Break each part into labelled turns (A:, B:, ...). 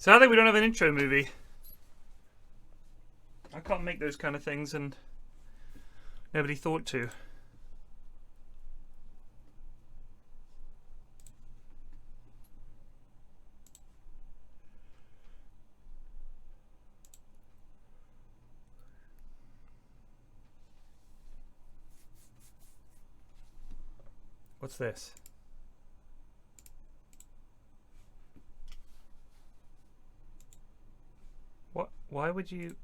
A: Sadly, we don't have an intro movie. I can't make those kind of things, and nobody thought to. What's this? What? Why would you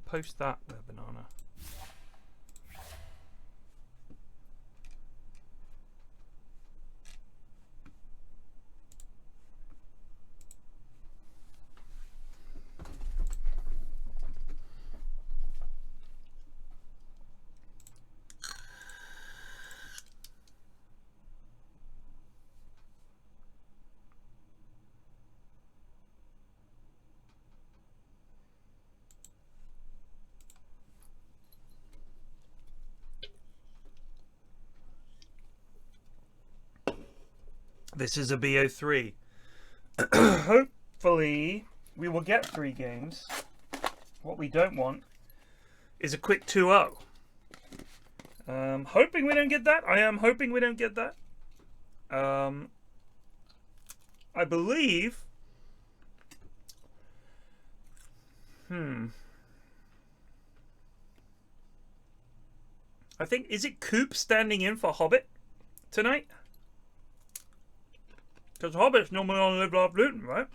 A: post that there, Banana? This is a BO3. Hopefully, we will get 3 games. What we don't want is a quick 2-0. Hoping we don't get that. I am hoping we don't get that. I believe... I think, is it Coop standing in for Hobbit tonight? Because Hobbit's normally on Live Laugh Luton, right?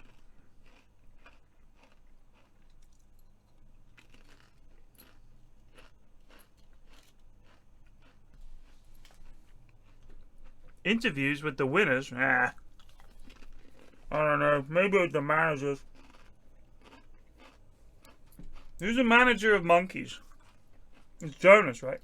A: Interviews with the winners? Nah. I don't know. Maybe with the managers. Who's the manager of Monkeys? It's Jonas, right?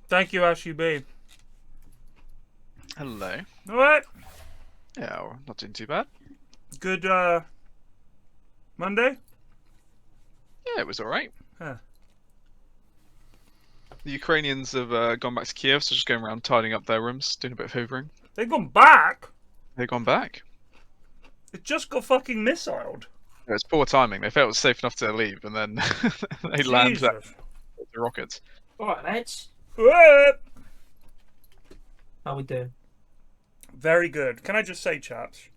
A: Thank you, SUB.
B: Hello.
A: Alright.
B: Yeah, well, not doing too bad.
A: Good, Monday?
B: Yeah, it was alright.
A: Huh.
B: The Ukrainians have gone back to Kiev, so just going around tidying up their rooms, doing a bit of hoovering.
A: They've gone back?
B: They've gone back.
A: It just got fucking missiled.
B: Yeah, it's poor timing. They felt it was safe enough to leave, and then they land the rockets.
C: Alright, mates.
A: What?
C: How we doing?
A: Very good. Can I just say, chaps,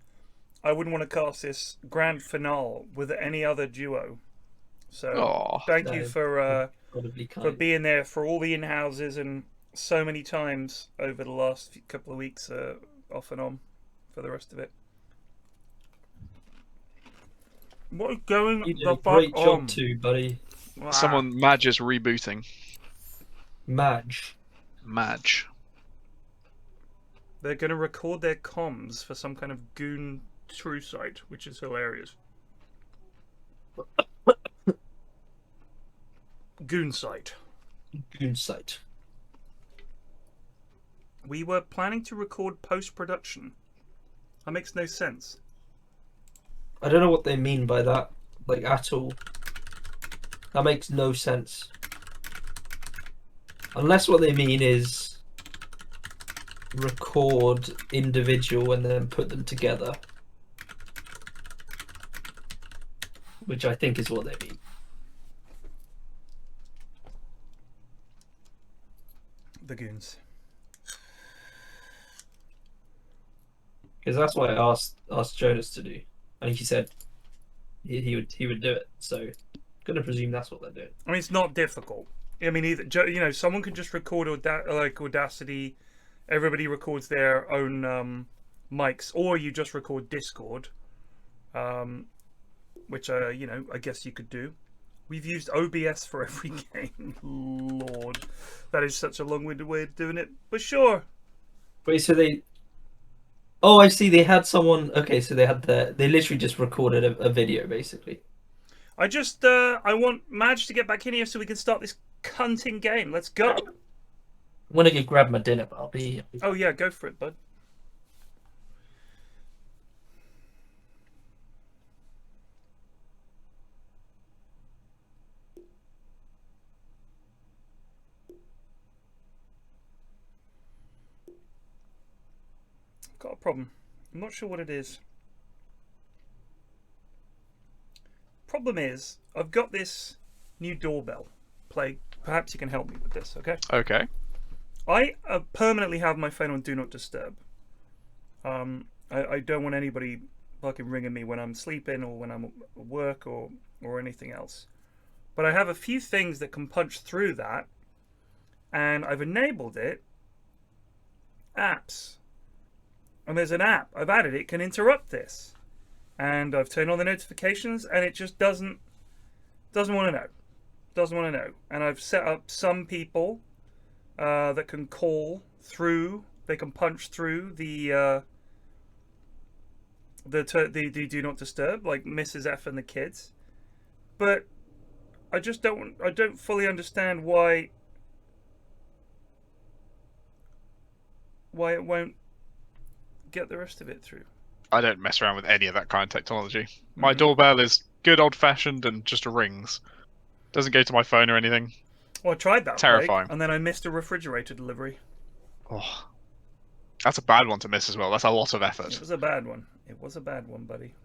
A: I wouldn't want to cast this grand finale with any other duo. So thank you for being there for all the in-houses and so many times over the last couple of weeks, off and on, for the rest of it. What is going
C: you did
A: the
C: a great
A: fuck
C: job
A: on?
C: too, buddy.
A: Wow.
B: Someone Madge is rebooting.
C: Madge.
A: They're going to record their comms for some kind of goon true site, which is hilarious. Goon site.
C: Goon site.
A: We were planning to record post-production. That makes no sense.
C: I don't know what they mean by that, like, at all. That makes no sense. Unless what they mean is record individual and then put them together. Which I think is what they mean.
A: The goons.
C: Because that's what I asked Jonas to do. And he said, he would do it. So I'm gonna presume that's what they're doing.
A: I mean, it's not difficult. I mean, either someone could just record like Audacity. Everybody records their own mics, or you just record Discord, which I guess you could do. We've used OBS for every game. Lord, that is such a long-winded way of doing it. But sure.
C: Wait, so they... Oh, I see. They had someone... Okay, so they literally just recorded a video, basically.
A: I want Madge to get back in here so we can start this cunting game. Let's go.
C: I'm gonna go grab my dinner, but I'll be...
A: Oh, yeah, go for it, bud. Got a problem. I'm not sure what it is. Problem is, I've got this new doorbell. Perhaps you can help me with this, okay?
B: Okay.
A: I permanently have my phone on Do Not Disturb. I don't want anybody fucking ringing me when I'm sleeping or when I'm at work or anything else. But I have a few things that can punch through that, and I've enabled it. Apps. And there's an app I've added. It can interrupt this, and I've turned on the notifications, and it just doesn't want to know. Doesn't want to know. And I've set up some people that can call through. They can punch through the Do Not Disturb, like Mrs. F and the kids. But I just don't. I don't fully understand why it won't get the rest of it through.
B: I don't mess around with any of that kind of technology. My doorbell is good old-fashioned and just rings. Doesn't go to my phone or anything.
A: Well, I tried that.
B: Terrifying.
A: And then I missed a refrigerator delivery.
B: Oh, that's a bad one to miss as well. That's a lot of effort.
A: It was a bad one. It was a bad one, buddy.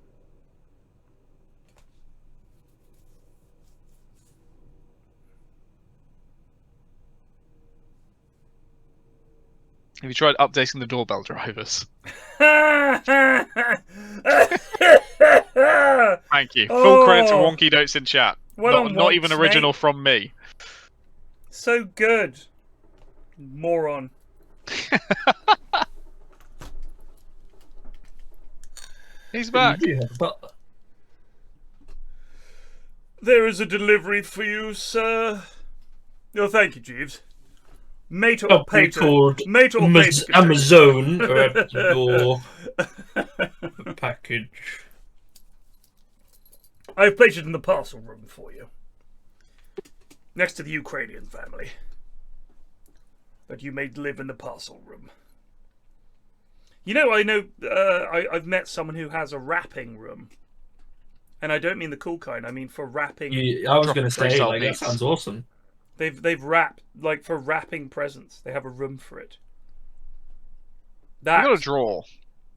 B: Have you tried updating the doorbell drivers?
A: Thank
B: you. Full credit to Wonky Dotes in chat. Not even original
A: mate.
B: From me.
A: So good. Moron.
B: He's back.
A: There is a delivery for you, sir. Oh, thank you, Jeeves. Mate or pater. Mate or pater.
C: Amazon or at your package.
A: I've placed it in the parcel room for you. Next to the Ukrainian family. That you may live in the parcel room. I've met someone who has a wrapping room. And I don't mean the cool kind, I mean for wrapping.
C: I was going to say, that sounds awesome.
A: They've wrapped, like for wrapping presents. They have a room for it.
B: You got a drawer.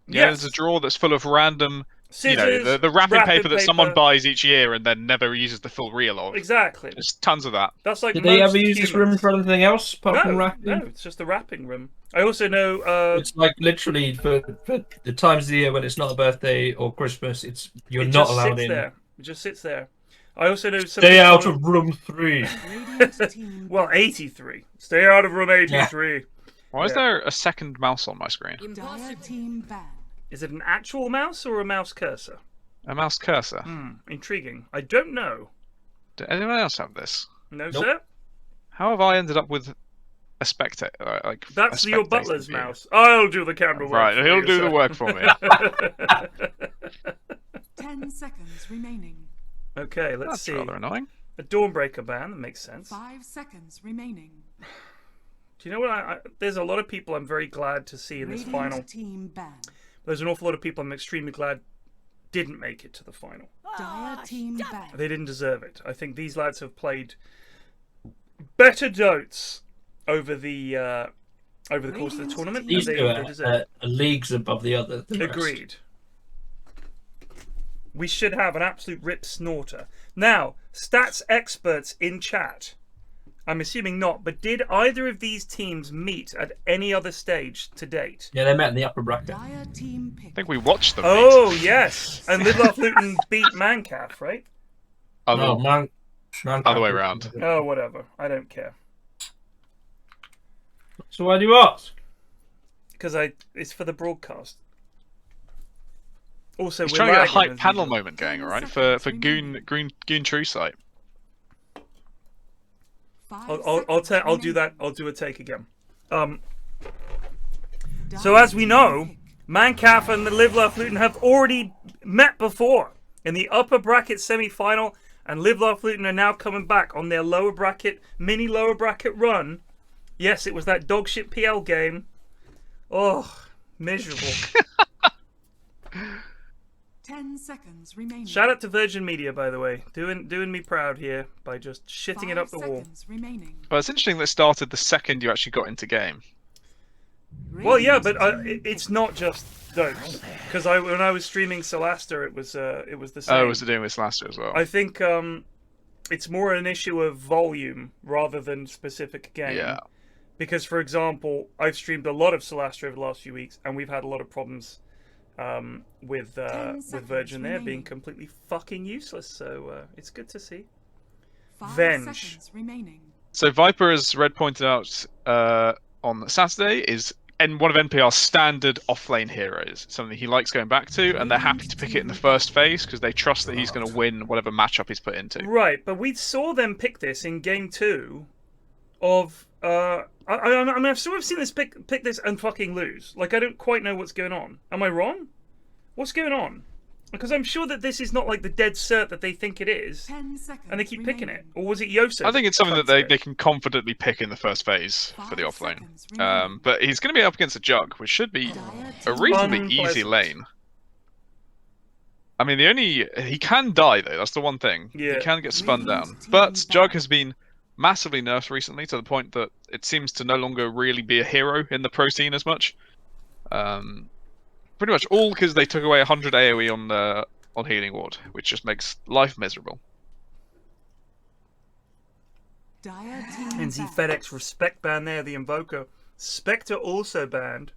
B: Yeah, yes. There's a drawer that's full of random
A: scissors,
B: the wrapping paper that someone buys each year and then never uses the full reel of.
A: Exactly.
B: There's tons of that.
A: That's like.
C: Did they ever use this room for anything else apart from wrapping?
A: No, it's just the wrapping room. I also know.
C: It's like literally for the times of the year when it's not a birthday or Christmas, you're not allowed in.
A: It just sits there. I also know.
C: Stay out of room 3.
A: Well, 83. Stay out of room 83.
B: Yeah. Why is there a second mouse on my screen?
A: Is it an actual mouse or a mouse cursor?
B: A mouse cursor.
A: Intriguing. I don't know.
B: Do anyone else have this?
A: No, sir.
B: How have I ended up with a spectator?
A: That's your butler's mouse. I'll do the camera work.
B: Right, he'll do the work for me.
D: 10 seconds remaining.
A: Okay, let's see.
B: That's rather annoying.
A: A Dawnbreaker ban, that makes sense.
D: 5 seconds remaining.
A: Do you know what? There's a lot of people I'm very glad to see in this final.
D: Team ban.
A: There's an awful lot of people I'm extremely glad didn't make it to the final.
D: Dire team ban.
A: They didn't deserve it. I think these lads have played better dotes over the course of the tournament.
C: These two are leagues above the other.
A: Agreed. We should have an absolute rip snorter. Now, stats experts in chat, I'm assuming not, but did either of these teams meet at any other stage to date?
C: Yeah, they met in the upper bracket.
D: Dire team pick.
B: I think we watched them.
A: Oh, yes. And Live Laugh Luton beat Mancaf, right?
C: No, man.
B: Other way around.
A: Oh, whatever. I don't care.
C: So why do you ask?
A: Because it's for the broadcast. Also,
B: He's
A: we're
B: trying to get a
A: lagging
B: hype
A: as
B: panel
A: usual.
B: moment going, all right, for Goon True Site.
A: I'll do that. I'll do a take again. So as we know, Mancaf and the Live Laugh Luton have already met before in the upper bracket semi-final, and Live Laugh Luton are now coming back on their mini lower bracket run. Yes, it was that dogshit PL game. Oh, miserable.
D: 10 seconds remaining.
A: Shout out to Virgin Media, by the way, doing me proud here by just shitting it up the wall.
D: Remaining.
B: Well, it's interesting that it started the second you actually got into game.
A: Well, yeah, but it's not just those, because when I was streaming Solasta, it was the same.
B: Oh, was it doing with Solasta as well?
A: I think it's more an issue of volume rather than specific game.
B: Yeah.
A: Because, for example, I've streamed a lot of Solasta over the last few weeks, and we've had a lot of problems with Virgin there being completely fucking useless. So it's good to see.
D: 5
A: Venge.
D: seconds remaining.
B: So Viper, as Red pointed out on Saturday, is one of NPR's standard offlane heroes. Something he likes going back to, and they're happy to pick it in the first phase because they trust that he's going to win whatever matchup he's put into.
A: Right, but we saw them pick this in game 2 of... I mean, I've sort of seen this pick this and fucking lose. Like, I don't quite know what's going on. Am I wrong? What's going on? Because I'm sure that this is not like the dead cert that they think it is,
D: 10 seconds
A: and they keep picking it.
D: remaining.
A: Or was it Yosef?
B: I think it's something that they can confidently pick in the first phase for the
D: 5
B: offlane.
D: seconds remaining.
B: But he's going to be up against a Jug, which should be a reasonably easy
A: Unpleasant.
B: lane. I mean, he can die though. That's the one thing.
A: Yeah.
B: He can get spun down. But Jug has been massively nerfed recently to the point that it seems to no longer really be a hero in the pro scene as much. Pretty much all because they took away 100 AoE on Healing Ward, which just makes life miserable.
D: Dire team
A: NZfedX respect ban there, the Invoker. Spectre also banned.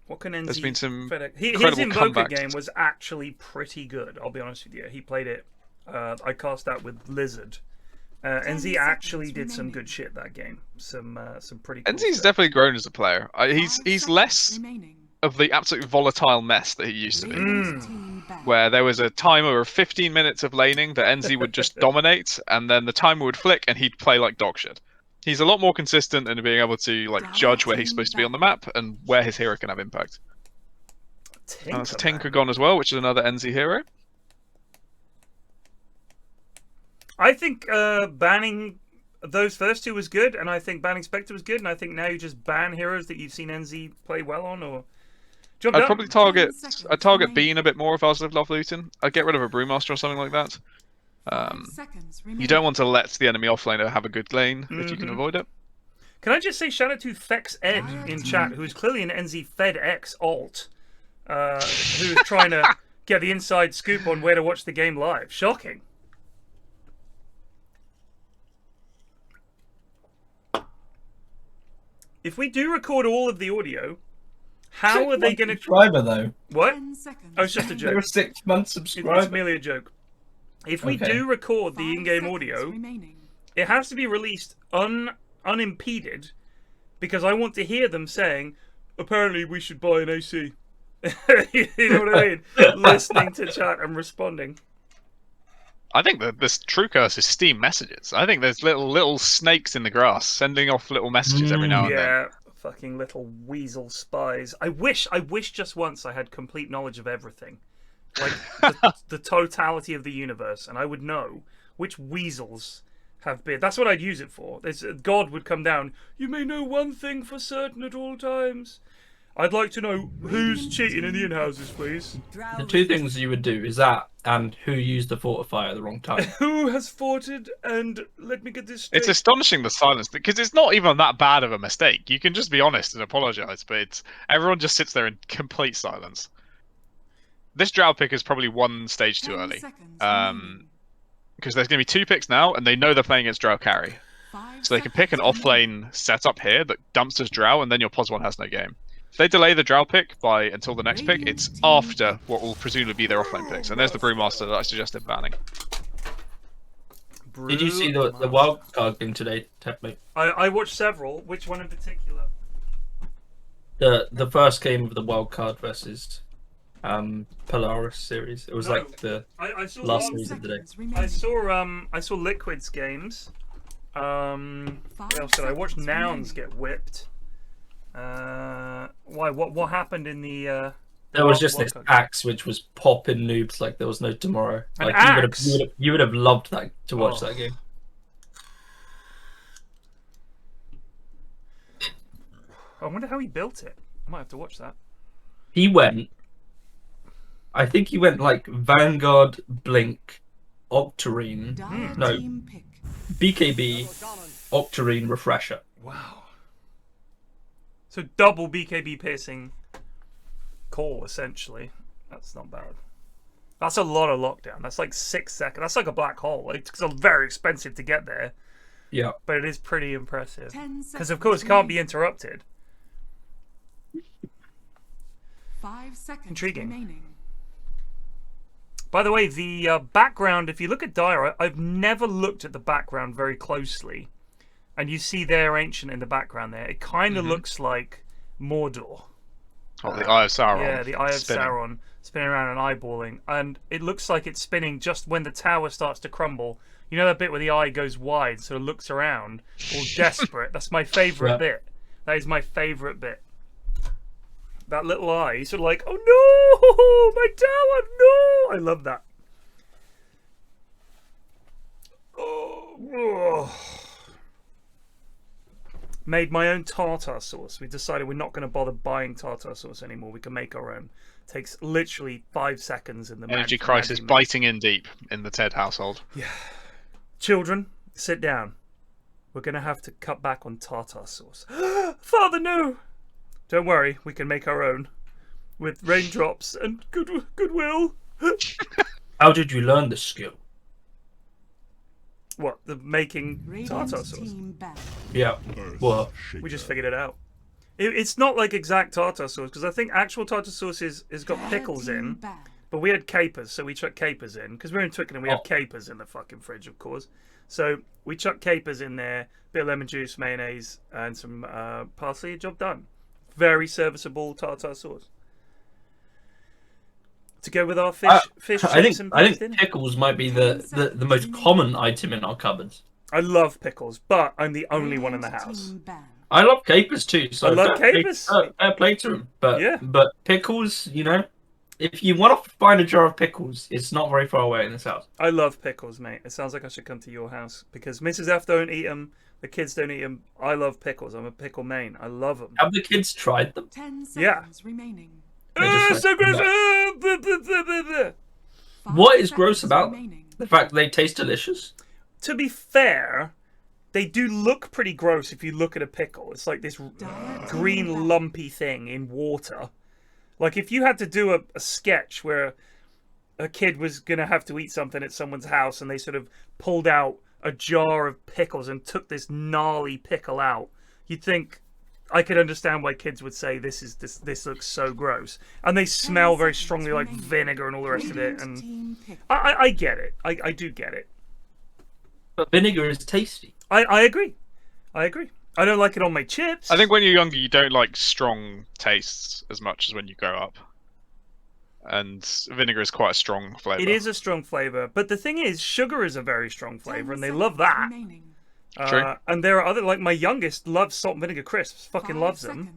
A: What can NZ
B: There's been some
A: FedEx? His
B: incredible
A: Invoker
B: comebacks.
A: game was actually pretty good, I'll be honest with you. He played it. I cast that with Lizard. NZ actually did some good shit that game. Some pretty cool
B: NZ's
A: stuff.
B: definitely grown as a player. He's
D: 5 seconds
B: less
D: remaining.
B: of the absolute volatile mess that he used to be.
D: Radiant's team back.
B: Where there was a timer of 15 minutes of laning that NZ would just dominate, and then the timer would flick and he'd play like dog shit. He's a lot more consistent in being able to like judge where he's supposed to be on the map and where his hero can have impact. That's Tinker gone as well, which is another NZ hero.
A: I think banning those first two was good, and I think banning Spectre was good, and I think now you just ban heroes that you've seen NZ play well on, or...
B: I'd probably target
D: 10 seconds
B: Bean a bit more if I was Live Laugh Luton. I'd get rid of a Brewmaster or something like that.
D: 5 seconds remaining.
B: You don't want to let the enemy offlaner have a good lane if you can
A: Mhm.
B: avoid it.
A: Can I just say shout out to Fex Ed in chat, who's clearly an NZfedX alt, who's trying to get the inside scoop on where to watch the game live. Shocking. If we do record all of the audio, how are they going to...
C: subscriber though?
A: What?
D: 10 seconds
A: Oh, it's just a
D: remaining.
A: joke.
C: They're a 6 month
A: It's
C: subscriber.
A: merely a joke. If we
C: Okay.
A: do record the
D: 5
A: in-game
D: seconds
A: audio,
D: remaining.
A: it has to be released unimpeded, because I want to hear them saying, apparently we should buy an AC. You know what I mean? Listening to chat and responding.
B: I think that this true curse is Steam messages. I think there's little snakes in the grass sending off little messages every now and then.
A: Yeah, fucking little weasel spies. I wish just once I had complete knowledge of everything. Like, the totality of the universe, and I would know which weasels have been. That's what I'd use it for. God would come down. You may know one thing for certain at all times. I'd like to know who's cheating in the in-houses, please.
C: The two things you would do is that and who used the fortifier at the wrong time.
A: Who has forted, and let me get this straight.
B: It's astonishing the silence, because it's not even that bad of a mistake. You can just be honest and apologise, but everyone just sits there in complete silence. this drow pick is probably one stage too early. Because there's going to be 2 picks now, and they know they're playing against drow carry. So they can pick an off-lane setup here that dumps as drow, and then your +1 has no game. If they delay the drow pick until the next pick, it's after what will presumably be their offlane picks. And there's the Brewmaster that I suggested banning.
C: Did you see the wildcard game today, Tepmate?
A: I watched several. Which one in particular?
C: The first game of the wildcard versus Polaris series. It was like the last series of the day.
A: I saw Liquid's games. What else did I watch? Nouns get whipped. Why? What happened in the?
C: There was just this axe which was popping noobs like there was no tomorrow. Like you would have loved that to watch that game.
A: I wonder how he built it. I might have to watch that.
C: I think he went like Vanguard, Blink, Octarine. No, BKB, Octarine, Refresher.
A: Wow. So double BKB piercing core, essentially. That's not bad. That's a lot of lockdown. That's like 6 seconds. That's like a black hole. It's very expensive to get there.
C: Yeah.
A: But it is pretty impressive. Because, of course, it can't be interrupted.
D: 5 seconds
A: Intriguing.
D: remaining.
A: By the way, the background, if you look at Dire, I've never looked at the background very closely. And you see their ancient in the background there. It kind of looks like Mordor.
B: Oh, the Eye of Sauron.
A: Yeah, the Eye of Sauron spinning around and eyeballing. And it looks like it's spinning just when the tower starts to crumble. You know that bit where the eye goes wide, so it looks around, all desperate? That's my favourite bit. That is my favourite bit. That little eye, he's sort of like, oh no, my tower, no! I love that. Oh. Made my own tartar sauce. We decided we're not going to bother buying tartar sauce anymore. We can make our own. Takes literally 5 seconds in the
B: energy crisis biting in deep in the Ted household.
A: Yeah. Children, sit down. We're going to have to cut back on tartar sauce. Father, no! Don't worry, we can make our own. With raindrops and goodwill.
C: How did you learn this skill?
A: What, the making tartar sauce?
C: Yeah. Well,
A: we just figured it out. It's not like exact tartar sauce, because I think actual tartar sauce has got pickles in. But we had capers, so we chucked capers in. Because we're in Twickenham, we have capers in the fucking fridge, of course. So we chucked capers in there, bit of lemon juice, mayonnaise, and some parsley. Job done. Very serviceable tartar sauce. To go with our fish chips and
C: I think pickles might be the most common item in our cupboards.
A: I love pickles, but I'm the only one in the house.
C: I love capers too. So
A: I love capers.
C: Fair play to them. But pickles, you know, if you want to find a jar of pickles, it's not very far away in this house.
A: I love pickles, mate. It sounds like I should come to your house because Mrs. F don't eat them. The kids don't eat them. I love pickles. I'm a pickle main. I love them.
C: Have the kids tried them?
D: 10 seconds remaining.
A: So gross.
C: What is gross about them? The fact that they taste delicious?
A: To be fair, they do look pretty gross if you look at a pickle. It's like this green lumpy thing in water. Like if you had to do a sketch where a kid was going to have to eat something at someone's house and they sort of pulled out a jar of pickles and took this gnarly pickle out, you'd think, I could understand why kids would say this looks so gross. And they smell very strongly like vinegar and all the rest of it. And I get it. I do get it.
C: But vinegar is tasty.
A: I agree. I don't like it on my chips.
B: I think when you're younger, you don't like strong tastes as much as when you grow up. And vinegar is quite a strong flavour.
A: It is a strong flavour. But the thing is, sugar is a very strong flavour, and they love that.
B: True.
A: And there are other, like my youngest loves salt and vinegar crisps. Fucking loves them.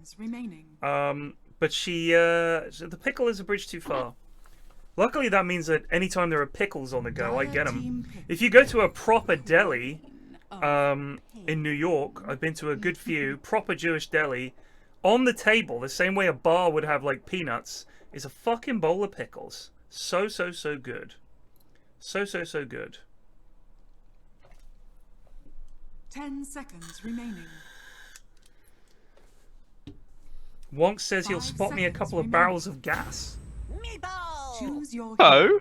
A: But the pickle is a bridge too far. Luckily, that means that anytime there are pickles on the go, I get them. If you go to a proper deli in New York, I've been to a good few, proper Jewish deli, on the table, the same way a bar would have like peanuts, is a fucking bowl of pickles. So good. So good.
D: 10 seconds remaining.
A: Wonk says he'll spot me a couple of barrels of gas.
D: Meatballs! Choose your
B: Oh.
D: hero.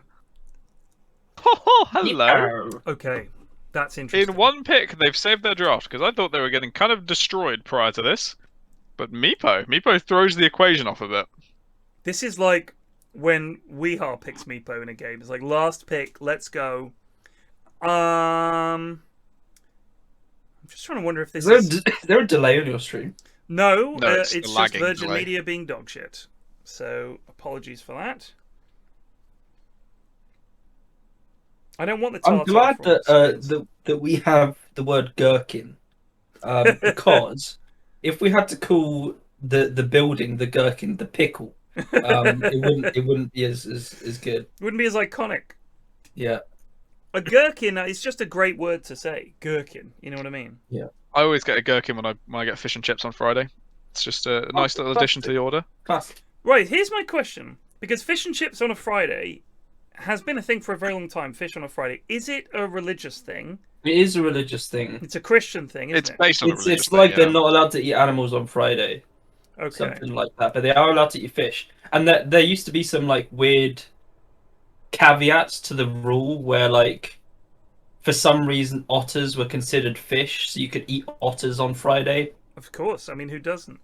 B: Oh, hello.
A: Okay, that's interesting.
B: In one pick, they've saved their draft, because I thought they were getting kind of destroyed prior to this. But Meepo throws the equation off a bit.
A: This is like when Weehar picks Meepo in a game. It's like, last pick, let's go. I'm just trying to wonder if this
C: is there a delay on your stream?
A: No,
B: it's
A: just Virgin
B: delay.
A: Media being dog shit. So, apologies for that. I don't want the
C: I'm glad that we have the word gherkin, because if we had to call the building the gherkin, the pickle, it wouldn't be as good. It
A: wouldn't be as iconic.
C: Yeah.
A: A gherkin is just a great word to say. Gherkin, you know what I mean?
C: Yeah.
B: I always get a gherkin when I get fish and chips on Friday. It's just a nice little addition to the order.
C: Classic.
A: Right, here's my question. Because fish and chips on a Friday has been a thing for a very long time. Fish on a Friday. Is it a religious thing?
C: It is a religious thing.
A: It's a Christian thing, isn't it?
B: It's based on a religious
C: It's
B: thing,
C: like
B: yeah.
C: they're not allowed to eat animals on Friday.
A: Okay.
C: Something like that. But they are allowed to eat fish. And there used to be some like weird caveats to the rule where like for some reason otters were considered fish, so you could eat otters on Friday.
A: Of course. I mean, who doesn't?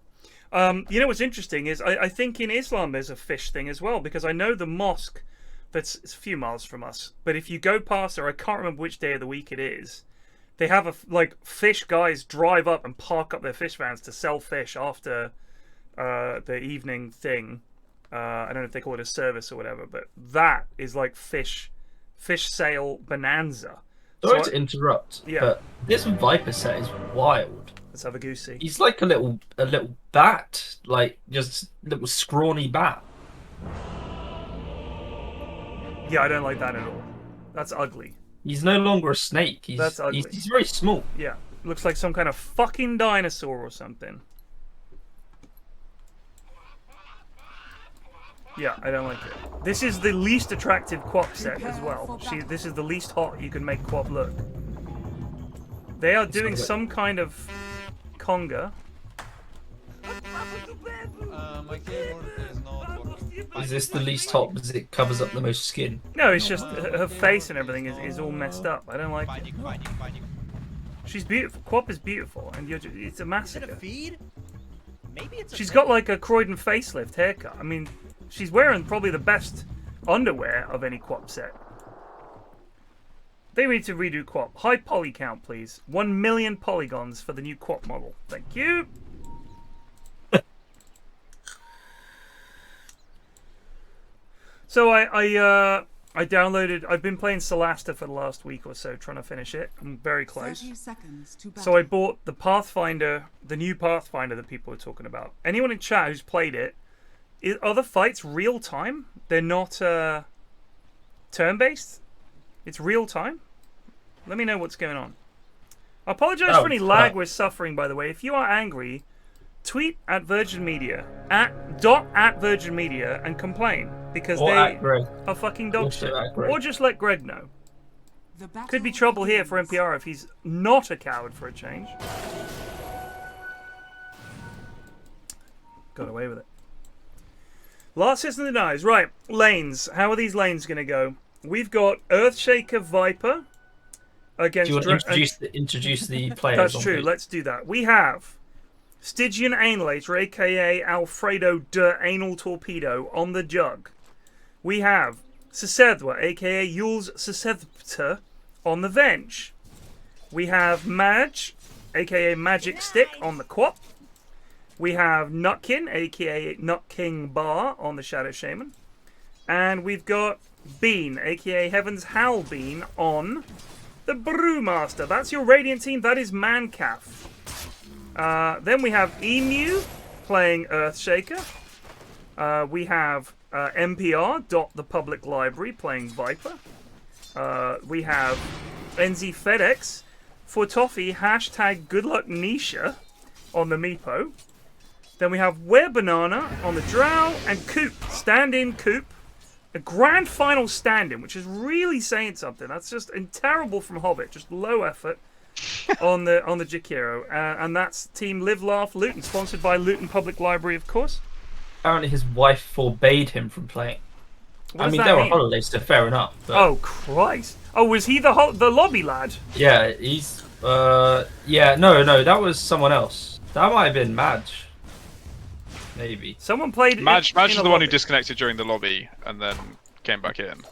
A: You know what's interesting is I think in Islam there's a fish thing as well, because I know the mosque it's a few miles from us, but if you go past there, I can't remember which day of the week it is, they have like fish guys drive up and park up their fish vans to sell fish after the evening thing. I don't know if they call it a service or whatever, but that is like fish sale bonanza.
C: Sorry to interrupt,
A: yeah.
C: But this Viper set is wild.
A: Let's have a goosey.
C: He's like a little bat, like just a little scrawny bat.
A: Yeah, I don't like that at all. That's ugly.
C: He's no longer a snake.
A: That's ugly.
C: He's very small.
A: Yeah, looks like some kind of fucking dinosaur or something. Yeah, I don't like it. This is the least attractive Quap set as well. This is the least hot you can make Quap look. They are doing some kind of conga.
C: Is this the least hot because it covers up the most skin?
A: No, it's just her face and everything is all messed up. I don't like it. She's beautiful. Quap is beautiful, and it's a massacre. She's got like a Croydon facelift haircut. I mean, she's wearing probably the best underwear of any Quap set. They need to redo Quap. High poly count, please. 1 million polygons for the new Quap model. Thank you. So I downloaded. I've been playing Solasta for the last week or so, trying to finish it. I'm very close.
D: 30 seconds to battle.
A: So I bought the Pathfinder, the new Pathfinder that people are talking about. Anyone in chat who's played it, are the fights real time? They're not turn-based? It's real time? Let me know what's going on. I apologize for any lag we're suffering, by the way. If you are angry, tweet at Virgin Media, at Virgin Media, and complain. Because they are fucking dog shit. Or just let Greg know. Could be trouble here for NPR if he's not a coward for a change. Got away with it. Last System Denies. Right, lanes. How are these lanes going to go? We've got Earthshaker Viper against...
C: Do you want to introduce the players?
A: That's true, let's do that. We have Stygian Annihilator, a.k.a. Alfredo der Analtorpedo, on the jug. We have szethw, a.k.a. Yule's szethw, on the Venge. We have Madge, a.k.a. Magic Stick, on the Quap. We have Nutkin, a.k.a. Nutking Bar, on the Shadow Shaman. And we've got Bean, a.k.a. Heaven's Howl Bean, on the Brewmaster. That's your Radiant team. That is Mancaf. Then we have Emu playing Earthshaker. We have MPR, the Public Library, playing Viper. We have NZfedX for Toffee, #GoodLuckNisha on the Meepo. Then we have Were Banana on the Drow, and Coop, stand-in Coop. A grand final stand-in, which is really saying something. That's just terrible from Hobbit, just low effort on the Jakiro. And that's Team Live Laugh Luton, sponsored by Luton Public Library, of course.
C: Apparently his wife forbade him from playing. I mean, they were on holiday, so fair enough. But...
A: Oh, Christ. Oh, was he the lobby lad?
C: Yeah, he's... Yeah, no, that was someone else. That might have been Madge. Maybe.
A: Someone played...
B: Madge is the one who disconnected during the lobby and then came back in.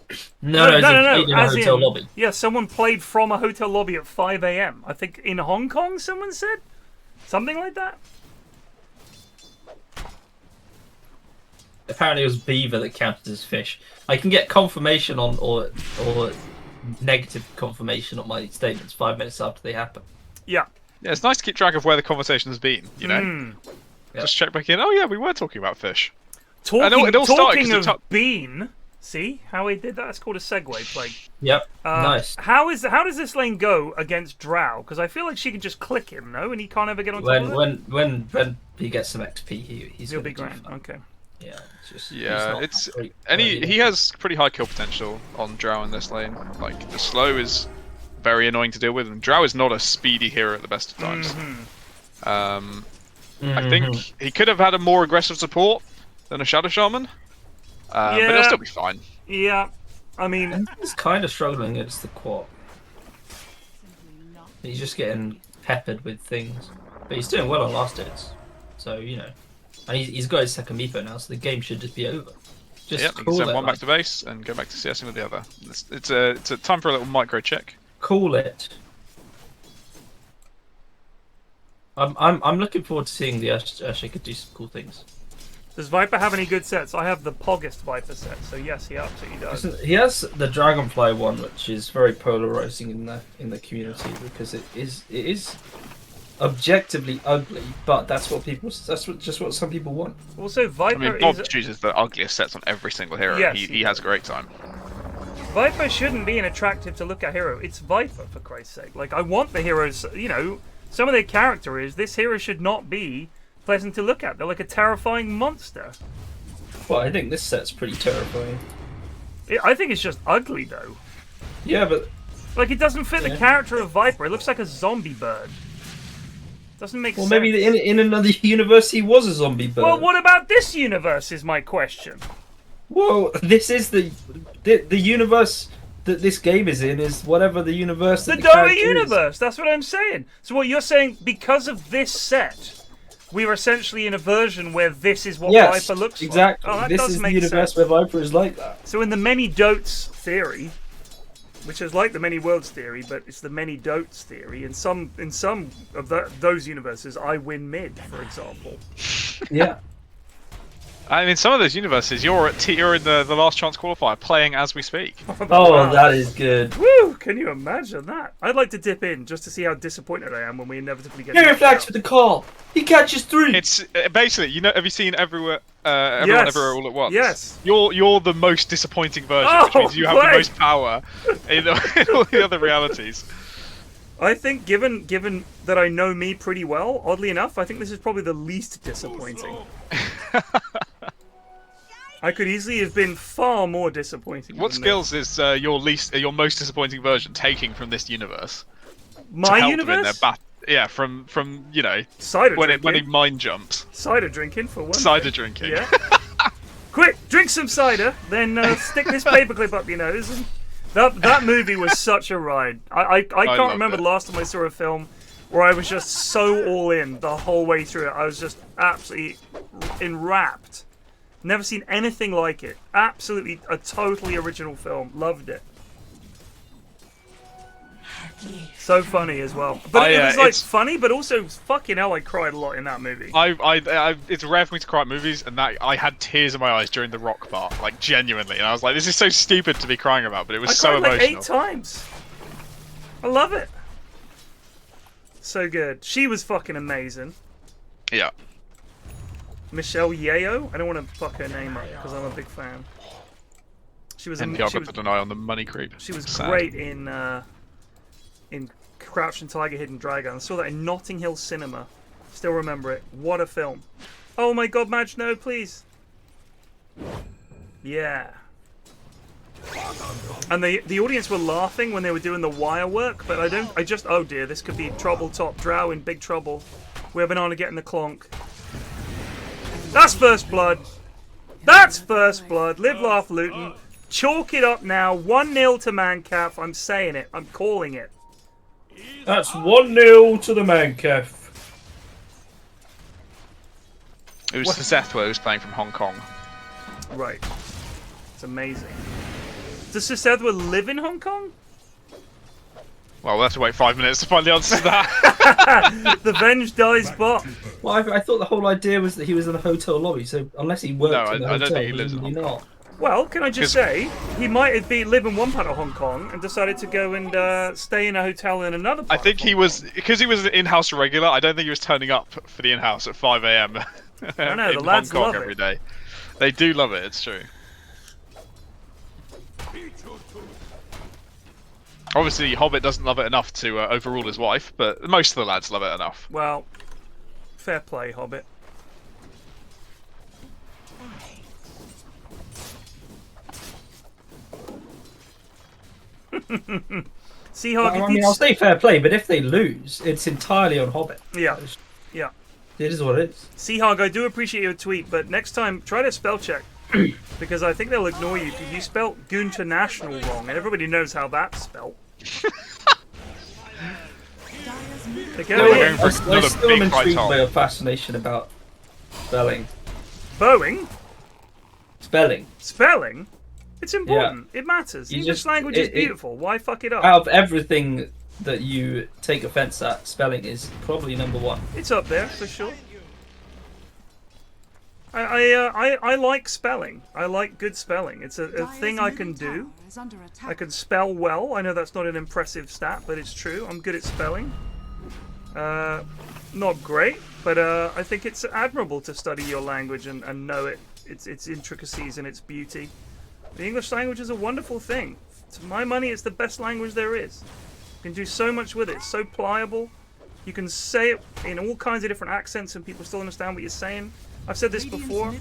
C: No. In a hotel lobby.
A: Yeah, someone played from a hotel lobby at 5 AM. I think in Hong Kong, someone said? Something like that?
C: Apparently it was beaver that counted as fish. I can get confirmation on or negative confirmation on my statements 5 minutes after they happen.
A: Yeah.
B: Yeah, it's nice to keep track of where the conversation has been, you know? Just check back in. Oh yeah, we were talking about fish.
A: Talking of bean, see how he did that? It's called a segue play.
C: Yep. Nice.
A: How does this lane go against Drow? Because I feel like she can just click him, no, and he can't ever get on top of it.
C: When he gets some XP, he'll
A: be grand. Okay.
C: Yeah.
B: He has pretty high kill potential on Drow in this lane. Like the slow is very annoying to deal with, and Drow is not a speedy hero at the best of times. I think he could have had a more aggressive support than a Shadow Shaman, but he'll still be fine.
A: Yeah, I mean...
C: He's kind of struggling against the Quap. He's just getting peppered with things. But he's doing well on last hits, so, you know. And he's got his second Meepo now, so the game should just be over. Just
B: he can send one back to base and go back to CSing with the other. It's a time for a little micro check.
C: Call it. I'm looking forward to seeing the Ursha could do some cool things.
A: Does Viper have any good sets? I have the Poggest Viper set, so yes, he absolutely does.
C: He has the Dragonfly one, which is very polarizing in the community because it is objectively ugly, but that's what some people want.
A: Also, Viper.
B: I mean, Bob chooses the ugliest sets on every single hero. Yes, he has a great time.
A: Viper shouldn't be an attractive to look at hero. It's Viper, for Christ's sake. Like, I want the heroes, you know. Some of their character is, this hero should not be pleasant to look at. They're like a terrifying monster.
C: Well, I think this set's pretty terrifying.
A: I think it's just ugly, though.
C: Yeah, but...
A: Like, it doesn't fit the character of Viper. It looks like a zombie bird. Doesn't make sense.
C: Well, maybe in another universe he was a zombie bird.
A: Well, what about this universe is my question.
C: Well, this is the universe... that this game is in is whatever the universe
A: the Dota universe. That's what I'm saying. So what you're saying, because of this set, we're essentially in a version where this is what Viper looks like.
C: Exactly.
A: Oh, that
C: this
A: does
C: is
A: make
C: the universe
A: sense.
C: where Viper is like that.
A: So in the many dotes theory, which is like the many worlds theory, but it's the many dotes theory. In some of those universes, I win mid, for example.
C: Yeah.
B: I mean, some of those universes, you're in the last chance qualifier, playing as we speak.
C: Oh, wow. That is good.
A: Woo! Can you imagine that? I'd like to dip in just to see how disappointed I am when we inevitably get.
C: PFlax with the call. He catches 3.
B: It's basically, you know, have you seen Everyone Everywhere All at Once?
A: Yes.
B: You're the most disappointing version, which means you have the most power in all the other realities.
A: I think, given that I know me pretty well, oddly enough, I think this is probably the least disappointing. I could easily have been far more disappointing.
B: What skills is your most disappointing version taking from this universe?
A: My universe?
B: Yeah, from you know, when he mind jumps.
A: Cider drinking for one.
B: Cider drinking.
A: Yeah. Quick, drink some cider, then stick this paperclip up your nose. And that movie was such a ride. I can't remember the last time I saw a film where I was just so all in the whole way through it. I was just absolutely enwrapped. Never seen anything like it. Absolutely a totally original film. Loved it. So funny as well. But it was like funny, but also fucking hell, I cried a lot in that movie.
B: It's rare for me to cry at movies, and that I had tears in my eyes during the rock part, like genuinely, and I was like, this is so stupid to be crying about, but it was so emotional.
A: I cried like 8 times. I love it. So good. She was fucking amazing.
B: Yeah.
A: Michelle Yeoh? I don't want to fuck her name up because I'm a big fan. She was.
B: NPR got to deny on the money creep.
A: She was great in Crouching Tiger, Hidden Dragon. I saw that in Notting Hill Cinema. Still remember it. What a film! Oh my God, Madge, no, please. Yeah. And the audience were laughing when they were doing the wire work, but oh dear, this could be trouble. Top Drow in big trouble. We're Banana getting the clonk. That's first blood. That's first blood. Live, laugh, Luton. Chalk it up now. 1-0 to Mancaf. I'm saying it. I'm calling it.
C: That's 1-0 to the Mancaf.
B: It was szethw who was playing from Hong Kong.
A: Right. It's amazing. Does szethw live in Hong Kong?
B: Well, we'll have to wait 5 minutes to find the answer to that.
A: The Venge dies bot.
C: Well, I thought the whole idea was that he was in a hotel lobby, so unless he worked in the hotel,
B: I don't think he lives in Hong Kong.
C: not.
A: Well, can I just say, he might have live in one part of Hong Kong and decided to go and stay in a hotel in another part.
B: I think he was, because he was an in-house regular, I don't think he was turning up for the in-house at 5 AM.
A: I know, the
B: in
A: lads
B: Hong Kong
A: love
B: every
A: it.
B: day. They do love it, it's true. Obviously, Hobbit doesn't love it enough to overrule his wife, but most of the lads love it enough.
A: Well, fair play, Hobbit. Seahawk,
C: I mean, I'll say fair play, but if they lose, it's entirely on Hobbit.
A: Yeah, yeah.
C: It is what it is.
A: Seahawk, I do appreciate your tweet, but next time try to spell check. Because I think they'll ignore you because you spelt Goonternational wrong, and everybody knows how that's spelled.
C: I still am intrigued by your fascination about spelling.
A: Boeing?
C: Spelling.
A: Spelling? It's important. Yeah. It matters. English language is beautiful. Why fuck it up?
C: Out of everything that you take offense at, spelling is probably number one.
A: It's up there for sure. I like spelling. I like good spelling. It's a thing I can do. I can spell well. I know that's not an impressive stat, but it's true. I'm good at spelling. Not great, but I think it's admirable to study your language and know its intricacies and its beauty. The English language is a wonderful thing. To my money, it's the best language there is. You can do so much with it. It's so pliable. You can say it in all kinds of different accents and people still understand what you're saying. I've said this before.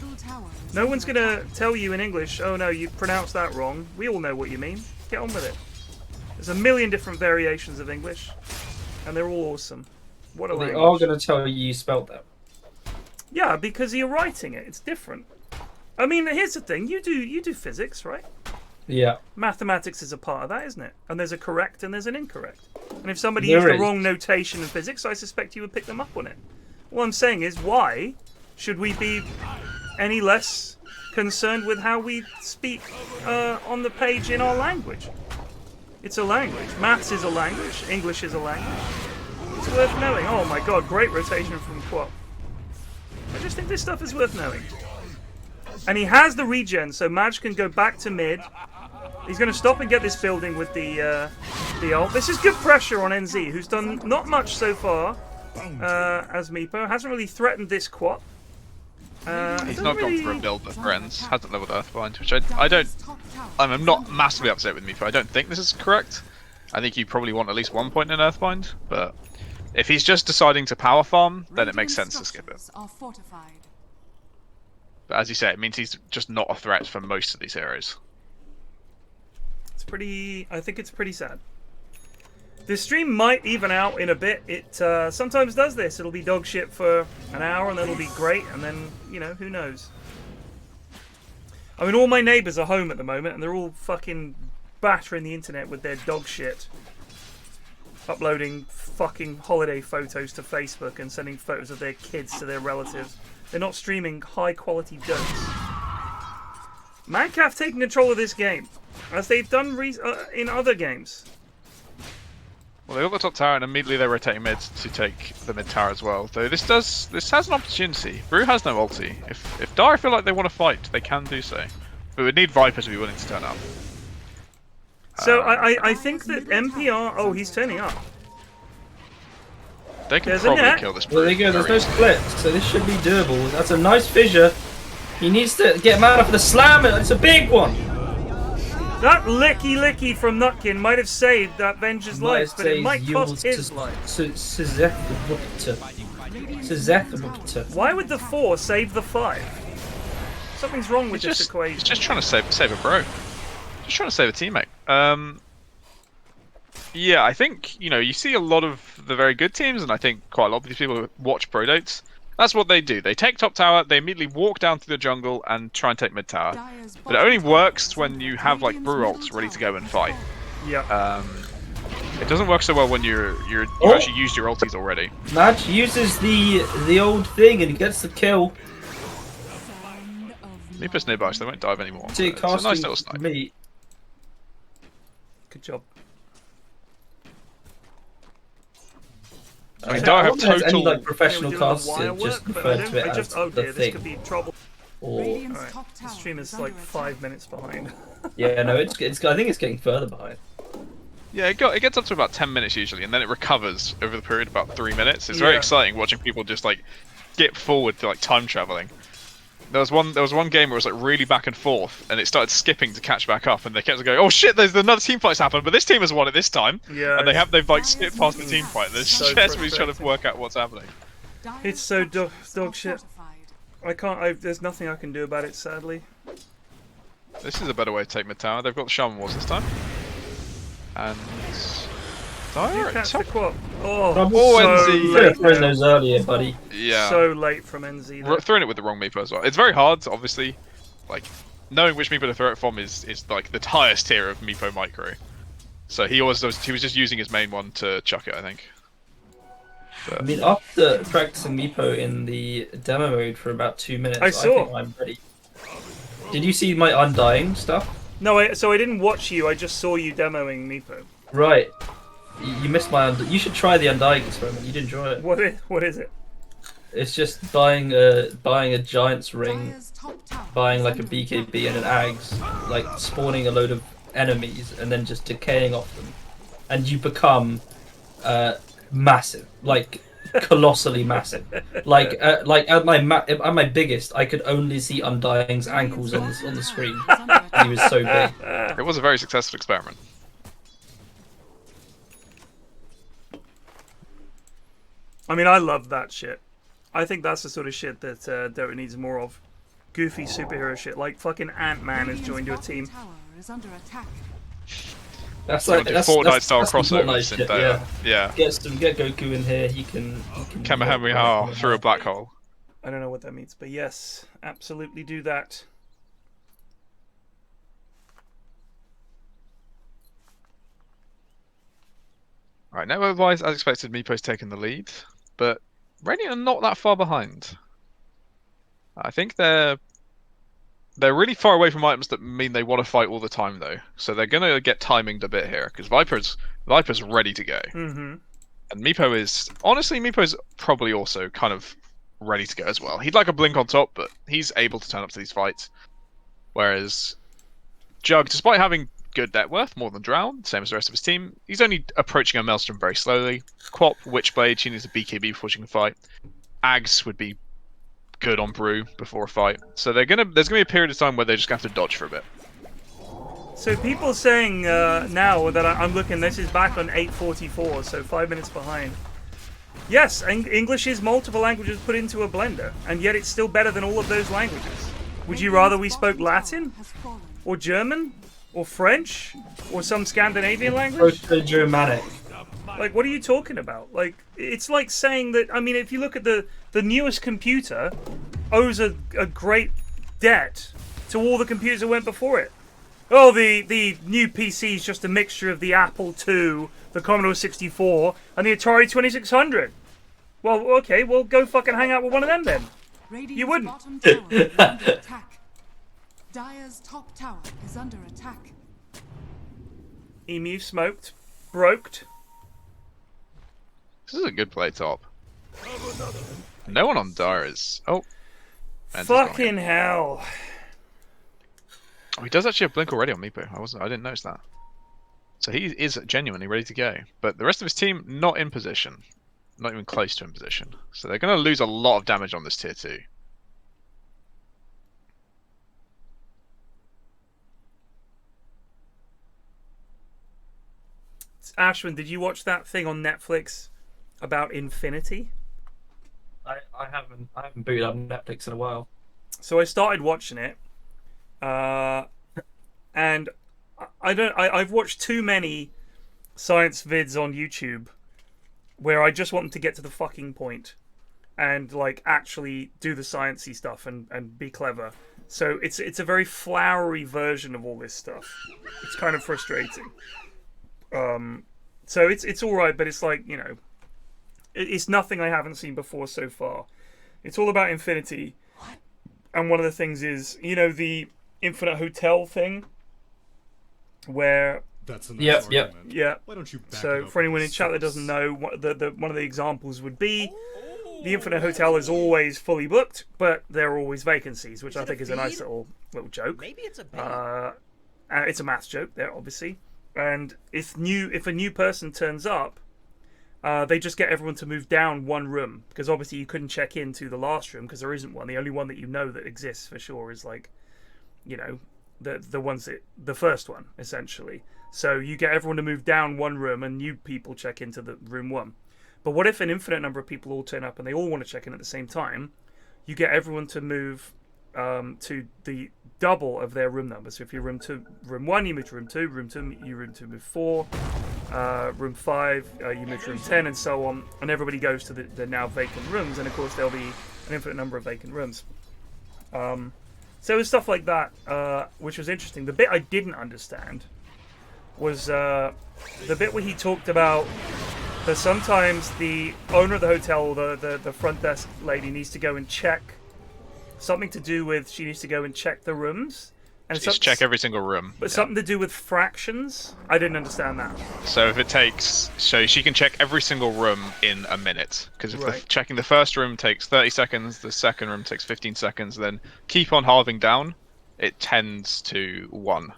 A: No one's going to tell you in English, oh no, you pronounced that wrong. We all know what you mean. Get on with it. There's a million different variations of English, and they're all awesome. What a language.
C: They are going to tell you spelled that.
A: Yeah, because you're writing it. It's different. I mean, here's the thing. You do physics, right?
C: Yeah.
A: Mathematics is a part of that, isn't it? And there's a correct and there's an incorrect. And if somebody used the wrong notation in physics, I suspect you would pick them up on it. All I'm saying is, why should we be any less concerned with how we speak on the page in our language? It's a language. Maths is a language. English is a language. It's worth knowing. Oh my god, great rotation from Coop. I just think this stuff is worth knowing. And he has the regen, so Madge can go back to mid. He's going to stop and get this building with the ult. This is good pressure on NZ, who's done not much so far as Meepo. Hasn't really threatened this quad.
B: He's not gone for a build that friends. Hasn't leveled Earthbind, which I'm not massively upset with Meepo. I don't think this is correct. I think you probably want at least 1 point in Earthbind, but if he's just deciding to power farm, then it makes sense to skip it. But as you say, it means he's just not a threat for most of these heroes.
A: It's pretty... I think it's pretty sad. This stream might even out in a bit. It sometimes does this. It'll be dog shit for an hour and then it'll be great and then, you know, who knows. I mean, all my neighbours are home at the moment and they're all fucking battering the internet with their dog shit. Uploading fucking holiday photos to Facebook and sending photos of their kids to their relatives. They're not streaming high-quality jokes. Mancaf taking control of this game, as they've done in other games.
B: Well, they got the top tower, and immediately they're rotating mid to take the mid tower as well. Though this has an opportunity. Brew has no ulti. If Dire feel like they want to fight, they can do so. But we need Viper to be willing to turn up.
A: So I think that MPR... Oh, he's turning up.
B: They can probably kill this.
C: Well, there you go. There's no split, so this should be doable. That's a nice fissure. He needs to get mana for the slam. It's a big one.
A: That licky from Nutkin might have saved that Venge's life, but it might cost his life.
C: szethw.
B: Why
A: would the 4 save the 5? Something's wrong with this equation.
B: He's just trying to save a bro. Just trying to save a teammate. Yeah, I think, you know, you see a lot of the very good teams, and I think quite a lot of these people who watch pro dates, That's what they do. They take top tower, they immediately walk down through the jungle and try and take mid tower. But it only works when you have like brew ults ready to go and fight.
A: Yeah.
B: It doesn't work so well when you actually used your ultis already.
C: Madge uses the old thing and gets the kill.
B: Meepo's nearby, so they won't dive anymore.
C: See,
B: It's a nice little snipe.
C: Me.
A: Good job.
B: I mean, Dire have total...
C: any like professional
A: Yeah,
C: casts
A: work,
C: just
A: but
C: refer to it as
A: oh
C: the
A: dear, this
C: thing.
A: could be trouble.
C: Or...
A: Alright, the stream is like 5 minutes behind.
C: Yeah, no, it's. I think it's getting further behind.
B: Yeah, it gets up to about 10 minutes usually, and then it recovers over the period of about 3 minutes. It's very exciting watching people just like skip forward to like time traveling. There was one game where it was like really back and forth, and it started skipping to catch back up, and they kept going, "Oh shit, there's another team fight's happened, but this team has won it this time."
A: Yeah.
B: And they've like skipped past the team fight. And they're
A: So
B: desperately trying to work out what's happening.
A: It's so dog shit. I can't. There's nothing I can do about it, sadly.
B: This is a better way to take mid tower. They've got the Shaman Wars this time. And Dire
A: Catch the
B: top.
A: quad. Oh,
B: NZ.
C: You could have thrown those earlier, buddy.
B: Yeah.
A: So late from NZ. There.
B: Throwing it with the wrong Meepo as well. It's very hard, obviously. Like, knowing which Meepo to throw it from is like the highest tier of Meepo micro. So he was just using his main one to chuck it, I think. But...
C: I mean, after practicing Meepo in the demo mode for about 2 minutes, I think I'm ready. Did you see my Undying stuff?
A: No, so I didn't watch you. I just saw you demoing Meepo.
C: Right. You missed my. You should try the Undying experiment. You'd enjoy it.
A: What is it?
C: It's just buying a Giant's Ring, buying like a BKB and an Ags, like spawning a load of enemies and then just decaying off them, and you become massive, like colossally massive. Like at my biggest, I could only see Undying's ankles on the screen. He was so big.
B: It was a very successful experiment.
A: I mean, I love that shit. I think that's the sort of shit that Dota needs more of. Goofy superhero shit, like fucking Ant-Man has joined your team.
C: That's like
B: Fortnite style
C: that's
B: crossovers in Dota. Yeah.
C: Get Goku in here. He can
B: Kamehameha through a black hole.
A: I don't know what that means, but yes, absolutely do that.
B: Right, network-wise, as expected, Meepo's taken the lead, but Radiant are not that far behind. I think they're really far away from items that mean they want to fight all the time, though. So they're gonna get timinged a bit here because Viper's ready to go, and Meepo's probably also kind of ready to go as well. He'd like a blink on top, but he's able to turn up to these fights. Whereas Jug, despite having good net worth, more than Drown, same as the rest of his team, he's only approaching a Maelstrom very slowly. Quap, Witchblade, she needs a BKB before she can fight. Ags would be good on Brew before a fight. So there's gonna be a period of time where they're just gonna have to dodge for a bit.
A: So people saying now that I'm looking, this is back on 8:44, so 5 minutes behind. Yes, English is multiple languages put into a blender, and yet it's still better than all of those languages. Would you rather we spoke Latin? Or German? Or French? Or some Scandinavian language?
C: Proto-Germanic.
A: Like, what are you talking about? Like, it's like saying that, I mean, if you look at the newest computer owes a great debt to all the computers that went before it. Oh, the new PC is just a mixture of the Apple II, the Commodore 64, and the Atari 2600. Well, okay, well, go fucking hang out with one of them then. You wouldn't.
D: Bottom tower is under attack. Dire's top tower is under attack.
A: Emu smoked. Broked.
B: This is a good play top. No one on Dire is... Oh.
A: Fucking hell.
B: Oh, he does actually have Blink already on Meepo. I didn't notice that. So he is genuinely ready to go. But the rest of his team, not in position. Not even close to in position. So they're going to lose a lot of damage on this tier 2.
A: Ashwin, did you watch that thing on Netflix about Infinity?
C: I haven't booted up Netflix in a while.
A: So I started watching it, and I've watched too many science vids on YouTube where I just want them to get to the fucking point. and like actually do the sciencey stuff and be clever. So it's a very flowery version of all this stuff. It's kind of frustrating. So it's all right, but it's like, you know, it's nothing I haven't seen before so far. It's all about infinity, and one of the things is, you know, the infinite hotel thing, where
E: that's a nice argument.
A: Yeah.
E: Why don't you back
A: so
E: it up
A: for anyone
E: with
A: in chat that doesn't know, one of the examples would be the infinite hotel is always fully booked, but there are always vacancies, which I think is a nice little joke.
F: Maybe it's a
A: it's a maths joke there, obviously. And if a new person turns up, they just get everyone to move down one room, because obviously you couldn't check into the last room because there isn't one. The only one that you know that exists for sure is, like, you know, the first one essentially. So you get everyone to move down one room, and new people check into the room 1. But what if an infinite number of people all turn up and they all want to check in at the same time? You get everyone to move to the double of their room number. So if you're room 1, you move to room 2. Room 2, you move 4. Room 5, you move to room 10, and so on. And everybody goes to the now vacant rooms, and of course there'll be an infinite number of vacant rooms. So it was stuff like that, which was interesting. The bit I didn't understand was the bit where he talked about that sometimes the owner of the hotel, the front desk lady, needs to go and check something to do with, she needs to go and check the rooms. And
B: just check every single room.
A: But something to do with fractions? I didn't understand that.
B: So if it takes, so she can check every single room in a minute. Because if checking the first room takes 30 seconds, the second room takes 15 seconds, then keep on halving down, it tends to 1.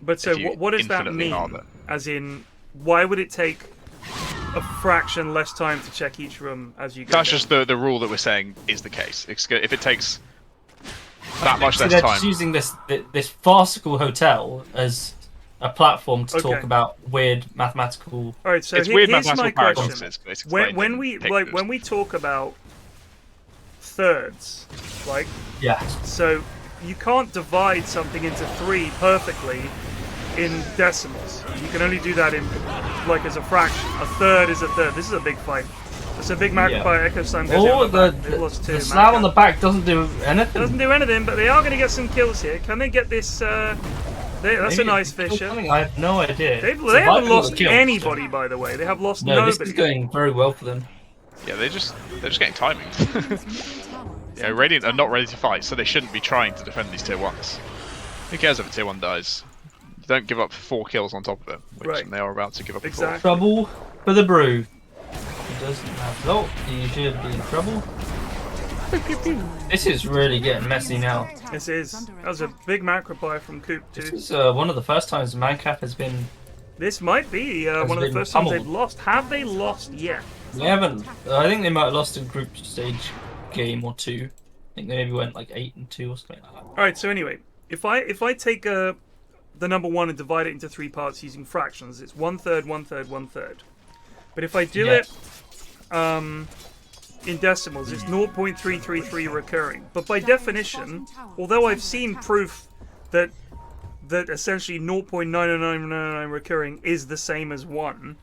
A: But so what does that mean? As in, why would it take a fraction less time to check each room as you go
B: That's
A: down?
B: just the rule that we're saying is the case. If it takes that much less
C: they're
B: time.
C: Just using this farcical hotel as a platform to talk about weird mathematical.
A: All right, so
B: it's weird
A: here's
B: mathematical
A: my question.
B: paradoxes.
A: When we talk about thirds, like so you can't divide something into 3 perfectly in decimals. You can only do that in, like, as a fraction. A third is a third. This is a big fight. It's a big magnifier. Echo Slam goes down
C: the slab on the back doesn't do anything.
A: Doesn't do anything, but they are going to get some kills here. Can they get this? That's a nice Fisher.
C: I have no idea.
A: They haven't lost anybody, by the way. They have lost nobody.
C: This is going very well for them.
B: Yeah, they're just getting timing. Yeah, Radiant are not ready to fight, so they shouldn't be trying to defend these tier 1s. Who cares if a tier 1 dies? You don't give up 4 kills on top of it, which they are about to give up.
A: Exactly.
C: Trouble for the brew. He doesn't have ult. He should be in trouble. This is really getting messy now.
A: This is. That was a big macroplier from Coop too.
C: This is one of the first times Mancap has been.
A: This might be one of the first times they've lost. Have they lost yet?
C: They haven't. I think they might have lost a group stage game or 2. I think they maybe went like 8-2 or something like that. All
A: right. So anyway, if I take the number 1 and divide it into 3 parts using fractions, it's 1/3, 1/3, 1/3. But if I do it in decimals, it's 0.333 recurring. But by definition, although I've seen proof that essentially 0.99999 recurring is the same as 1,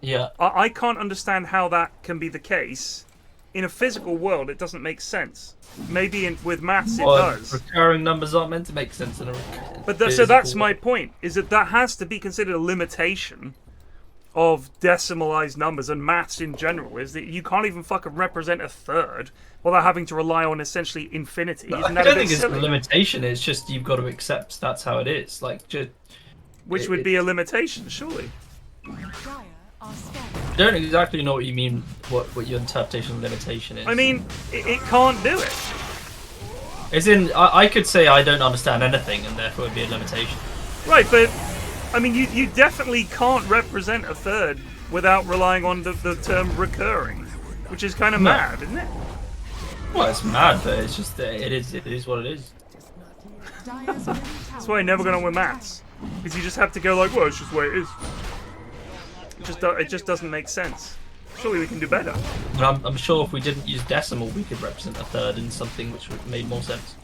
A: I can't understand how that can be the case. In a physical world, it doesn't make sense. Maybe with maths it does.
C: Recurring numbers aren't meant to make sense in a
A: so that's my point, is that has to be considered a limitation of decimalized numbers and maths in general, is that you can't even fucking represent a third without having to rely on essentially infinity.
C: I don't think it's a limitation, it's just you've got to accept that's how it is.
A: Which would be a limitation, surely.
C: I don't exactly know what you mean, what your interpretation of limitation is.
A: I mean, it can't do it.
C: As in, I could say I don't understand anything and therefore it would be a limitation.
A: Right, but I mean, you definitely can't represent a third without relying on the term recurring, which is kind of mad, isn't it?
C: Well, it's mad, but it's just it is what it is.
A: That's why I never got on with maths, because you just have to go like, well, it's just the way it is. It just doesn't make sense. Surely we can do better.
C: But I'm sure if we didn't use decimal, we could represent a third in something which would made more sense.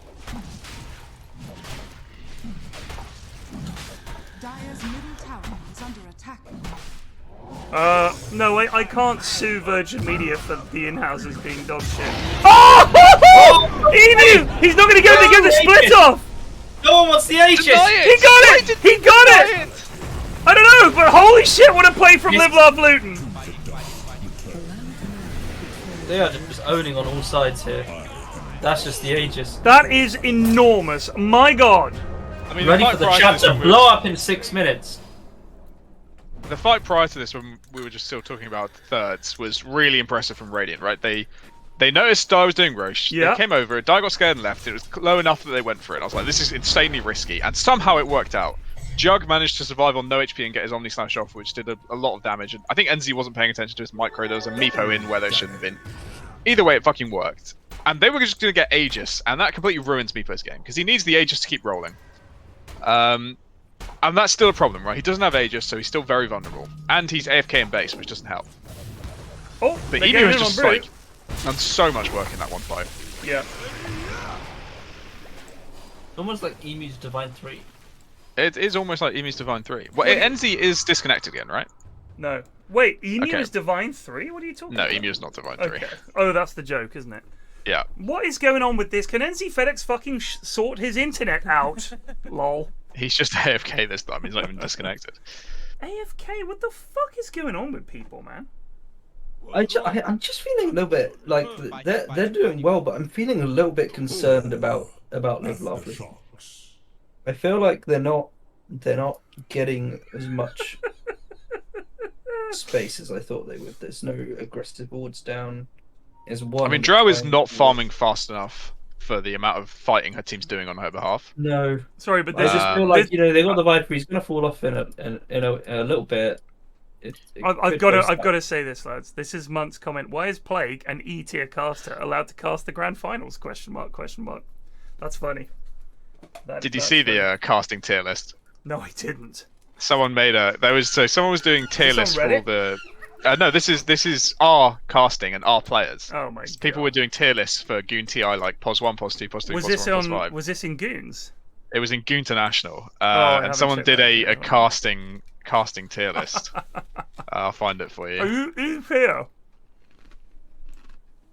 D: Dire's middle tower is under attack.
A: No, I can't sue Virgin Media for the in-houses being dog shit. Oh! Emu! He's not going to get the split off!
C: No one wants the Aegis!
A: He got it! He got it! I don't know, but holy shit, what a play from Live Love Luton!
C: They are just owning on all sides here. That's just the Aegis.
A: That is enormous. My god.
B: I mean,
C: ready for the chat to blow up in 6 minutes.
B: The fight prior to this, when we were just still talking about thirds, was really impressive from Radiant, right? They noticed Dye was doing Roche. Yeah. They came over. Dye got scared and left. It was low enough that they went for it. I was like, this is insanely risky, and somehow it worked out. Jug managed to survive on no HP and get his Omni Slash off, which did a lot of damage. And I think NZ wasn't paying attention to his micro. There was a Meepo in where there shouldn't have been. Either way, it fucking worked. And they were just going to get Aegis, and that completely ruins Meepo's game, because he needs the Aegis to keep rolling. And that's still a problem, right? He doesn't have Aegis, so he's still very vulnerable. And he's AFK in base, which doesn't help.
A: Oh,
B: but Emu has just like done so much work in that one fight.
A: Yeah.
C: Almost like Emu's Divine 3.
B: It is almost like Emu's Divine 3. Well, NZ is disconnected again, right?
A: No. Wait, Emu is Divine 3? What are you talking about?
B: No, Emu is not Divine 3.
A: Okay. Oh, that's the joke, isn't it?
B: Yeah.
A: What is going on with this? Can NZfedX fucking sort his internet out? Lol.
B: He's just AFK this time. He's not even disconnected.
A: AFK? What the fuck is going on with people, man?
E: I'm just feeling a little bit like they're doing well, but I'm feeling a little bit concerned about Live Lovely. I feel like they're not getting as much space as I thought they would. There's no aggressive wards down. There's one.
B: I mean, Drow is not farming fast enough for the amount of fighting her team's doing on her behalf.
E: No,
A: sorry, but
E: I just feel like they got the Viper. He's gonna fall off in a little bit.
A: I've got to say this, lads. This is Munt's comment. Why is Plague, an E-tier caster, allowed to cast the grand finals? Question mark. That's funny.
B: Did you see the casting tier list?
A: No, I didn't.
B: Someone made someone was doing tier lists for all the. No, this is our casting and our players.
A: Oh my god.
B: People were doing tier lists for GOONTI, like POS 1, POS 2, POS 3, POS 1, POS 5.
A: Was this in Goons?
B: It was in Goonternational, and someone did a casting tier list. I'll find it for you.
A: Are you E tier?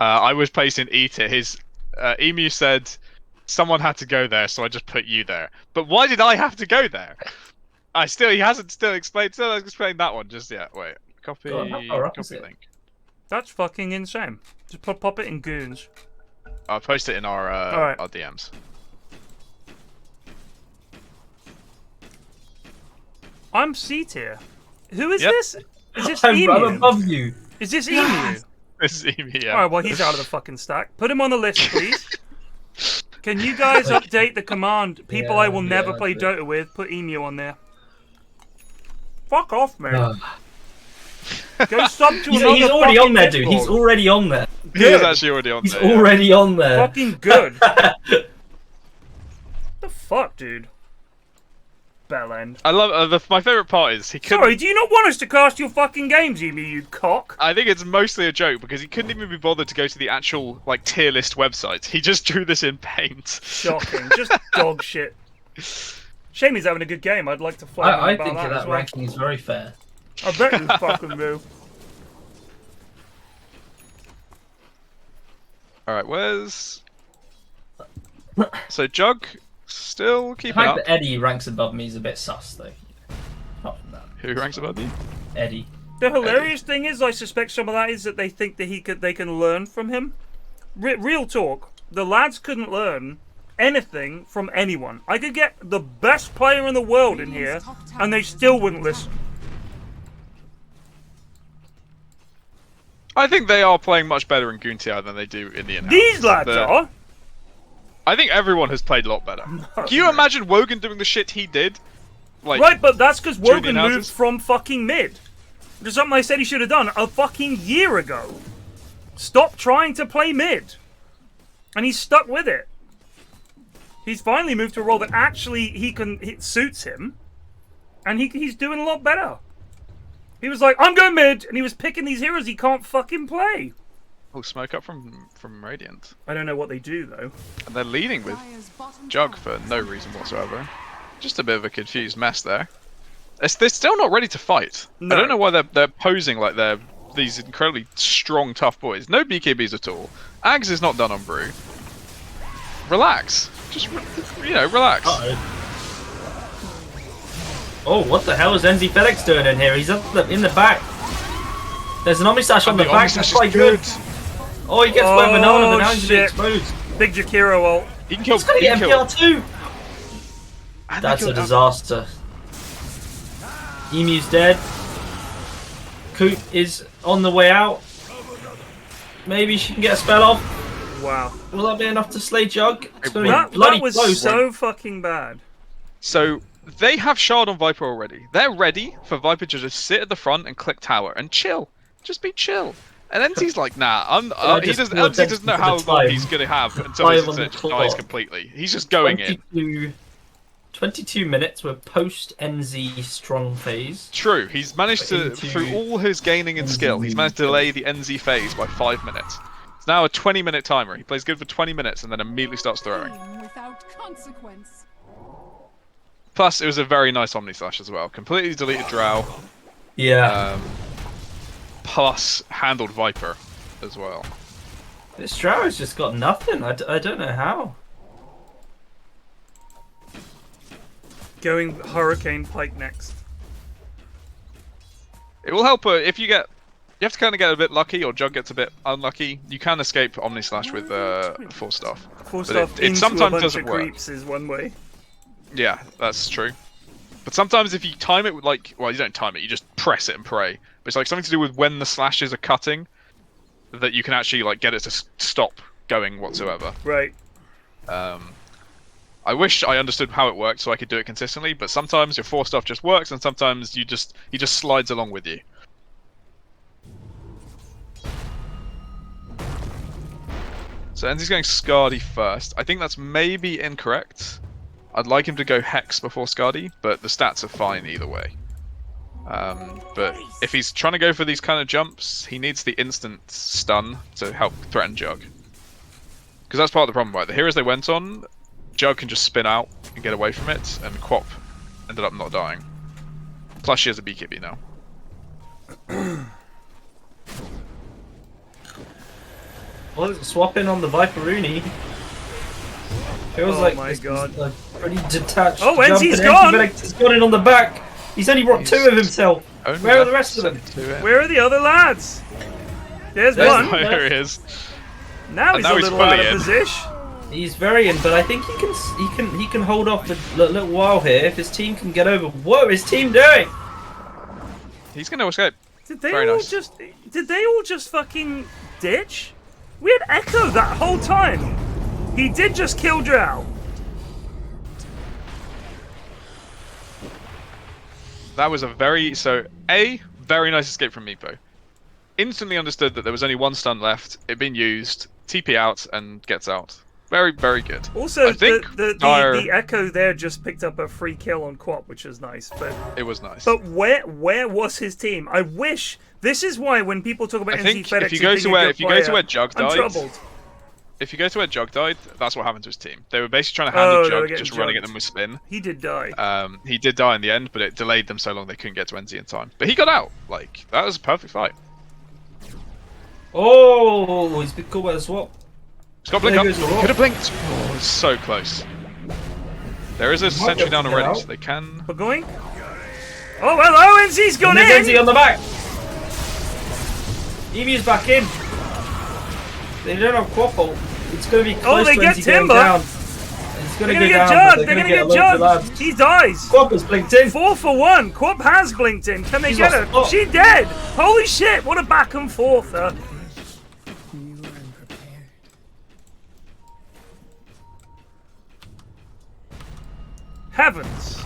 B: I was placed in E tier. His Emu said someone had to go there, so I just put you there. But why did I have to go there? He hasn't explained that one just yet. Wait, copy link.
A: That's fucking insane. Just pop it in Goons.
B: I'll post it in our DMs.
A: I'm C tier. Who is this? Is this Emu?
C: I'm above you.
A: Is this Emu?
B: This is Emu, yeah.
A: Alright, well, he's out of the fucking stack. Put him on the list, please. Can you guys update the command? People I will never play Dota with, put Emu on there. Fuck off, man. Go sub to another.
C: He's already on there, dude. He's already on there.
B: He is actually already on there.
C: He's already on there.
A: Fucking good. The fuck, dude? Bellend.
B: I love my favorite part is he couldn't.
A: Sorry, do you not want us to cast your fucking games, Emu, you cock?
B: I think it's mostly a joke because he couldn't even be bothered to go to the actual like tier list website. He just drew this in paint.
A: Shocking, just dog shit. Shame he's having a good game. I'd like to flag him
C: I
A: about
C: think that
A: well.
C: ranking is very fair.
A: I bet you fucking do.
B: Alright, where's... So Jug still keeping
C: The
B: up.
C: fact that Eddie ranks above me is a bit sus, though. Apart from that.
B: Who ranks above you?
C: Eddie.
A: The hilarious thing is, I suspect some of that is that they think that they can learn from him. Real talk, the lads couldn't learn anything from anyone. I could get the best player in the world in here, and they still wouldn't listen.
B: I think they are playing much better in GOONTI than they do in the in-house.
A: These lads are!
B: I think everyone has played a lot better. Can you imagine Wogan doing the shit he did? Like,
A: right, but that's because Wogan moved from fucking mid. Which is something I said he should have done a fucking year ago. Stop trying to play mid. And he's stuck with it. He's finally moved to a role that actually it suits him. And he's doing a lot better. He was like, I'm going mid, and he was picking these heroes he can't fucking play.
B: Oh, smoke up from Radiant.
A: I don't know what they do, though.
B: And they're leading with Jug for no reason whatsoever. Just a bit of a confused mess there. They're still not ready to fight.
A: No.
B: I don't know why they're posing like they're these incredibly strong, tough boys. No BKBs at all. Ags is not done on Brew. Relax. Just, relax.
C: Oh, what the hell is NZfedX doing in here? He's up in the back. There's an Omnislash on the back. That's quite good. Oh, he gets by Banana, but now he's going to be exposed.
A: Big Jakiro ult.
B: He can kill.
C: He's going to get MPR too. That's a disaster. Emu's dead. Coop is on the way out. Maybe she can get a spell off.
A: Wow.
C: Will that be enough to slay Jug?
A: That was
C: close.
A: so fucking bad.
B: So they have Shard on Viper already. They're ready for Viper to just sit at the front and click tower and chill. Just be chill. And NZ's like, nah, he doesn't know how long he's going to have until he just dies completely. He's just going in.
C: 22 minutes, we're post-NZ strong phase.
B: True, he's managed to, through all his gaining in skill, he's managed to delay the NZ phase by 5 minutes. It's now a 20-minute timer. He plays good for 20 minutes and then immediately starts throwing.
D: Without consequence.
B: Plus, it was a very nice Omnislash as well. Completely deleted Drow.
C: Yeah.
B: Plus, handled Viper as well.
C: This Drow has just got nothing. I don't know how.
A: Going Hurricane Pike next.
B: It will help if you get... You have to kind of get a bit lucky, or Jug gets a bit unlucky. You can escape Omnislash with 4-staff.
A: 4-staff
B: it
A: into
B: sometimes
A: a bunch
B: doesn't
A: of
B: work.
A: creeps is one way.
B: Yeah, that's true. But sometimes if you time it with like... Well, you don't time it, you just press it and pray. But it's like something to do with when the slashes are cutting, that you can actually like get it to stop going whatsoever.
A: Right.
B: I wish I understood how it worked so I could do it consistently, but sometimes your 4-staff just works, and sometimes he just slides along with you. So NZ's going Skadi first. I think that's maybe incorrect. I'd like him to go Hex before Skadi, but the stats are fine either way. But if he's trying to go for these kind of jumps, he needs the instant stun to help threaten Jug. Because that's part of the problem, right? The heroes they went on, Jug can just spin out and get away from it, and Quop ended up not dying. Plus she has a BKB now.
C: Well, it's a swap in on the Viperoonie. Feels like
A: my God.
C: A pretty detached.
A: Oh, NZ's gone!
C: He's got it on the back. He's only brought 2 of himself. Where are the rest of them?
A: Where are the other lads? There's one.
B: There he is.
A: Now he's a little out of position.
C: He's very in, but I think he can hold off a little while here if his team can get over. What is his team doing?
B: He's going to escape.
A: Did they all just fucking ditch? We had Echo that whole time. He did just kill Drow.
B: That was a very nice escape from Meepo. Instantly understood that there was only 1 stun left. It'd been used. TP out and gets out. Very, very good.
A: Also, I think the Echo there just picked up a free kill on Quop, which is nice. But
B: it was nice.
A: But where was his team? I wish. This is why when people talk about NZfedX,
B: if you go to where Jug died,
A: I'm troubled.
B: If you go to where Jug died, that's what happened to his team. They were basically trying to handle Jug, just running at them with spin.
A: He did die.
B: He did die in the end, but it delayed them so long they couldn't get to NZ in time. But he got out. Like, that was a perfect fight.
C: Oh, he's been caught by the swap.
B: He's got blink up. Could have blinked. Oh, it's so close. There is a sentry down already, so they can.
A: We're going. Oh, hello, NZ's gone in.
C: NZ on the back. Emu's back in. They don't have Quaffle. It's going to be close
A: they
C: to
A: get
C: NZ
A: Timber.
C: Down. It's going to
A: get
C: down.
A: They're going to get Jug. He dies.
C: Quap has blinked in.
A: 4 for 1. Quap has blinked in. Can they get her? She dead. Holy shit! What a back and forth. Heavens!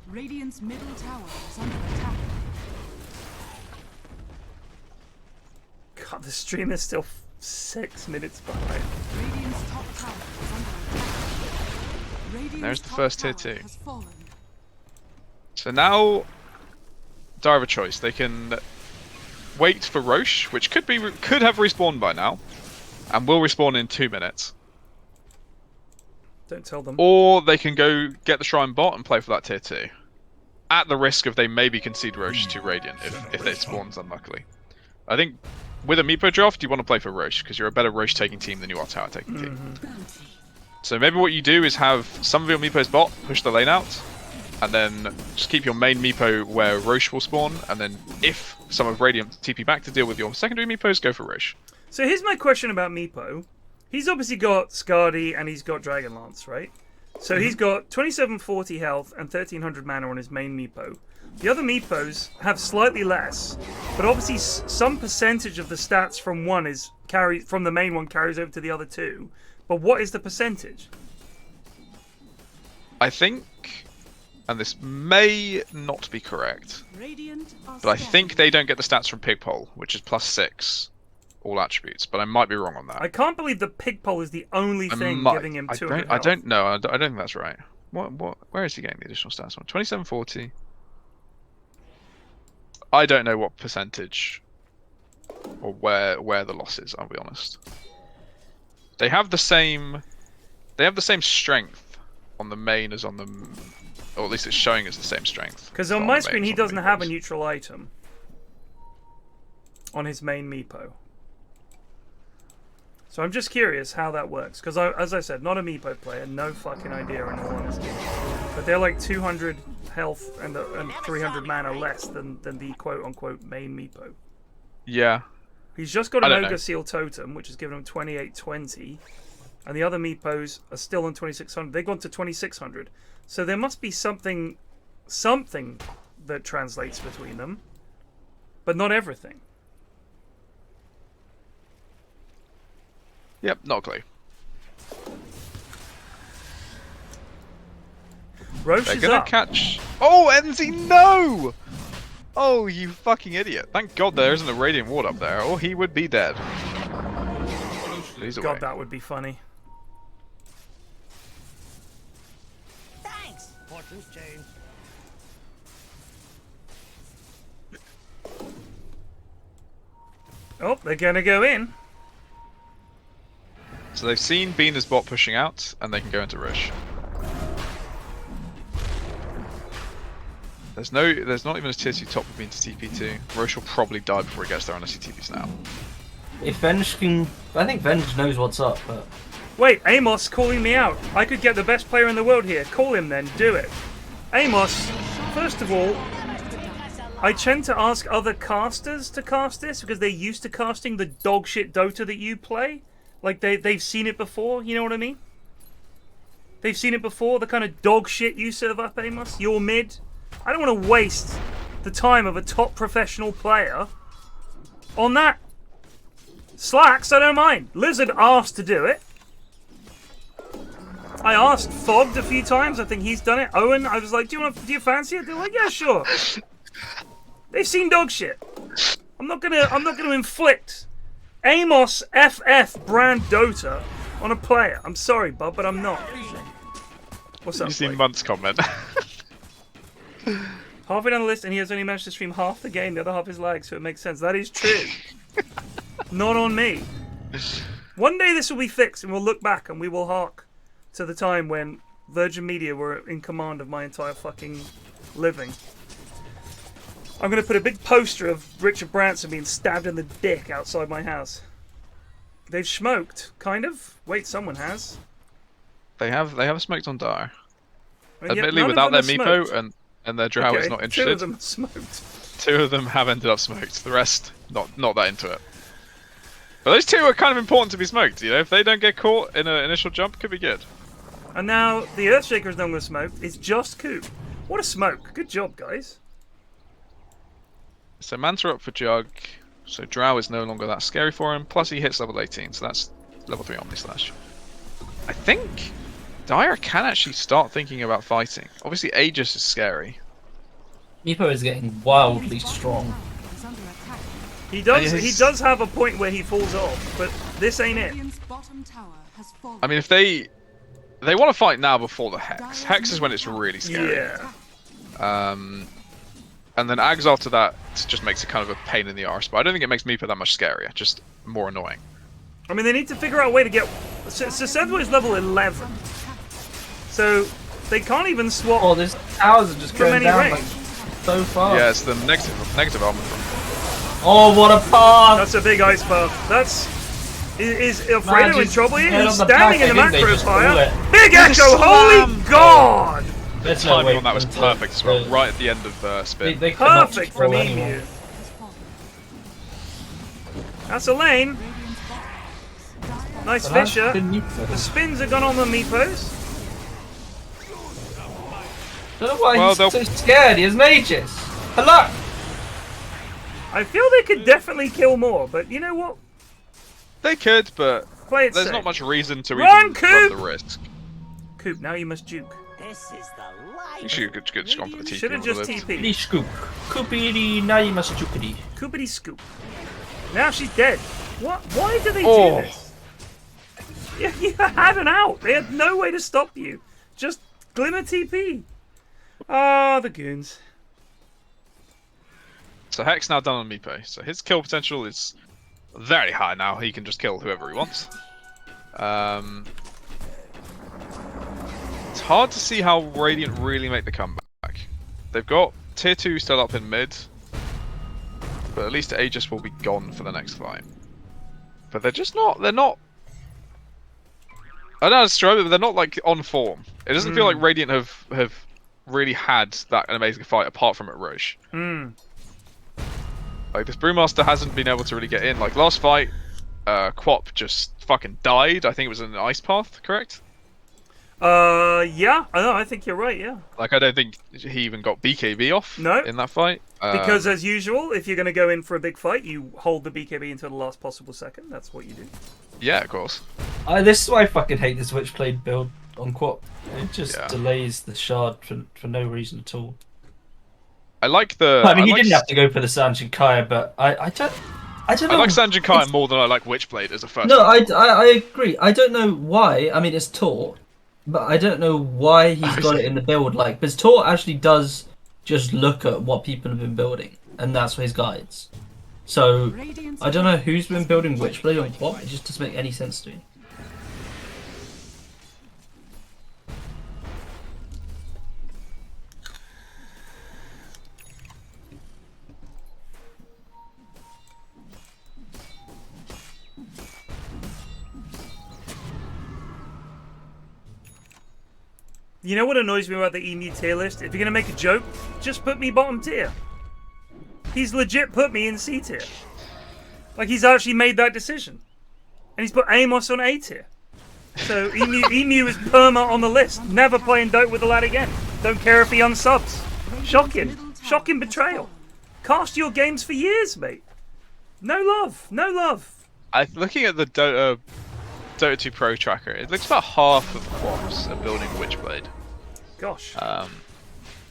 D: Radiant's middle tower is under attack.
A: God, the stream is still 6 minutes behind.
D: Radiant's top tower is under attack. Radiant's
B: There's the first tier 2.
D: has fallen.
B: So now, they have a choice. They can wait for Roche, which could have respawned by now, and will respawn in 2 minutes.
A: Don't tell them.
B: Or they can go get the Shrine bot and play for that tier 2. At the risk of they maybe concede Roche to Radiant if it spawns unluckily. I think with a Meepo draft, you want to play for Roche, because you're a better Roche taking team than you are tower taking team. So maybe what you do is have some of your Meepo's bot push the lane out, and then just keep your main Meepo where Roche will spawn, and then if some of Radiant TP back to deal with your secondary Meepos, go for Roche.
A: So here's my question about Meepo. He's obviously got Skadi and he's got Dragonlance, right? So he's got 2740 health and 1300 mana on his main Meepo. The other Meepos have slightly less, but obviously some percentage of the stats from one is from the main one carries over to the other two. But what is the percentage?
B: I think, and this may not be correct, but I think they don't get the stats from Pigpole, which is +6, all attributes. But I might be wrong on that.
A: I can't believe the Pigpole is the only thing giving him 200
B: I don't know. I don't think that's right. Where is he getting the additional stats from? 2740. I don't know what percentage or where the loss is, I'll be honest. They have the same strength on the main as on the, or at least it's showing as the same strength.
A: Because on my screen he doesn't have a neutral item on his main Meepo. So I'm just curious how that works, because as I said, not a Meepo player, no fucking idea in all honesty. But they're like 200 health and 300 mana less than the quote-unquote main Meepo.
B: Yeah.
A: He's just got an Ogre Seal Totem, which has given him 2820, and the other Meepos are still on 2600. They've gone to 2600. So there must be something that translates between them, but not everything.
B: Yep, not a clue.
A: Roche
B: They're
A: is
B: gonna
A: up.
B: catch. Oh, NZ, no! Oh, you fucking idiot! Thank God there isn't a Radiant Ward up there, or he would be dead. He's away.
A: God, that would be funny.
F: Thanks. Fortune's changed.
A: Oh, they're gonna go in.
B: So they've seen Bina's bot pushing out, and they can go into Roche. There's not even a tier 2 top for Bina to TP2. Roche will probably die before he gets there unless he TPs now.
E: If Venge can, I think Venge knows what's up, but...
A: Wait, Amos calling me out. I could get the best player in the world here. Call him then, do it. Amos, first of all, I tend to ask other casters to cast this because they're used to casting the dog shit Dota that you play. Like, they've seen it before, you know what I mean? They've seen it before, the kind of dog shit you serve up, Amos. You're mid. I don't want to waste the time of a top professional player on that. Slacks, I don't mind. Lizard asked to do it. I asked Fogged a few times. I think he's done it. Owen, I was like, do you fancy it? They're like, yeah, sure. They've seen dog shit. I'm not gonna inflict Amos FF brand Dota on a player. I'm sorry, bud, but I'm not. What's up?
B: You've seen Munt's comment.
A: Halfway down the list, and he has only managed to stream half the game. The other half is lag, so it makes sense. That is true. Not on me. One day this will be fixed, and we'll look back and we will hark to the time when Virgin Media were in command of my entire fucking living. I'm going to put a big poster of Richard Branson being stabbed in the dick outside my house. They've smoked, kind of. Wait, someone has.
B: They have smoked on Dire.
A: And
B: admittedly, without their Meepo and their Drow is not interested.
A: 2 of them smoked.
B: 2 of them have ended up smoked. The rest, not that into it. But those 2 are kind of important to be smoked, you know? If they don't get caught in an initial jump, could be good.
A: And now the Earthshaker is no longer smoked. It's just Coop. What a smoke. Good job, guys.
B: So Manta up for Jug. So Drow is no longer that scary for him. Plus he hits level 18, so that's level 3 Omni Slash. I think Dire can actually start thinking about fighting. Obviously Aegis is scary.
E: Meepo is getting wildly strong.
A: He does have a point where he falls off, but this ain't it.
B: I mean, if they want to fight now before the Hex. Hex is when it's really scary.
A: Yeah.
B: And then Ags after that just makes it kind of a pain in the arse. But I don't think it makes Meepo that much scarier, just more annoying.
A: I mean, they need to figure out a way to get... So szethw is level 11. So they can't even swap.
E: Oh, this towers are just going down like, so far.
B: Yeah, it's the negative armor.
E: Oh, what a path!
A: That's a big ice path. That's... Is Alfredo in trouble here? He's
C: the
A: standing
C: back,
A: in the
C: I think they
A: macro
C: just
A: fire.
C: call
A: Big Echo, holy god!
B: The timing on that was perfect as well, right at the end of spin.
C: They
A: Perfect from Emu. That's a lane. Nice Fisher. The spins are gone on the Meepos.
E: I don't know why he's so scared. He has mages. Hello.
A: I feel they could definitely kill more, but you know what?
B: They could, but
A: there's
B: safe. Not much reason to
A: run
B: the risk.
A: Coop, now you must juke.
F: This is the life.
B: You should have just gone for the TP.
A: Should have just TP.
E: Scoop. Coopity, now you must jukeity.
A: Coopity scoop. Now she's dead. What? Why do they do this? You had an out. They had no way to stop you. Just glimmer TP. Ah, the goons.
B: So Hex now done on Meepo. So his kill potential is very high now. He can just kill whoever he wants. It's hard to see how Radiant really make the comeback. They've got tier 2 still up in mid, but at least Aegis will be gone for the next fight. But they're just not. They're not. I don't know, it's true, but they're not like on form. It doesn't feel like Radiant have really had that an amazing fight apart from at Roche. Like this Brewmaster hasn't been able to really get in. Like last fight, Quop just fucking died. I think it was in an ice path, correct?
A: Yeah. I think you're right, yeah.
B: Like I don't think he even got BKB off in that fight.
A: Because as usual, if you're going to go in for a big fight, you hold the BKB until the last possible second. That's what you do.
B: Yeah, of course.
E: This is why I fucking hate this Witchblade build on Quop. It just delays the shard for no reason at all.
B: I like the.
E: I mean, he didn't have to go for the Sanjin Kaya, but I don't know.
B: I like Sanjin Kaya more than I like Witchblade as a first.
E: No, I agree. I don't know why. I mean, it's Tor, but I don't know why he's got it in the build. Like, because Tor actually does just look at what people have been building, and that's his guides. So I don't know who's been building Witchblade on Quop. It just doesn't make any sense to me.
A: You know what annoys me about the Emu tier list? If you're going to make a joke, just put me bottom tier. He's legit put me in C tier. Like, he's actually made that decision. And he's put Amos on A tier. So, Emu is perma on the list. Never playing Dota with the lad again. Don't care if he unsubs. Shocking. Shocking betrayal. Cast your games for years, mate. No love. No love.
B: Looking at the Dota 2 Pro tracker, it looks about half of Quops are building Witchblade.
A: Gosh.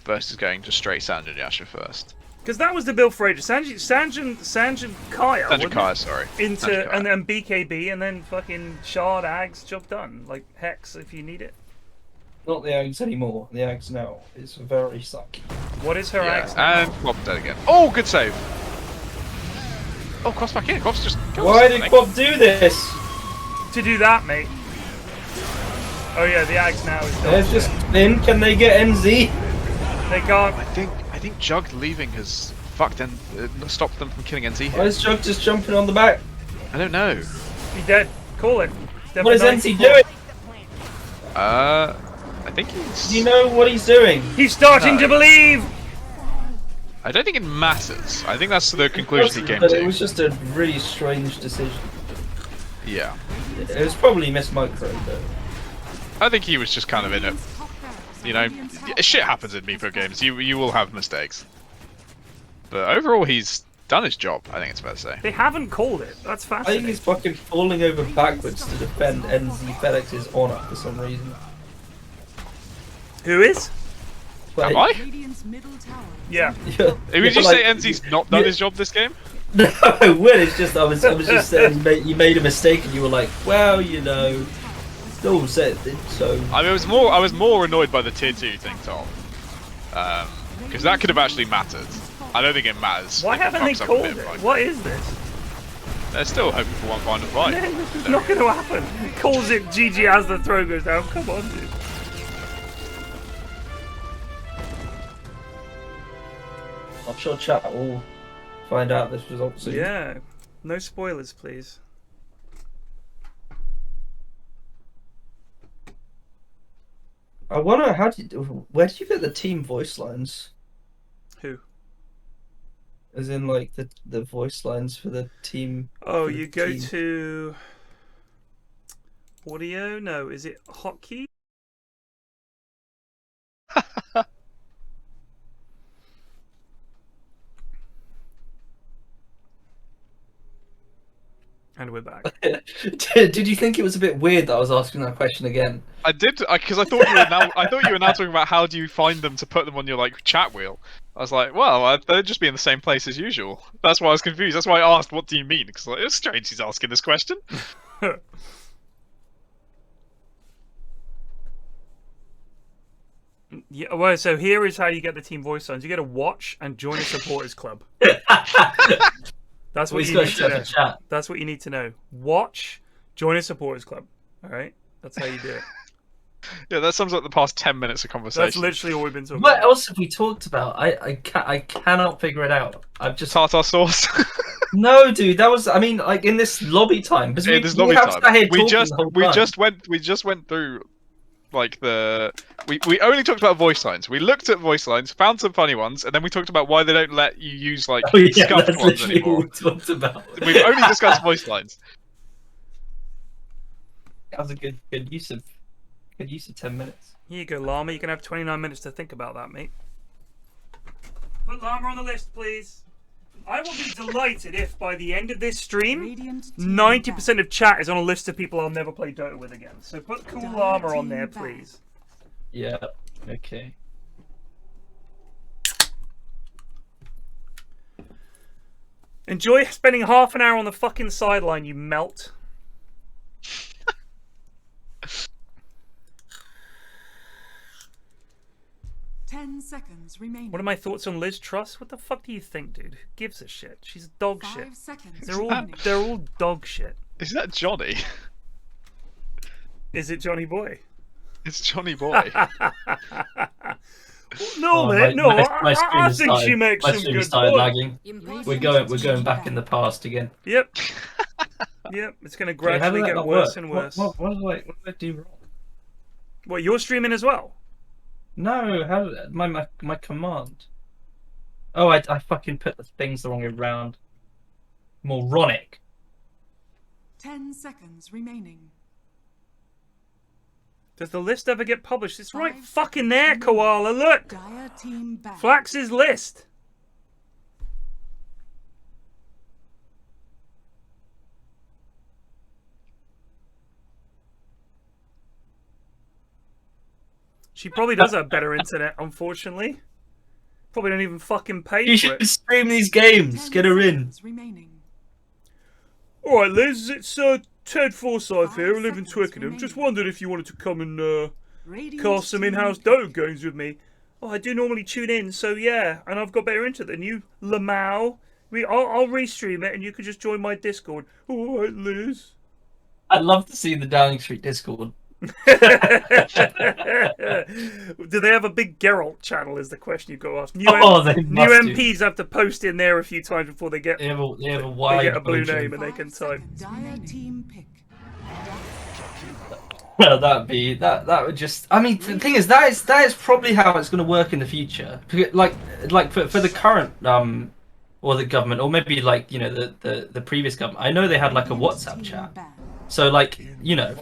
B: Versus going to straight Sanjin Yasha first.
A: Because that was the build for ages. Sanjin Kaya.
B: Sanjin Kaya, sorry.
A: And then BKB, and then fucking Shard, Ags, job done. Like Hex if you need it.
E: Not the Ags anymore. The Ags now is very sucky.
A: What is her Ags now?
B: And Quop dead again. Oh, good save. Oh, Quop's back in. Quop's just.
E: Why did Quop do this?
A: To do that, mate. Oh yeah, the Ags now is done.
E: They're just in. Can they get NZ?
A: They can't.
B: I think Jug leaving has fucked and stopped them from killing NZ.
E: Why is Jug just jumping on the back?
B: I don't know.
A: He's dead. Call it.
E: What is NZ doing?
B: I think he's.
E: Do you know what he's doing?
A: He's starting to believe.
B: I don't think it matters. I think that's the conclusion he came
E: but
B: to.
E: It was just a really strange decision.
B: Yeah.
E: It was probably Miss Micro, though.
B: I think he was just kind of in it. You know, shit happens in Meepo games. You will have mistakes. But overall, he's done his job, I think it's fair to say.
A: They haven't called it. That's
E: I
A: fascinating.
E: think he's fucking falling over backwards to defend NZfedX's honor for some reason.
A: Who is?
B: Am I?
A: Yeah.
B: Would you say NZ's not done his job this game?
E: No, I would. It's just I was just saying you made a mistake and you were like, well, you know, still said it. So
B: I mean, I was more annoyed by the tier 2 thing, Tom, because that could have actually mattered. I don't think it matters.
A: Why haven't they called it? What is this?
B: They're still hoping for one final fight.
A: This is not going to happen. Calls it GG as the throw goes down. Come on, dude.
E: sure chat will find out this result soon.
A: Yeah, no spoilers, please.
E: I wonder where did you get the team voice lines?
A: Who?
E: As in, like the voice lines for the team.
A: Oh,
E: for the
A: you go
E: team.
A: to audio. No, is it hotkey? And we're back.
E: Did you think it was a bit weird that I was asking that question again?
B: I did, because I thought you were now. I thought you were now talking about how do you find them to put them on your like chat wheel. I was like, well, they'd just be in the same place as usual. That's why I was confused. That's why I asked, "What do you mean?" Because like, it's strange he's asking this question.
A: Yeah. Well, so here is how you get the team voice lines. You get to watch and join a supporters club. That's what you need to know.
E: Chat.
A: That's what you need to know. Watch, join a supporters club. All right, that's how you do it.
B: Yeah, that sums up the past 10 minutes of conversation.
A: That's literally all we've been talking
E: What
A: about.
E: else have we talked about? I cannot figure it out. I've just
B: tartar sauce.
E: No, dude, that was. I mean, like in this lobby time. Because we
B: just went through like we only talked about voice lines. We looked at voice lines, found some funny ones, and then we talked about why they don't let you use like scuffed ones anymore. We've only discussed voice lines.
E: That was a good use of 10 minutes.
A: Here you go, Llama. You can have 29 minutes to think about that, mate. Put Llama on the list, please. I will be delighted if by the end of this stream, 90% of chat is on a list of people I'll never play Dota with again. So put Cool Llama on there, please.
E: Yeah, okay.
A: Enjoy spending half an hour on the fucking sideline, you melt.
D: 10 seconds remaining.
A: What are my thoughts on Liz Truss? What the fuck do you think, dude? Who gives a shit? She's dog
D: 5
A: shit.
D: seconds
A: They're
D: remaining.
A: all dog shit.
B: Is that Johnny?
A: Is it Johnny Boy?
B: It's Johnny Boy.
A: No, mate, no. I think she makes some good
E: started
A: points.
E: lagging. We're going back in the past again.
A: Yep. Yep. It's going to gradually get worse and worse.
E: What did I do wrong?
A: What, you're streaming as well?
E: No, how did my command? Oh, I fucking put the things the wrong way round. Moronic.
D: 10 seconds remaining.
A: Does the list ever get published? It's right fucking there, Koala. Look.
D: Dire team back.
A: Flax's list. She probably does have better internet, unfortunately. Probably don't even fucking pay
E: You
A: for it.
E: should stream these games. Get her in.
A: Alright, Liz, it's Ted Forsyth here. I live in Twickenham. Just wondered if you wanted to come and cast some in-house Dota games with me. Oh, I do normally tune in, so yeah. And I've got better internet than you, Lamau. I'll restream it and you can just join my Discord. Alright, Liz.
E: I'd love to see the Downing Street Discord.
A: Do they have a big Geralt channel is the question you've got to ask. New MPs have to post in there a few times before they get,
E: they have a
A: they get a blue name and they can type.
E: Well, that would just. I mean, the thing is that is probably how it's going to work in the future. Like for the current or the government, or maybe like the previous government. I know they had like a WhatsApp chat. So like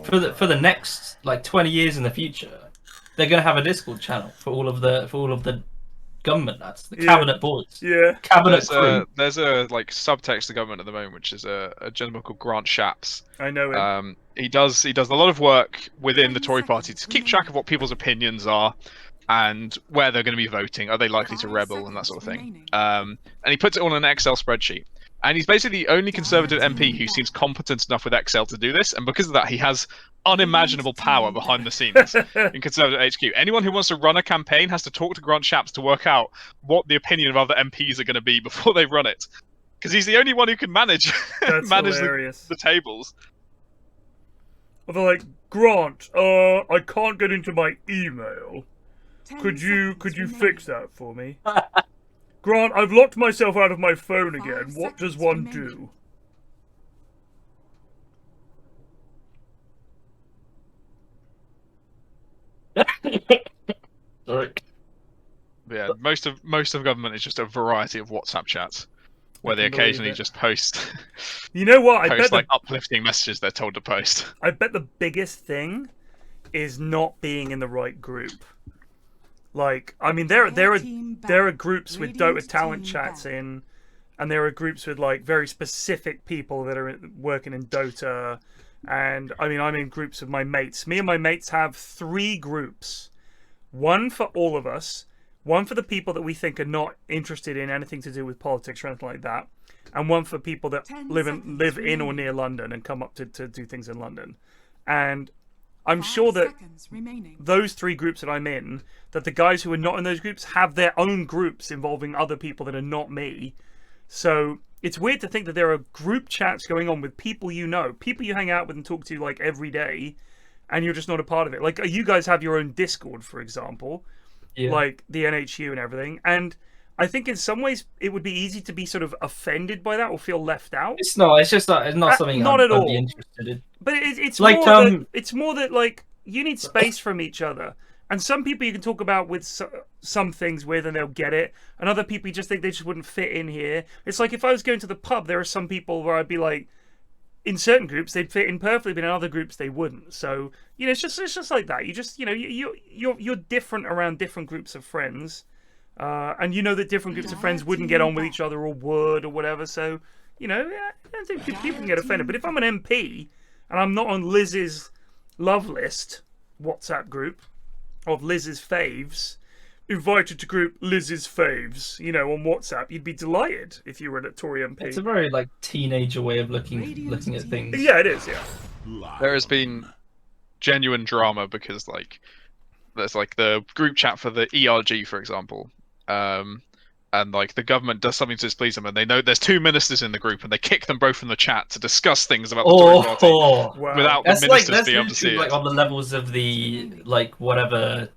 E: for the next like 20 years in the future, they're going to have a Discord channel for all of the government lads, the cabinet boys.
A: Yeah.
E: Cabinet crew.
B: There's a like subtext to government at the moment, which is a gentleman called Grant Shapps.
A: I know him.
B: He does a lot of work within the Tory party to keep track of what people's opinions are and where they're going to be voting. Are they likely to rebel and that sort of thing? And he puts it all in an Excel spreadsheet. And he's basically the only Conservative MP who seems competent enough with Excel to do this, and because of that, he has unimaginable power behind the scenes in Conservative HQ. Anyone who wants to run a campaign has to talk to Grant Shapps to work out what the opinion of other MPs are going to be before they run it, because he's the only one who can manage the tables.
A: Well, they're like, Grant, I can't get into my email. Could you fix that for me? Grant, I've locked myself out of my phone
D: 5
A: again. What does
D: seconds
A: one
D: remaining.
A: do?
C: Sorry.
B: Yeah, most of government is just a variety of WhatsApp chats where they
A: can believe
B: occasionally
A: it.
B: just post
A: You know what? I
B: post
A: bet
B: like uplifting messages they're told to post.
A: I bet the biggest thing is not being in the right group. Like, I mean, there are groups with Dota talent chats in, and there are groups with like very specific people that are working in Dota. And I mean, I'm in groups with my mates. Me and my mates have 3 groups. One for all of us, one for the people that we think are not interested in anything to do with politics or anything like that, and one for people that live in or near London and come up to do things in London. And I'm sure that those 3 groups that I'm in, that the guys who are not in those groups have their own groups involving other people that are not me. So it's weird to think that there are group chats going on with people you know, people you hang out with and talk to like every day, and you're just not a part of it. Like, you guys have your own Discord, for example, like the NHU and everything. And I think in some ways it would be easy to be sort of offended by that or feel left out.
C: It's not. It's just not. It's not something
A: not at
C: I'd
A: all.
C: be interested in.
A: But it's
C: like
A: more it's more that like you need space from each other. And some people you can talk about with some things with and they'll get it. And other people you just think they just wouldn't fit in here. It's like if I was going to the pub, there are some people where I'd be like, in certain groups they'd fit in perfectly, but in other groups they wouldn't. So it's just like that. You just you're different around different groups of friends, and that different groups of friends wouldn't get on with each other or would or whatever. So I think people can get offended. But if I'm an MP and I'm not on Liz's love list WhatsApp group of Liz's faves, invited to group Liz's faves, on WhatsApp, you'd be delighted if you were a Tory MP.
C: It's a very like teenager way of looking at things.
A: Yeah, it is. Yeah.
B: There has been genuine drama because like there's like the group chat for the ERG, for example, and like the government does something to displease them, and they know there's 2 ministers in the group, and they kick them both from the chat to discuss things about the Tory party without the ministers being able to see
C: like
B: it.
C: On the levels of the like whatever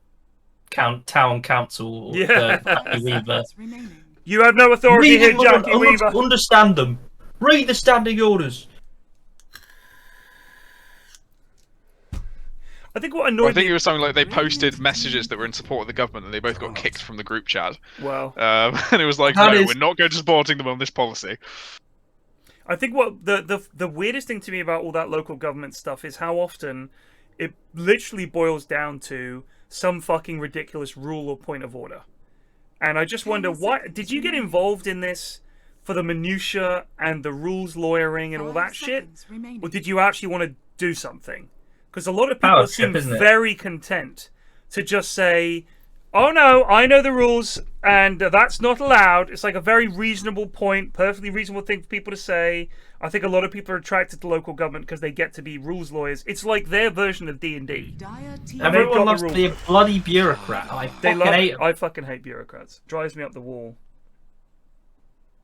C: town council. Jackie Weaver.
A: You have no authority here, Jackie Weaver.
C: Understand them. Read the standing orders.
A: I think what annoyed me...
B: it was something like they posted messages that were in support of the government and they both got kicked from the group chat.
A: Wow.
B: And it was like, we're not going to supporting them on this policy.
A: I think what the weirdest thing to me about all that local government stuff is how often it literally boils down to some fucking ridiculous rule or point of order. And I just wonder, why did you get involved in this for the minutia and the rules lawyering and all that shit? Or did you actually want to do something? Because a lot of people seem very content to just say, oh no, I know the rules and that's not allowed. It's like a very reasonable point, perfectly reasonable thing for people to say. I think a lot of people are attracted to local government because they get to be rules lawyers. It's like their version of D&D.
C: Everyone loves to be a bloody bureaucrat. I
A: fucking hate bureaucrats. Drives me up the wall.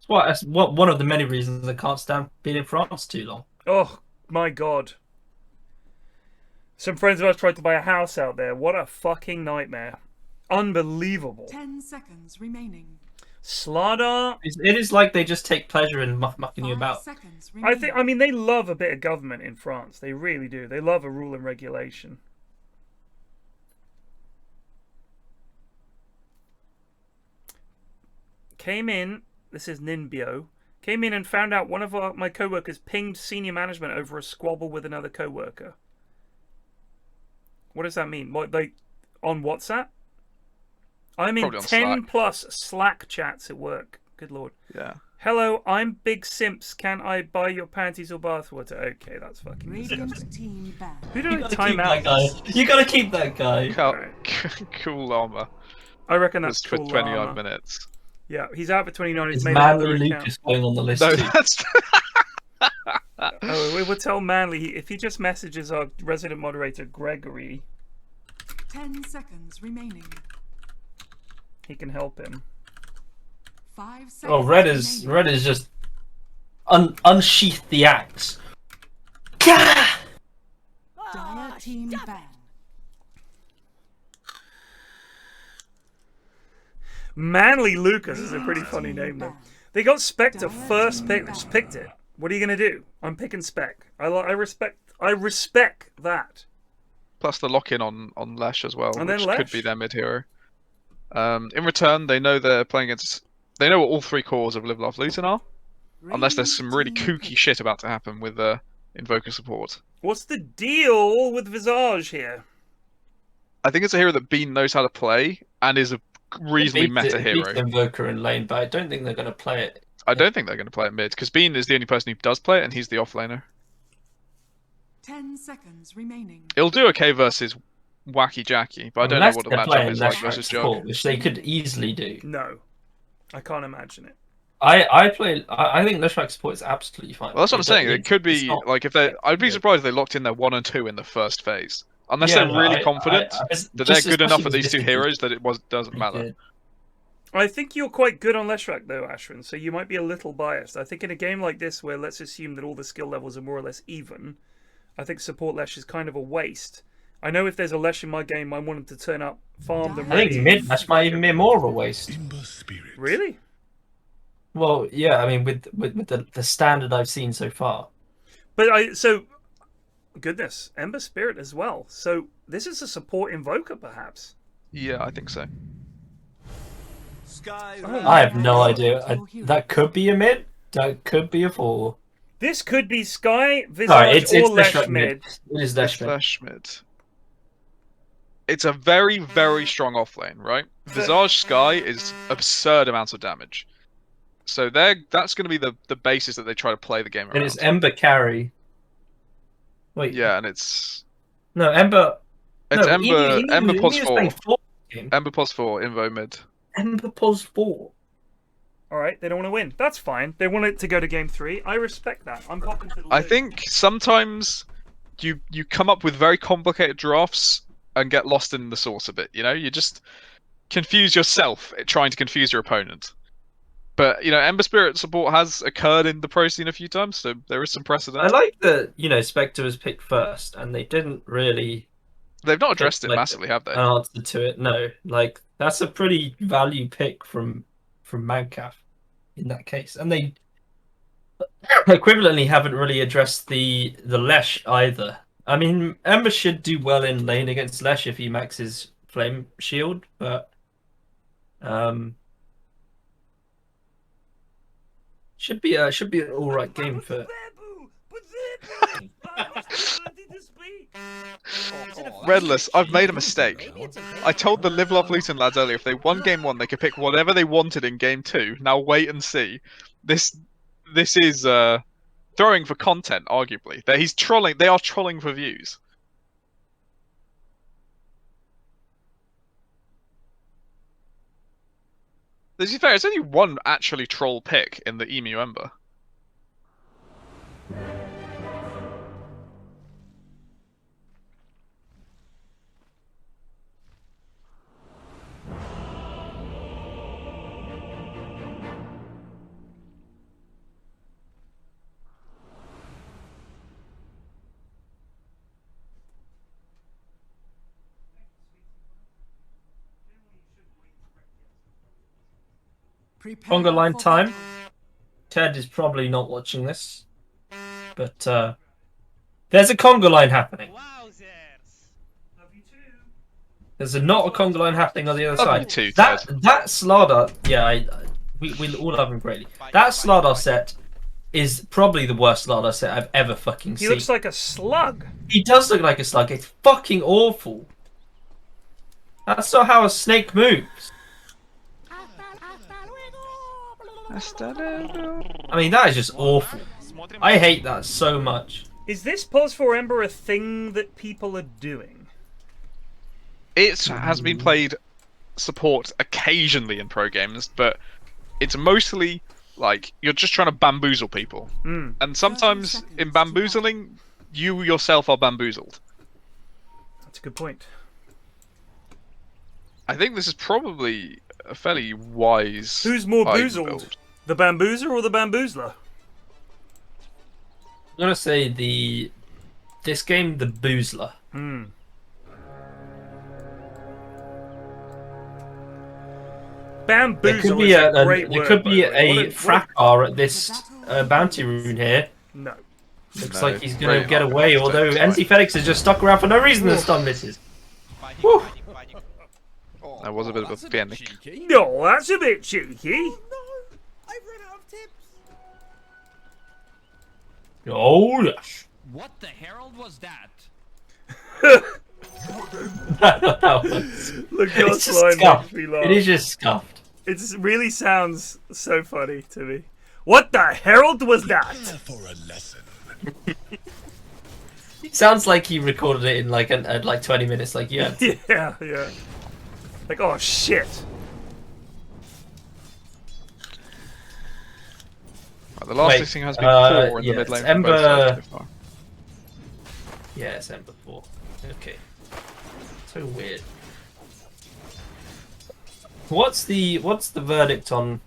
C: That's one of the many reasons I can't stand being in France too long.
A: Oh my god. Some friends of ours tried to buy a house out there. What a fucking nightmare. Unbelievable.
D: 10 seconds remaining.
A: Slardar.
C: It is like they just take pleasure in mucking you about.
A: I mean, they love a bit of government in France. They really do. They love a rule and regulation. Came in, this is Ninbio, came in and found out one of my co-workers pinged senior management over a squabble with another co-worker. What does that mean? What, like, on WhatsApp? I'm in 10 plus Slack chats at work. Good lord.
B: Yeah.
A: Hello, I'm Big Simps. Can I buy your panties or bathwater? Okay, that's fucking disgusting. Who did I time out?
C: You gotta keep that guy.
B: Cool armor.
A: I reckon that's cool
B: for 29 minutes.
A: Yeah, he's out for 29. He's made
C: Manly Lucas going on the list.
B: No, that's...
A: we will tell Manly if he just messages our resident moderator Gregory.
D: 10 seconds remaining.
A: He can help him.
D: 5 seconds.
C: Oh, Red is just unsheath the axe.
D: Dire team ban.
A: Manly Lucas is a pretty funny name though. They got Spectre first picked it. What are you gonna do? I'm picking Spec. I respect that.
B: Plus the lock-in on Lesh as well,
A: And
B: which
A: then
B: could be their mid hero. In return, they know they're playing against. They know what all 3 cores of Live Laugh Luton are, unless there's some really kooky shit about to happen with Invoker support.
A: What's the deal with Visage here?
B: I think it's a hero that Bean knows how to play and is a reasonably meta hero.
C: Invoker in lane, but I don't think they're going to play it.
B: I don't think they're going to play it mid, because Bean is the only person who does play it, and he's the offlaner.
D: 10 seconds remaining.
B: It'll do okay versus Wacky Jackie, but I don't know what the matchup is like versus Jug.
C: Which they could easily do.
A: No, I can't imagine it.
C: I think Leshrac support is absolutely fine.
B: Well, that's what I'm saying. It could be like if they. I'd be surprised if they locked in their 1 and 2 in the first phase, unless they're really confident that they're good enough at these 2 heroes that it doesn't matter.
A: I think you're quite good on Leshrac though, Ashwin. So you might be a little biased. I think in a game like this, where let's assume that all the skill levels are more or less even, I think support Lesh is kind of a waste. I know if there's a Lesh in my game, I want him to turn up, farm them.
C: I think mid Lesh might even be more of a waste.
A: Really?
C: Well, yeah. I mean, with the standard I've seen so far.
A: But goodness, Ember Spirit as well. So this is a support invoker, perhaps.
B: Yeah, I think so.
C: I have no idea. That could be a mid. That could be a 4.
A: This could be Sky, Visage, or Lesh mid.
C: It is Lesh
B: mid. It's a very, very strong offlane, right? Visage Sky is absurd amounts of damage. So that's going to be the basis that they try to play the game around.
C: And it's Ember carry. Wait.
B: Yeah, and it's...
C: No, Ember...
B: It's
C: no,
B: Ember pos 4.
C: Game.
B: Ember pos 4, Invo mid.
C: Ember pos 4.
A: Alright, they don't want to win. That's fine. They want it to go to game 3. I respect that. I'm popping to the
B: I think sometimes you come up with very complicated drafts and get lost in the sauce a bit, you know? You just confuse yourself trying to confuse your opponent. But, you know, Ember Spirit support has occurred in the pro scene a few times, so there is some precedent.
C: I like that, you know, Spectre was picked first, and they didn't really...
B: They've not addressed it massively, have they?
C: An answer to it, no. Like, that's a pretty value pick from Magcaf in that case. And they equivalently haven't really addressed the Lesh either. I mean, Ember should do well in lane against Lesh if he maxes Flame Shield, but... Should be an alright game for.
B: Redless, I've made a mistake. I told the Live Laugh Luton lads earlier if they won game 1 they could pick whatever they wanted in game 2. Now wait and see. This is throwing for content, arguably. He's trolling. They are trolling for views. To be fair, it's only one actually troll pick in the Emu Ember.
C: Conga line time. Ted is probably not watching this, but there's a conga line happening. There's not a conga line happening on the other side.
B: Too,
C: that Slardar, yeah, we all love him greatly. That Slardar set is probably the worst Slardar set I've ever fucking seen.
A: He looks like a slug.
C: He does look like a slug. It's fucking awful. That's not how a snake moves. I mean, that is just awful. I hate that so much.
A: Is this pause for Ember a thing that people are doing?
B: It has been played support occasionally in pro games, but it's mostly like you're just trying to bamboozle people. And sometimes in bamboozling, you yourself are bamboozled.
A: That's a good point.
B: I think this is probably a fairly wise...
A: Who's more boozled? The bamboozer or the bamboozler?
C: I'm gonna say this game, the boozler.
A: Bamboozle is a great word.
C: There could be a fracker at this bounty rune here.
A: No.
C: Looks like he's going to get away, although NZfedX is just stuck around for no reason and stun misses. Woo.
B: That was a bit of a panic.
A: No, that's a bit cheeky.
D: No, I've run out of tips.
C: Oh, yes.
F: What the herald was that?
A: Look, God's line makes me laugh.
C: It is just scuffed.
A: It really sounds so funny to me. What the herald was that?
G: For a lesson.
C: Sounds like he recorded it in like 20 minutes, like yeah.
A: Yeah. Like, oh shit.
B: Right, the last listing has been 4 in the mid lane.
C: Ember. Yeah, it's Ember 4. Okay. So weird. What's the verdict on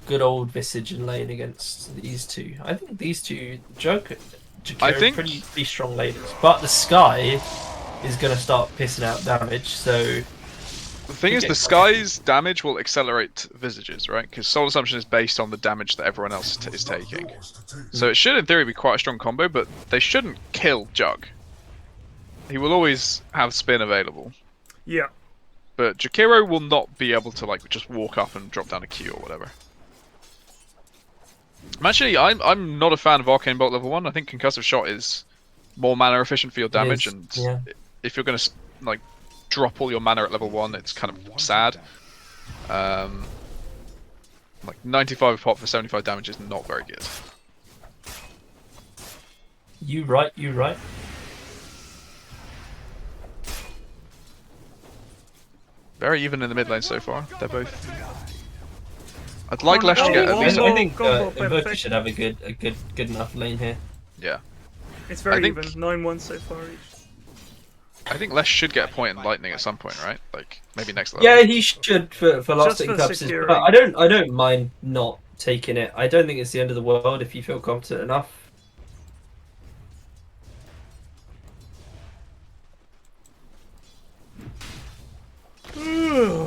C: good old Visage and lane against these two? I think these two Joker are pretty strong laners, but the Sky is gonna start pissing out damage. So
B: the thing is, the Sky's damage will accelerate Visages, right? Because Soul Assumption is based on the damage that everyone else is taking. So it should, in theory, be quite a strong combo, but they shouldn't kill Jug. He will always have spin available.
A: Yeah.
B: But Jakiro will not be able to like just walk up and drop down a Q or whatever. I'm not a fan of Arcane Bolt level 1. I think Concussive Shot is more mana efficient for your damage, and if you're going to like drop all your mana at level 1, it's kind of sad. Like 95 pop for 75 damage is not very good.
C: You right.
B: Very even in the mid lane so far. They're both. I'd like Lesh to get at least.
C: I think Invoker should have a good enough lane here.
B: Yeah.
A: It's very even. 9-1 so far each.
B: I think Lesh should get a point in Lightning at some point, right? Like maybe next level.
C: Yeah, he should for lasting purposes. But I don't mind not taking it. I don't think it's the end of the world if you feel confident enough.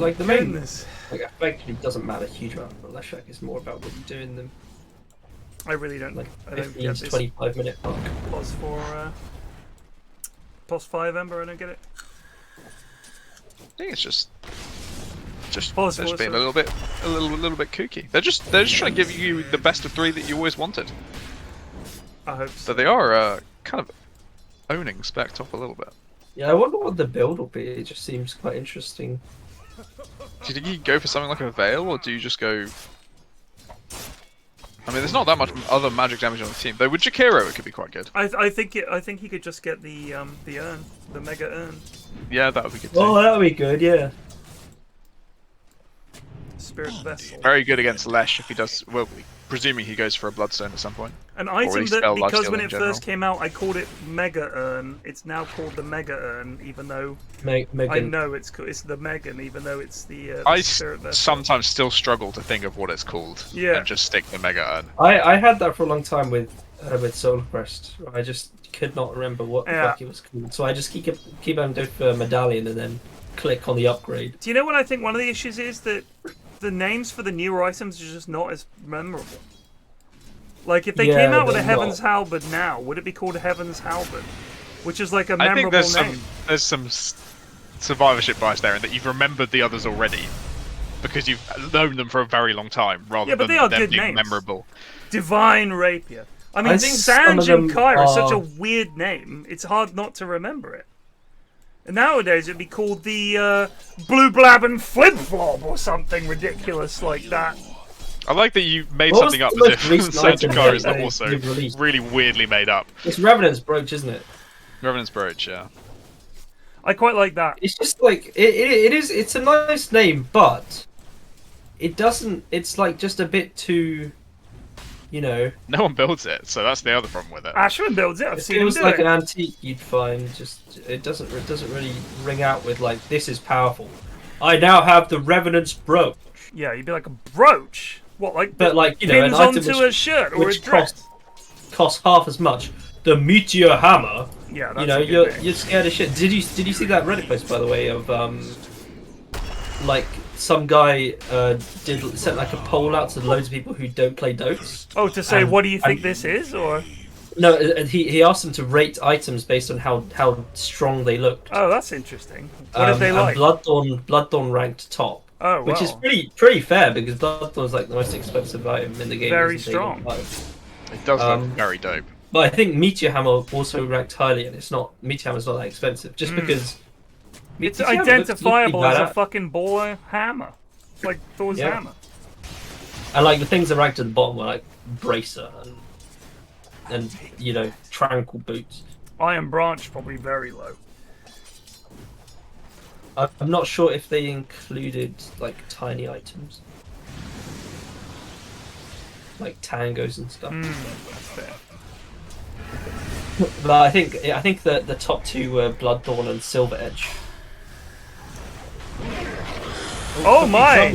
C: Like the main, like effectively doesn't matter a huge amount for Leshak. It's more about what you do in them.
A: I really don't.
C: Like
A: I don't
C: 15
A: get
C: to
A: this
C: 25-minute mark.
A: Plus 5 Ember. I don't get it.
B: I think it's just
A: Pause
B: being a little bit kooky. They're just trying to give you the best of 3 that you always wanted.
A: I hope so.
B: But they are kind of owning Spec Top a little bit.
C: Yeah, I wonder what the build will be. It just seems quite interesting.
B: Do you think you go for something like a Veil, or do you just go? I mean, there's not that much other magic damage on the team. Though with Jakiro, it could be quite good.
A: I think he could just get the urn, the mega urn.
B: Yeah, that would be good too.
C: Oh, that would be good. Yeah.
A: Spirit Vessel.
B: Very good against Lesh if he does. Well, presuming he goes for a Bloodstone at some point.
A: An item that, because when it first came out, I called it Mega Urn. It's now called the Mega Urn, even though I know it's the Megan, even though it's the Spirit Vessel.
B: Sometimes still struggle to think of what it's called.
A: Yeah.
B: And just stick the Mega Urn.
C: I had that for a long time with Solar Crest. I just could not remember what the fuck it was called, so I just keep on doing for Medallion and then click on the upgrade.
A: Do you know what I think one of the issues is? That the names for the newer items are just not as memorable. Like, if they came out with a Heaven's Halberd now, would it be called Heaven's Halberd? Which is like a memorable name.
B: There's some survivorship bias there in that you've remembered the others already. Because you've known them for a very long time, rather than them being names. Memorable.
A: Divine Rapier. I mean, Sanjin Kyra is such a weird name, it's hard not to remember it. And nowadays it'd be called the Blue Blabbin' Flip Flop or something ridiculous like that.
B: I like that you made something up as if Sanjin Kyra is also really weirdly made up.
C: It's Revenant's Brooch, isn't it?
B: Revenant's Brooch, yeah.
A: I quite like that.
C: It's just like it's a nice name, but it doesn't. It's like just a bit too, you know.
B: No one builds it, so that's the other problem with it.
A: Ashwin builds it. I've seen him do it.
C: It was like an antique you'd find. Just it doesn't really ring out with like, this is powerful. I now have the Revenant's Brooch.
A: Yeah, you'd be like, a brooch. What, like?
C: But like, you know,
A: pins
C: an item
A: onto a shirt or a dress.
C: Costs half as much. The Meteor Hammer.
A: Yeah, that's
C: you know, you're scared of shit. Did you see that Reddit post, by the way, of like some guy sent like a poll out to loads of people who don't play Dotes.
A: Oh, to say what do you think this is, or?
C: No, he asked them to rate items based on how strong they looked.
A: Oh, that's interesting. What did they like?
C: Bloodthorn ranked top.
A: Oh, wow.
C: Which is pretty fair because Bloodthorn's like the most expensive item in the game.
A: Very strong.
B: It does look very dope.
C: But I think Meteor Hammer also ranked highly, and Meteor Hammer's not that expensive, just because
A: it's identifiable as a fucking baller hammer, like Thor's hammer.
C: And like the things that ranked at the bottom were like Bracer and Tranquil Boots.
A: Iron Branch probably very low.
C: I'm not sure if they included like tiny items, like tangos and stuff.
A: That's fair.
C: But I think that the top two were Bloodthorn and Silver Edge.
A: Oh my!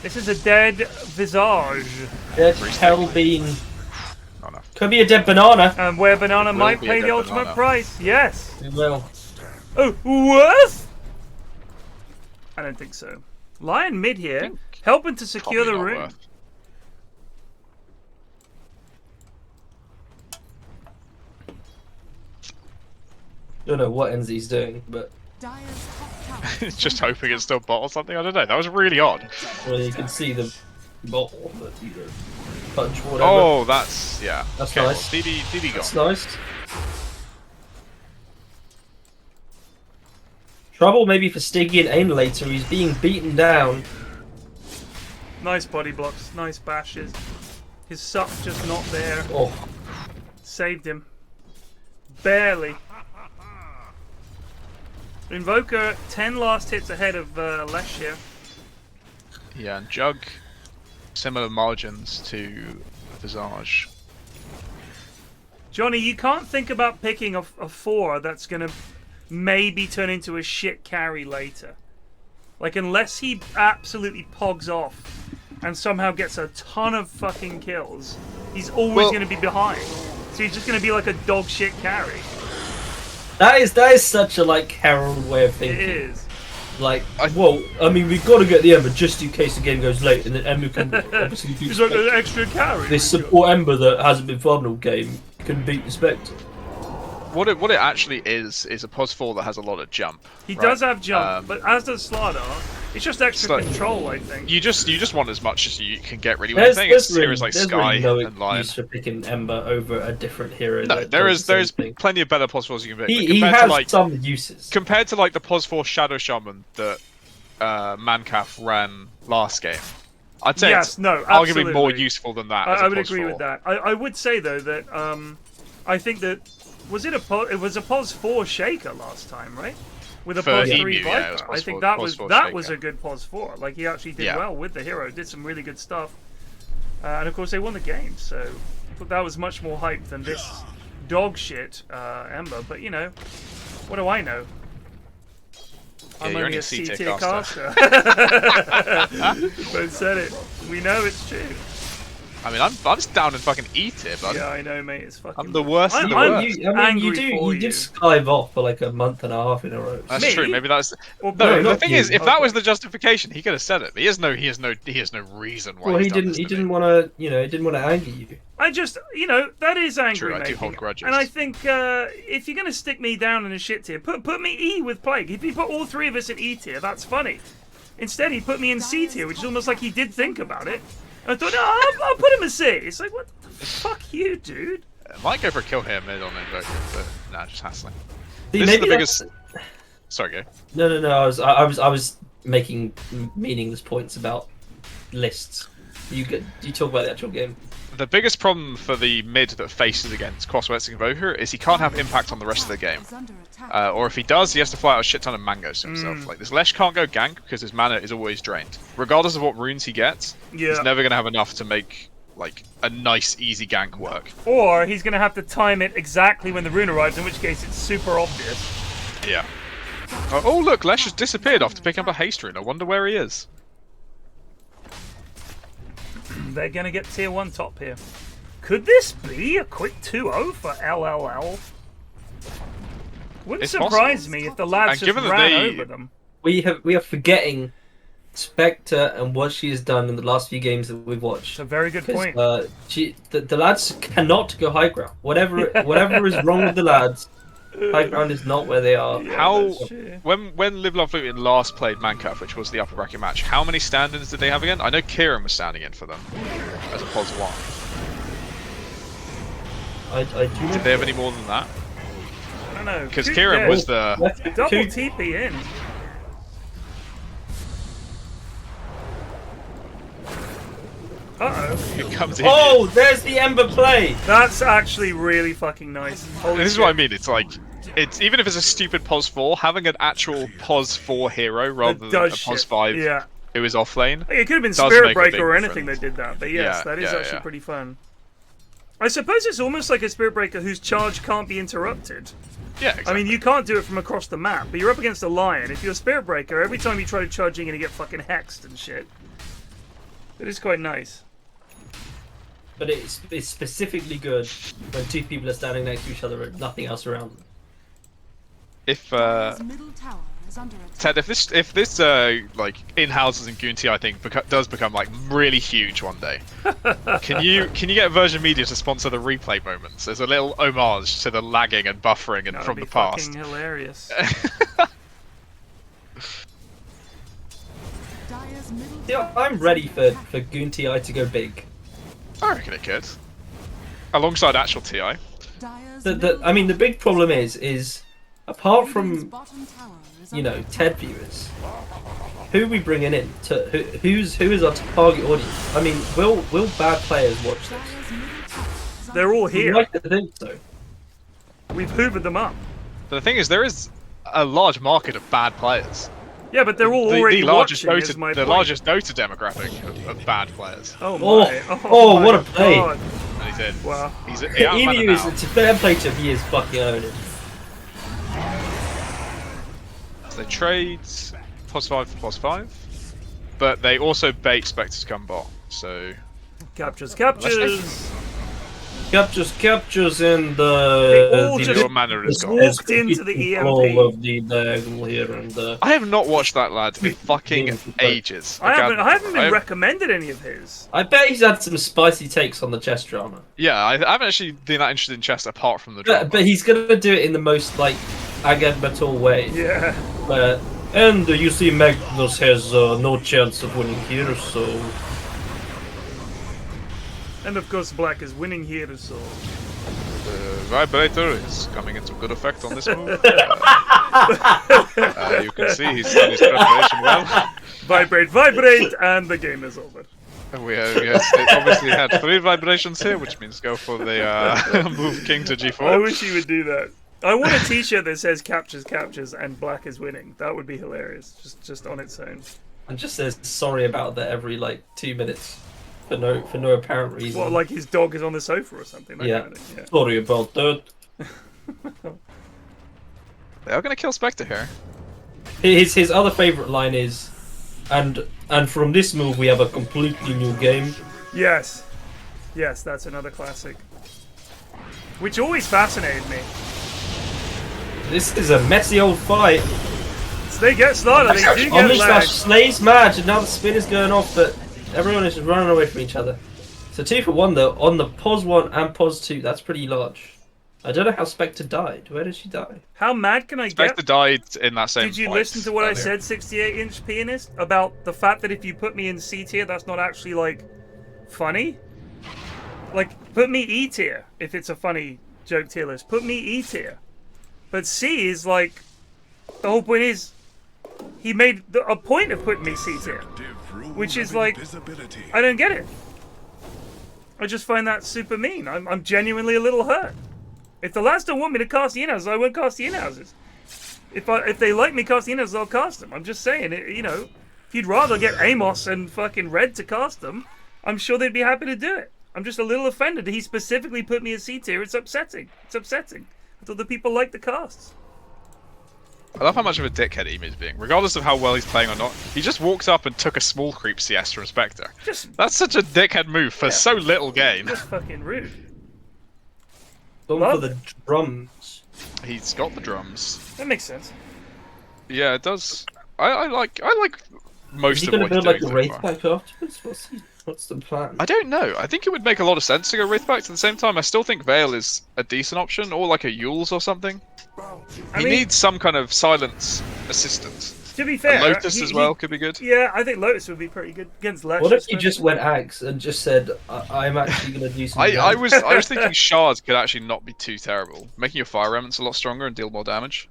A: This is a dead visage.
C: Dead Hellbean. Could be a dead banana.
A: And where banana might pay the ultimate price. Yes.
C: It will.
A: Oh, what? I don't think so. Lion mid here, helping to secure the room.
C: Don't know what NZ's doing, but
B: just hoping it's still bot or something. I don't know. That was really odd.
C: Well, you can see the bottle, but punch whatever.
B: Oh, that's
C: That's
B: okay,
C: nice.
B: Well, DD gone.
C: That's nice. Trouble maybe for Stiggy and Aim later. He's being beaten down.
A: Nice body blocks, nice bashes. His sup just not there.
C: Oh,
A: saved him. Barely. Invoker 10 last hits ahead of Lesh here.
B: Yeah, and Jug similar margins to Visage.
A: Johnny, you can't think about picking a 4 that's gonna maybe turn into a shit carry later. Like, unless he absolutely pogs off and somehow gets a ton of fucking kills, he's always gonna be behind. So he's just gonna be like a dog shit carry.
C: that is such a like Herald way of thinking.
A: It is.
C: Like, well, I mean, we've got to get the Ember just in case the game goes late, and then Ember can obviously do.
A: He's like an extra carry.
C: This support Ember that hasn't been farmed all game can beat the Spectre.
B: What it actually is a POS 4 that has a lot of jump.
A: He does have jump, but as does Slardar. It's just extra control, I think.
B: You just want as much as you can get really. When you're playing heroes like Sky
C: no
B: and Lion.
C: Use for picking Ember over a different hero.
B: No, there's plenty of better POS 4s you can pick.
C: He has some uses.
B: Compared to like the POS 4 Shadow Shaman that Mancaf ran last game, I'd say it's arguably more useful than that.
A: I would agree with that. I would say though that I think that it was a POS 4 Shaker last time, right? With a POS 3 Viper.
B: Yeah,
A: I think that was a good POS 4. Like, he actually did well with the hero, did some really good stuff. And of course they won the game, so I thought that was much more hype than this dog shit Ember. But you know, what do I know? I'm only a C-tier caster. Both said it. We know it's true.
B: I mean, I'm just down in fucking E-tier, bud.
A: Yeah, I know, mate. It's fucking.
B: I'm the worst of the worst.
C: You did skive off for like a month and a half in a row.
B: That's true. Maybe that's. Well, no, the thing is, if that was the justification, he could have said it. But he has no reason why.
C: Well, he didn't want to. He didn't want to anger you.
A: I just, that is angry.
B: True, I do hold grudges.
A: And I think if you're gonna stick me down in a shit tier, put me E with Plague. If you put all three of us in E tier, that's funny. Instead, he put me in C tier, which is almost like he did think about it. I thought, no, I'll put him in C. It's like, what the fuck, you dude?
B: I might go for a kill here mid on Invoker, but nah, just hassling.
C: This is the biggest.
B: Sorry, go.
C: No. I was making meaningless points about lists. You talk about the actual game.
B: The biggest problem for the mid that faces against Crosswets Invoker is he can't have impact on the rest of the game. Or if he does, he has to fly out a shit ton of mangoes to himself. Like, this Lesh can't go gank because his mana is always drained. Regardless of what runes he gets, he's never going to have enough to make, like, a nice, easy gank work.
A: Or he's going to have to time it exactly when the rune arrives, in which case it's super obvious.
B: Yeah. Oh, look, Lesh has disappeared after picking up a haste rune. I wonder where he is.
A: They're going to get tier 1 top here. Could this be a quick 2-0 for LLL? Wouldn't surprise me if the lads just ran over them.
C: We are forgetting
E: Spectre and what she has done in the last few games that we've watched.
A: It's a very good point.
E: The lads cannot go high ground. Whatever is wrong with the lads, high ground is not where they are.
B: Yeah, when Live Love Luton last played Mancaf, which was the upper bracket match, how many stand-ins did they have again? I know Kieran was standing in for them as a pos 1. Did they have any more than that?
A: I don't know.
B: Because Kieran was the
A: double TP in.
E: Oh, there's the Ember play.
A: That's actually really fucking nice.
B: This is what I mean. It's like, even if it's a stupid pos 4, having an actual pos 4 hero rather than a pos 5 who is off lane.
A: It could have been Spirit Breaker or anything that did that, but yes, that is actually pretty fun. I suppose it's almost like a Spirit Breaker whose charge can't be interrupted.
B: Yeah, exactly.
A: I mean, you can't do it from across the map, but you're up against a Lion. If you're a Spirit Breaker, every time you try charging, you're gonna get fucking hexed and shit. It is quite nice.
E: But it's specifically good when two people are standing next to each other and nothing else around them.
B: If Ted, if this like in houses in GOONTI, I think does become like really huge one day. Can you get Virgin Media to sponsor the replay moments as a little homage to the lagging and buffering and from the past?
A: Fucking hilarious.
E: Yeah, I'm ready for GOONTI to go big.
B: I reckon it could. Alongside actual TI.
E: I mean, the big problem is apart from, you know, TED viewers, who are we bringing in? Who is our target audience? I mean, will bad players watch this?
A: They're all here.
E: I'd like to think so.
A: We've hoovered them up.
B: But the thing is, there is a large market of bad players.
A: Yeah, but they're all already watching.
B: The largest Dota demographic of bad players.
A: Oh my!
E: Oh, what a play!
A: God.
B: And he's in.
A: Wow.
B: Emu
E: is it's a fair play to he is fucking owning.
B: So they trade plus 5 for plus 5, but they also bait Spectre to come bot. So
A: captures,
E: and the
B: manner is
A: walked into the EMP.
E: All of the diagonal here and
B: I have not watched that lad in fucking ages.
A: I haven't been recommended any of his.
E: I bet he's had some spicy takes on the chess drama.
B: Yeah, I haven't actually been that interested in chess apart from the drama.
E: But he's gonna do it in the most like Agad Metal way.
A: Yeah.
E: And you see Magnus has no chance of winning here, so.
A: And of course, Black is winning here, so.
B: The vibrator is coming into good effect on this move. You can see he's done his preparation well.
A: Vibrate, and the game is over.
B: We obviously had 3 vibrations here, which means go for the move king to g4.
A: I wish he would do that. I want a t-shirt that says captures, and Black is winning. That would be hilarious, just on its own.
E: And just says sorry about that every like 2 minutes. For no apparent reason.
A: What, like his dog is on the sofa or something? That kind of thing. Yeah.
E: Sorry about that.
B: They are gonna kill Spectre here.
E: His other favourite line is, and from this move we have a completely new game.
A: Yes, that's another classic, which always fascinated me.
E: This is a messy old fight.
A: So they get started. They do get lagged.
E: Slays match, and now the spin is going off, but everyone is running away from each other. So 2 for 1 though, on the pos 1 and pos 2, that's pretty large. I don't know how Spectre died. Where did she die?
A: How mad can I
B: Spectre
A: get?
B: died in that same
A: Did you
B: fight
A: listen to what
B: earlier.
A: I said, 68-inch pianist? About the fact that if you put me in C tier, that's not actually, like, funny? Like, put me E tier, if it's a funny joke tier list. Put me E tier. But C is, like, the whole point is, he made a point of putting me C tier. Which is like, I don't get it. I just find that super mean. I'm genuinely a little hurt. If the lads don't want me to cast the in-houses, I won't cast the in-houses. If they like me casting in-houses, I'll cast them. I'm just saying, you know, if you'd rather get Amos and fucking Red to cast them, I'm sure they'd be happy to do it. I'm just a little offended that he specifically put me in C tier. It's upsetting. It's upsetting. I thought the people liked the casts.
B: I love how much of a dickhead Emu is being. Regardless of how well he's playing or not, he just walked up and took a small creep CS from Spectre. That's such a dickhead move for so little gain.
A: Just fucking rude.
E: Going for the drums.
B: He's got the drums.
A: That makes sense.
B: Yeah, it does. I like most of what he's doing
E: like a
B: so
E: Wraith
B: far.
E: pack afterwards? What's the plan?
B: I don't know. I think it would make a lot of sense to go Wraithbacks. At the same time, I still think Veil is a decent option, or like a Yules or something. He needs some kind of silence assistance.
A: To be fair,
B: Lotus as well could be good.
A: Yeah, I think Lotus would be pretty good against Lesh.
E: What if you just went Axe and just said, I'm actually going to do some
B: I was thinking Shards could actually not be too terrible. Making your Fire Remnants a lot stronger and deal more damage.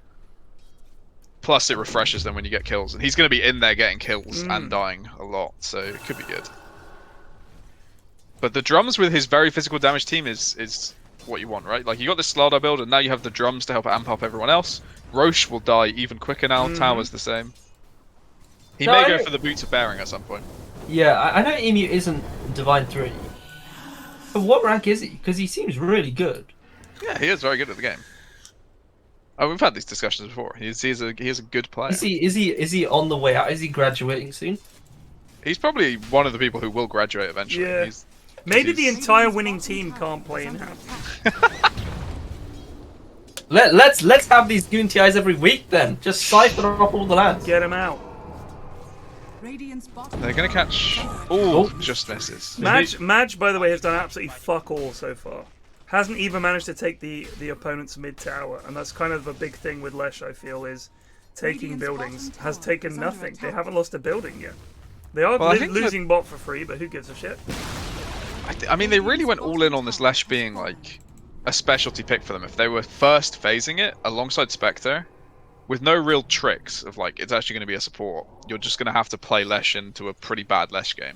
B: Plus, it refreshes them when you get kills. And he's going to be in there getting kills and dying a lot, so it could be good. But the drums with his very physical damage team is what you want, right? Like, you got this Slardar build, and now you have the drums to help amp up everyone else. Roche will die even quicker now. Tower's the same. He may go for the Boots of Bearing at some point.
E: Yeah, I know Emu isn't Divine 3. But what rank is he? Because he seems really good.
B: Yeah, he is very good at the game. Oh, we've had these discussions before. He is a good player.
E: Is he on the way out? Is he graduating soon?
B: He's probably one of the people who will graduate eventually.
A: Yeah. Maybe the entire winning team can't play in house.
C: Let's have these GOONTIs every week then. Just siphon off all the lads.
A: Get him out.
B: They're gonna catch. Oh, just misses.
A: Madge, by the way, has done absolutely fuck all so far. Hasn't even managed to take the opponent's mid tower, and that's kind of a big thing with Lesh. I feel is taking buildings. Has taken nothing. They haven't lost a building yet. They are losing bot for free, but who gives a shit?
B: I mean, they really went all in on this Lesh being like a specialty pick for them. If they were first phasing it alongside Spectre, with no real tricks of like it's actually going to be a support, you're just going to have to play Lesh into a pretty bad Lesh game.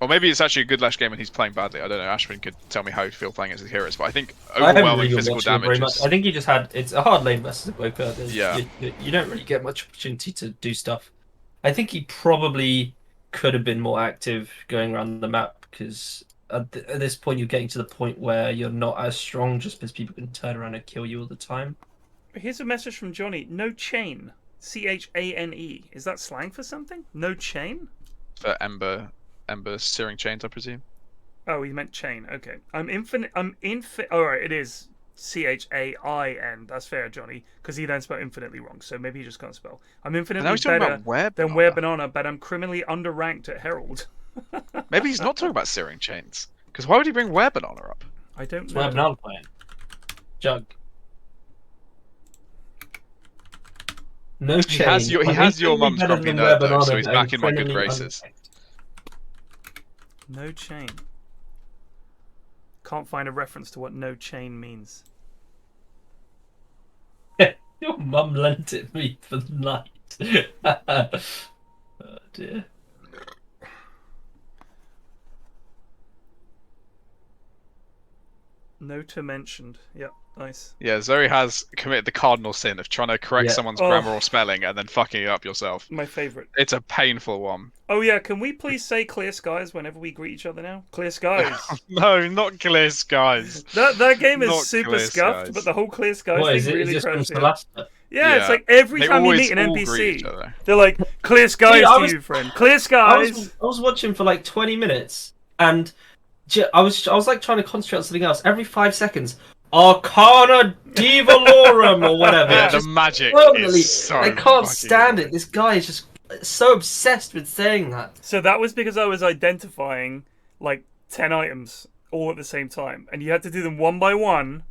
B: Or maybe it's actually a good Lesh game and he's playing badly. I don't know. Ashwin could tell me how he'd feel playing as his heroes, but I think overwhelming physical damage.
E: I think he just had. It's a hard lane versus a Boker.
B: Yeah.
E: You don't really get much opportunity to do stuff. I think he probably could have been more active going around the map because at this point you're getting to the point where you're not as strong just because people can turn around and kill you all the time.
A: Here's a message from Johnny. No chain. CHANE. Is that slang for something? No chain?
B: For Ember searing chains, I presume.
A: Oh, he meant chain. Okay. Alright, it is CHAIN. That's fair, Johnny. Because he then spelled infinitely wrong. So maybe he just can't spell. I'm infinitely better than Were Banana, but I'm criminally underranked at Herald.
B: Maybe he's not talking about searing chains. Because why would he bring Were Banana up?
A: I don't know.
E: Were Banana playing. Jug. No chain.
B: He has your mum's grumpy nerd though, so he's back in my good graces.
A: No chain. Can't find a reference to what no chain means.
E: Your mum lent it me for the night. Oh dear.
A: Nota mentioned. Yep, nice.
B: Yeah, Zoe has committed the cardinal sin of trying to correct someone's grammar or spelling and then fucking it up yourself.
A: My favourite.
B: It's a painful one.
A: Oh yeah, can we please say clear skies whenever we greet each other now? Clear skies.
B: No, not clear skies.
A: That game is
B: not
A: super scuffed, but the whole clear skies thing really throws me off.
E: Yeah,
A: it's like every time you meet an NPC, they're like, clear skies to you, friend. Clear skies.
E: I was watching for like 20 minutes, and I was like trying to concentrate on something else. Every 5 seconds, Arcana Divalorum or whatever.
B: Yeah, the magic is so
E: I can't stand it. This guy is just so obsessed with saying that.
A: So that was because I was identifying like 10 items all at the same time, and you had to do them one by one.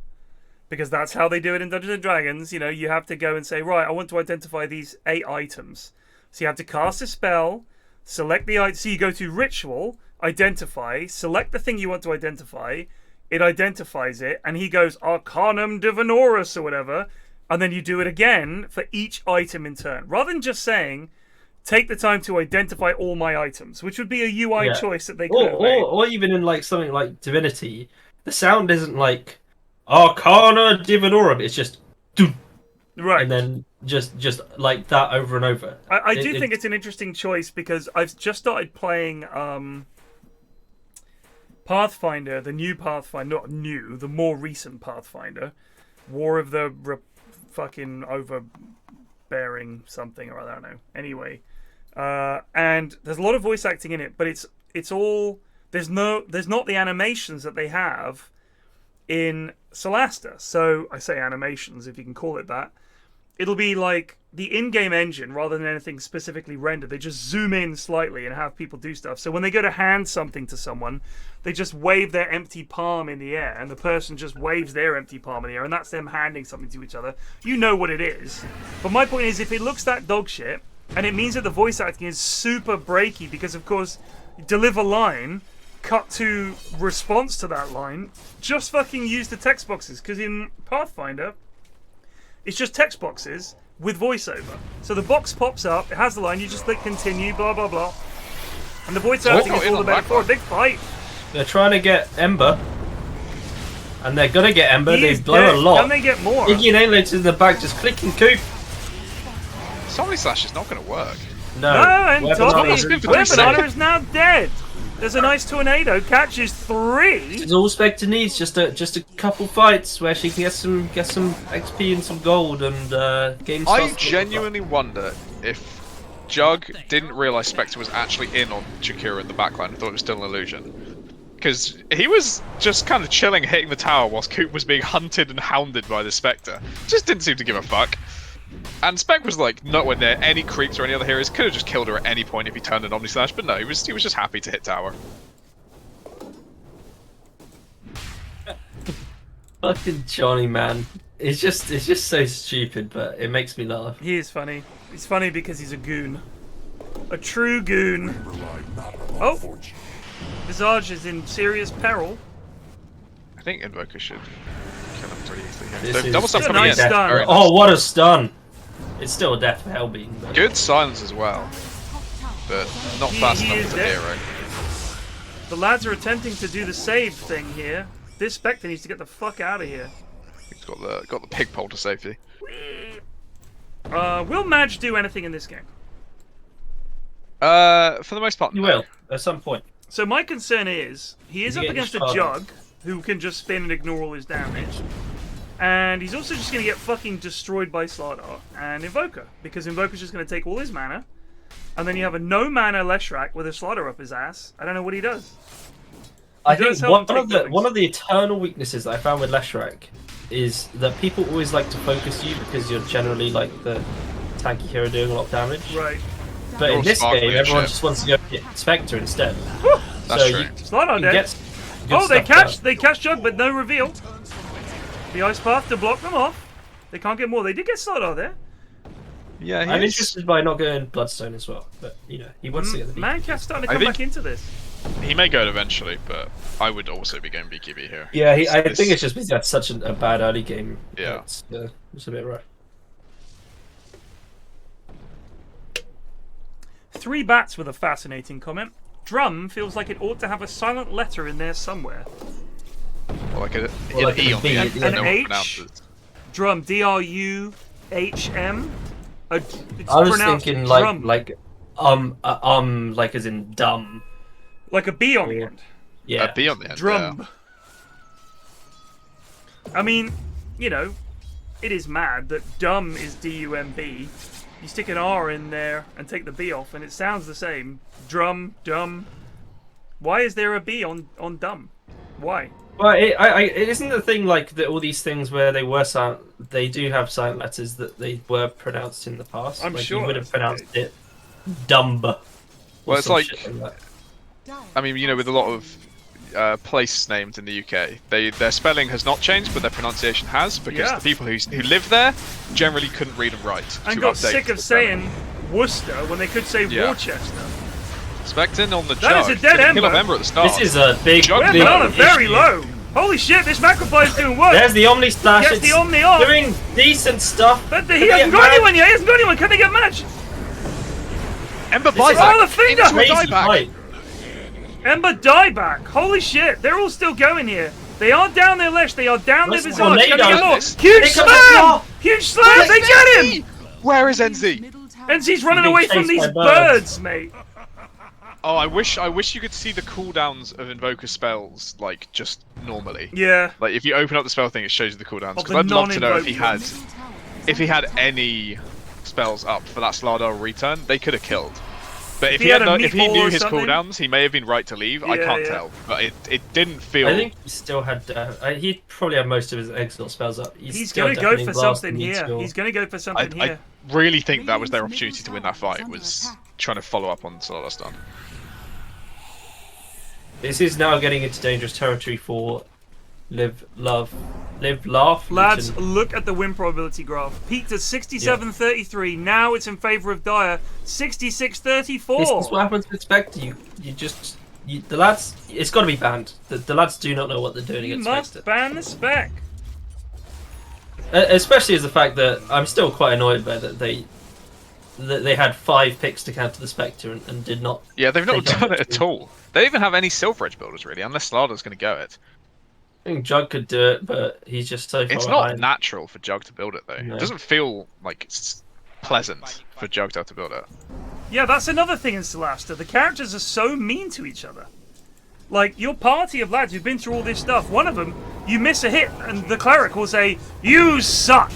A: Because that's how they do it in Dungeons & Dragons. You know, you have to go and say, right, I want to identify these 8 items. So you have to cast a spell, select the item. So you go to Ritual, identify, select the thing you want to identify. It identifies it, and he goes Arcanum Divinoris or whatever. And then you do it again for each item in turn. Rather than just saying, take the time to identify all my items, which would be a UI choice that they could have made.
E: Or even in like something like Divinity, the sound isn't like Arcana Divinorum. It's just
A: right,
E: and then just like that over and over.
A: I do think it's an interesting choice because I've just started playing Pathfinder, the new Pathfinder, not new, the more recent Pathfinder, War of the fucking overbearing something or I don't know. Anyway, and there's a lot of voice acting in it, but it's all there's not the animations that they have in Solasta. So I say animations, if you can call it that. it'll be like the in-game engine rather than anything specifically rendered. They just zoom in slightly and have people do stuff. So when they go to hand something to someone, they just wave their empty palm in the air, and the person just waves their empty palm in the air, and that's them handing something to each other. You know what it is. But my point is, if it looks that dog shit, and it means that the voice acting is super breaky, because of course, deliver line, cut to response to that line, just fucking use the text boxes, because in Pathfinder, it's just text boxes with voiceover. So the box pops up, it has the line, you just click continue, blah blah blah. And the voice acting is all the better for a big fight.
C: They're trying to get Ember. And they're gonna get Ember, they blow
A: dead.
C: a lot.
A: Can they get more?
C: Iggy and Aliens in the back just clicking Coop.
B: Zombie Slash is not gonna work.
A: No, and Weaponana is now dead. There's a nice tornado, catches 3.
C: It's all Spectre needs, just a couple fights where she can get some XP and some gold and gain.
B: I genuinely wonder if Jug didn't realise Spectre was actually in on Chikura in the backline and thought it was still an illusion. Because he was just kind of chilling, hitting the tower whilst Coop was being hunted and hounded by the Spectre. Just didn't seem to give a fuck. And Spec was like, not when there any creeps or any other heroes, could have just killed her at any point if he turned an Omni Slash, but no, he was just happy to hit tower.
C: Fucking Johnny, man. It's just so stupid, but it makes me laugh.
A: He is funny. He's funny because he's a goon. A true goon. Oh! Visage is in serious peril.
B: I think Invoker should kill him pretty easily here.
C: This is
B: Double stun coming
A: nice
B: in.
A: stun.
B: Very nice.
C: Oh, what a stun! It's still a death for Hellbeam. But...
B: Good silence as well, but not fast enough for the hero.
A: The lads are attempting to do the save thing here. This Spectre needs to get the fuck out of here.
B: He's got the pig pole to safety.
A: Will Madge do anything in this game?
B: For the most part,
C: You will, at some point.
A: So my concern is, he is up against a Jug, who can just spin and ignore all his damage. And he's also just going to get fucking destroyed by Slardar and Invoker, because Invoker's just going to take all his mana, and then you have a no mana Leshrac with a Slardar up his ass. I don't know what he does.
C: I think one of the eternal weaknesses that I found with Leshrac is that people always like to focus you because you're generally like the tanky hero doing a lot of damage.
A: Right.
C: But in this game, everyone just wants to go hit Spectre instead.
B: That's true.
A: Slardar dead. Oh, they catch Jug, but no reveal. The Ice Path to block them off. They can't get more. They did get Slardar there.
B: Yeah,
C: I'm interested by not going Bloodstone as well, but you know, he wants to get the BKB.
A: Mancat's starting to come back into this.
B: He may go it eventually, but I would also be going BKB here.
C: Yeah, I think it's just because he had such a bad early game.
B: Yeah.
C: It's a bit rough.
A: 3 bats with a fascinating comment. Drum feels like it ought to have a silent letter in there somewhere.
B: Or like an
C: like
B: E
C: an
B: on the
C: B,
B: end.
C: yeah.
B: That no
A: An
B: one
A: H?
B: pronounces.
A: Drum, D-R-U-H-M.
C: I was thinking
A: drum.
C: like as in dumb.
A: Like a B on the end.
C: Yeah.
B: A B on the end.
A: Drum.
B: Yeah.
A: I mean, you know, it is mad that dumb is D-U-M-B. You stick an R in there and take the B off, and it sounds the same. Drum, dumb. Why is there a B on dumb? Why?
C: Well, it isn't the thing like that. All these things where they were silent, they do have silent letters that they were pronounced in the past.
A: I'm
C: like,
A: sure
C: you would have pronounced it dumb.
B: Well, it's like,
C: that.
B: I mean, you know, with a lot of place names in the UK, their spelling has not changed, but their pronunciation has, because the people who live there generally couldn't read and write.
A: And got sick of saying Worcester when they could say Worcester.
B: Spectin on the
A: That
B: Jug.
A: is a dead Ember.
B: Kill a member at the start.
C: This is a big.
A: We're on a very low. Holy shit, this Macropie is doing work.
C: There's the Omni Slash.
A: Gets the Omni off.
C: Doing decent stuff.
A: But he hasn't got anyone yet. He hasn't got anyone. Can they get matched?
B: Ember
A: buyback. Oh, the finger!
B: Dieback.
A: Ember dieback. Holy shit, they're all still going here. They are down their Lesh. They are down their Visage. Can they get more? Huge slam! Huge slam! They get him!
B: Where is NZ?
A: NZ's running away from these birds, mate.
B: Oh, I wish you could see the cooldowns of Invoker spells, like, just normally.
A: Yeah.
B: Like, if you open up the spell thing, it shows you the cooldowns.
A: Of
B: Because
A: the
B: I'd love to know
A: non-invoked
B: if he had any spells up for that Slardar return, they could have killed. But if he knew his cooldowns, he may have been right to leave. I can't tell, but it didn't feel.
C: I think he still had. He probably had most of his exile spells up.
A: He's going to go for something here. He's going to go for something here.
B: I really think that was their opportunity to win that fight. Was trying to follow up on Solarstone.
C: This is now getting into dangerous territory for Live, Laugh.
A: Lads, look at the win probability graph. Peaked at 67-33. Now it's in favour of Dire. 66-34.
C: This is what happens with Spectre. The lads. It's got to be banned. The lads do not know what they're doing against Spectre.
A: You must ban the Spec.
C: Especially as the fact that I'm still quite annoyed by that they had 5 picks to counter the Spectre and did not.
B: Yeah, they've not done it at all. They don't even have any Silver Edge builders really, unless Slarder's going to go it.
C: I think Jug could do it, but he's just so far
B: It's
C: behind.
B: not natural for Jug to build it though. No. It doesn't feel like it's pleasant for Jug to have to build it.
A: Yeah, that's another thing in Solasta. The characters are so mean to each other. Like, your party of lads who've been through all this stuff, one of them, you miss a hit, and the cleric will say, "You suck."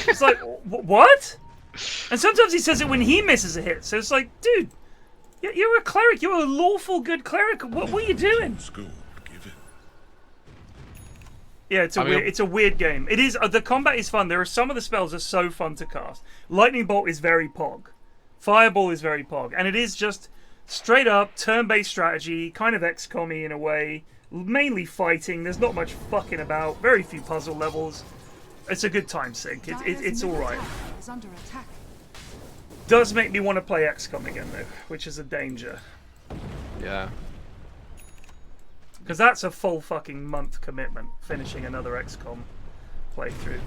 A: It's like, what? And sometimes he says it when he misses a hit. So it's like, dude, you're a cleric. You're a lawful good cleric. What are you doing? Yeah, it's a weird game. It is. The combat is fun. There are some of the spells are so fun to cast. Lightning Bolt is very pog. Fireball is very pog, and it is just straight up turn-based strategy, kind of XCOM-y in a way. Mainly fighting. There's not much fucking about. Very few puzzle levels. It's a good time sink. It's all right. Does make me want to play XCOM again though, which is a danger.
B: Yeah.
A: Because that's a full fucking month commitment, finishing another XCOM playthrough.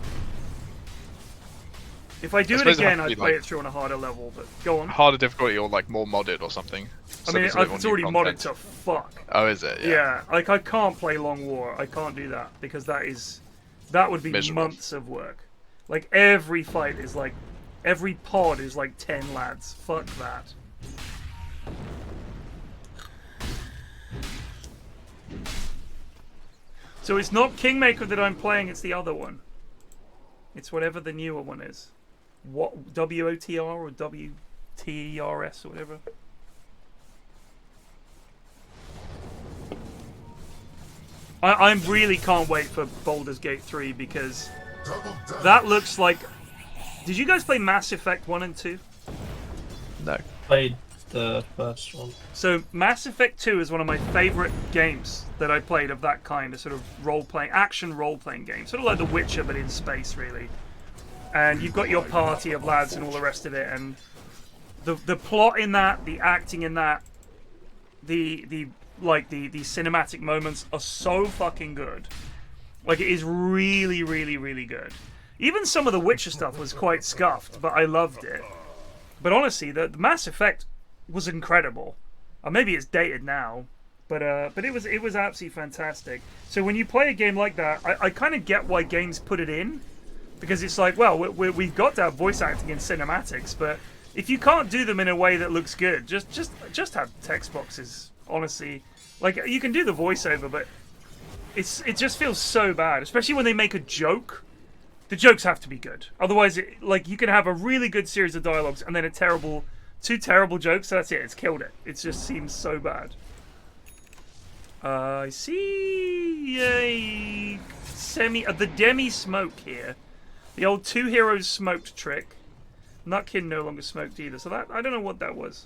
A: If I do it again, I'd play it through on a harder level, but go on.
B: Harder difficulty or like more modded or something.
A: I mean, it's already modded to fuck.
B: Oh, is it?
A: Yeah, like I can't play Long War. I can't do that because that would be miserable. Months of work. Like every fight is like, every pod is like 10 lads. Fuck that. So it's not Kingmaker that I'm playing, it's the other one. It's whatever the newer one is. What, WOTR or WTERS or whatever. I really can't wait for Baldur's Gate 3 because that looks like... Did you guys play Mass Effect 1 and 2?
B: No.
C: Played the first one.
A: So Mass Effect 2 is one of my favourite games that I played of that kind, a sort of role-playing, action role-playing game. Sort of like The Witcher, but in space, really. And you've got your party of lads and all the rest of it, and the plot in that, the acting in that, the cinematic moments are so fucking good. Like, it is really, really, really good. Even some of the Witcher stuff was quite scuffed, but I loved it. But honestly, the Mass Effect was incredible. Maybe it's dated now, but it was absolutely fantastic. So when you play a game like that, I kind of get why games put it in, because it's like, well, we've got to have voice acting and cinematics, but if you can't do them in a way that looks good, just have text boxes. Honestly, like you can do the voiceover, but it just feels so bad, especially when they make a joke. The jokes have to be good. Otherwise, you can have a really good series of dialogues and then two terrible jokes. So that's it. It's killed it. It just seems so bad. I see a the demi smoke here. The old 2 heroes smoked trick. Nutkin no longer smoked either. So that I don't know what that was.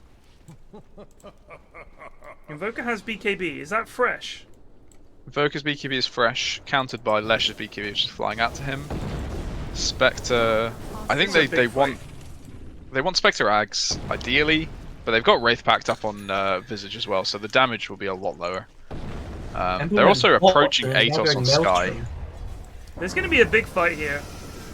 A: Invoker has BKB. Is that fresh?
B: Invoker's BKB is fresh, countered by Lesh's BKB, which is flying out to him. Spectre, I think they want Spectre Ags ideally, but they've got Wraith packed up on Visage as well, so the damage will be a lot lower. They're also approaching Atos on Sky.
A: There's going to be a big fight here.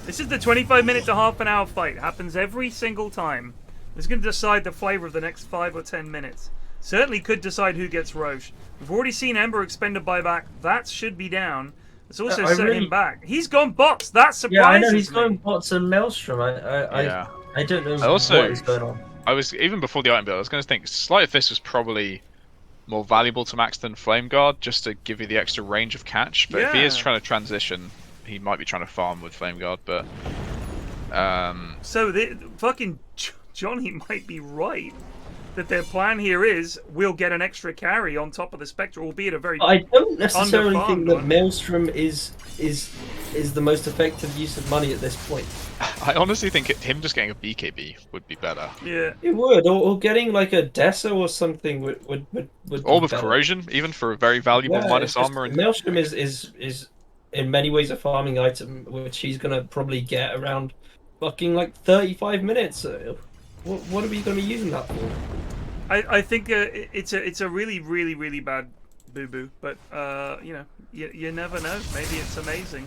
A: This is the 25-minute to half an hour fight. It happens every single time. It's going to decide the flavour of the next 5 or 10 minutes. Certainly could decide who gets Roche. We've already seen Ember expend a buyback. That should be down. It's also set him back. He's gone bots. That surprises me.
C: Yeah, I know he's gone bots and Maelstrom. I don't know what is going on.
B: I was, even before the item build, I was going to think Sleight of Fist was probably more valuable to max than Flame Guard, just to give you the extra range of catch. But if he is trying to transition, he might be trying to farm with Flame Guard. But
A: so the fucking Johnny might be right. That their plan here is we'll get an extra carry on top of the Spectre, albeit a very.
E: I don't necessarily think that
A: one.
E: Maelstrom is the most effective use of money at this point.
B: I honestly think him just getting a BKB would be better.
A: Yeah,
E: it would, or getting like a Dessa or something would
B: or with
E: better.
B: corrosion, even for a very valuable minus armor. And
E: Maelstrom is in many ways a farming item, which he's gonna probably get around fucking like 35 minutes. What are we gonna be using that for?
A: I think it's a really, really, really bad boo-boo, but you know, you never know. Maybe it's amazing.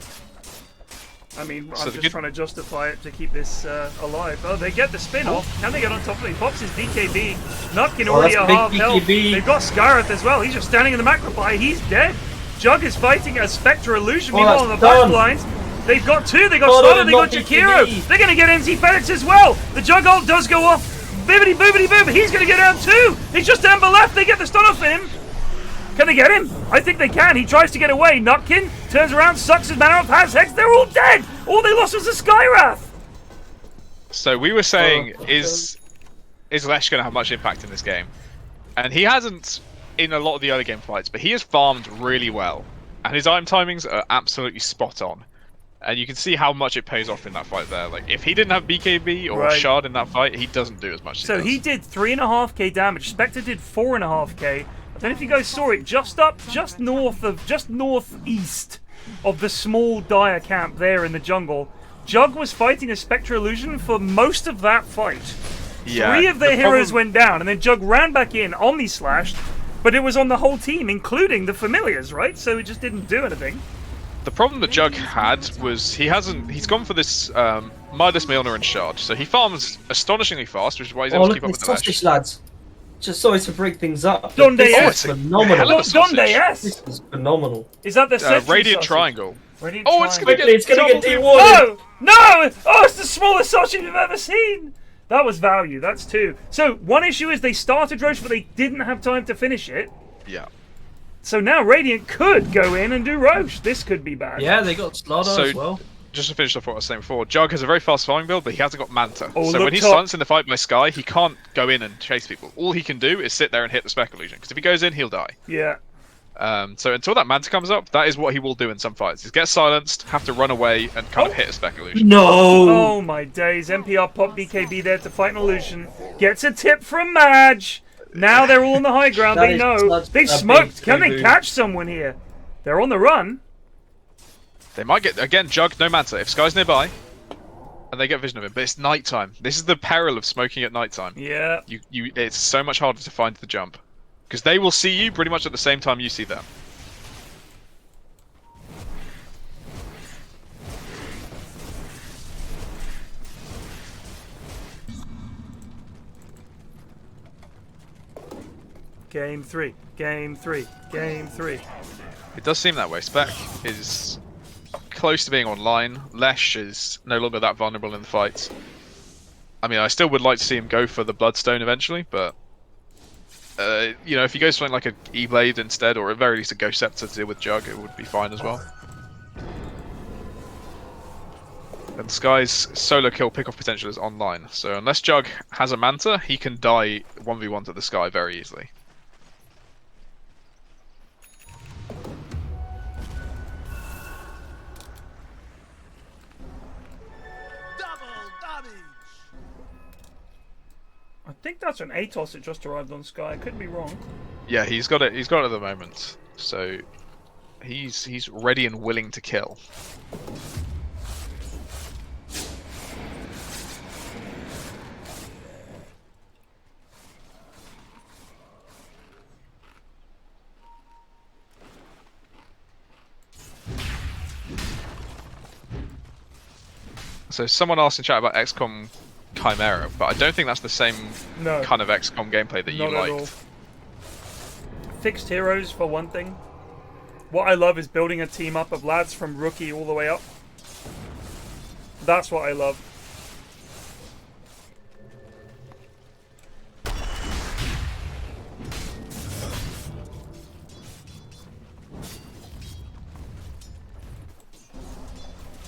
A: I mean, I'm just trying to justify it to keep this alive. Oh, they get the spin off. Can they get on top of it? He pops his BKB. Nutkin already at half health. They've got Skyrath as well. He's just standing in the macro pie. He's dead. Jug is fighting a Spectre Illusion. Meanwhile, on the back lines, they've got two. They got Slaughter, they got Jakiro. They're going to get NZfedX as well. The Jug ult does go off. Bibbity boobity boob. He's going to get down too. He's just Ember left. They get the stun off him. Can they get him? I think they can. He tries to get away. Nutkin turns around, sucks his mana off, has Hex. They're all dead. All they lost was a Skyrath.
B: So we were saying, is Lesh going to have much impact in this game? And he hasn't in a lot of the early game fights, but he has farmed really well. And his item timings are absolutely spot on. And you can see how much it pays off in that fight there. Like, if he didn't have BKB or Shard in that fight, he doesn't do as much as
A: he did 3.5k damage. Spectre did 4.5k. I don't know if you guys saw it, just northeast of the small Dire camp there in the jungle. Jug was fighting a Spectre Illusion for most of that fight. Yeah, 3 of their heroes went down, and then Jug ran back in, Omni-slashed, but it was on the whole team, including the familiars, right? So it just didn't do anything.
B: The problem that Jug had was he's gone for this Midas, Milner, and Shard, so he farms astonishingly fast, which is why he's able to keep up with the Lash.
E: Lads. Just sorry to break things up.
A: Donde
E: this is phenomenal.
A: Donde es?
E: This is phenomenal.
A: Is that the
B: Radiant Triangle?
A: Radiant Triangle.
E: It's gonna get dewarded.
A: No! Oh, it's the smallest sausage you've ever seen. That was value. That's 2. So one issue is they started Roche, but they didn't have time to finish it.
B: Yeah.
A: So now Radiant could go in and do Roche. This could be bad.
C: Yeah, they got Slaughter as well.
B: Just to finish off what I was saying before, Jug has a very fast farming build, but he hasn't got Manta. So when he's silenced in the fight by Sky, he can't go in and chase people. All he can do is sit there and hit the Spec Illusion, because if he goes in, he'll die.
A: Yeah.
B: So until that Manta comes up, that is what he will do in some fights. Is get silenced, have to run away, and kind of hit a Spec Illusion.
E: No!
A: Oh my days. NPR pop BKB there to fight an Illusion. Gets a tip from Madge. Now they're all on the high ground. They know. They've smoked. Can they catch someone here? They're on the run.
B: They might get, again, Jug, no Manta. If Sky's nearby, and they get vision of him, but it's nighttime. This is the peril of smoking at nighttime.
A: Yeah.
B: It's so much harder to find the jump. Because they will see you pretty much at the same time you see them.
A: Game 3. Game 3. Game 3.
B: It does seem that way. Spec is close to being online. Lesh is no longer that vulnerable in the fights. I mean, I still would like to see him go for the Bloodstone eventually, but you know, if he goes something like a E-Blade instead, or at very least a Ghost Scepter to deal with Jug, it would be fine as well. And Sky's solo kill pick-off potential is online, so unless Jug has a Manta, he can die 1v1 to the Sky very easily.
A: I think that's an Atos that just arrived on Sky. I could be wrong.
B: Yeah, he's got it. He's got it at the moment, so he's ready and willing to kill. So someone asked in chat about XCOM Chimera, but I don't think that's the same kind of XCOM gameplay that you liked.
A: Fixed heroes for one thing. What I love is building a team up of lads from rookie all the way up. That's what I love.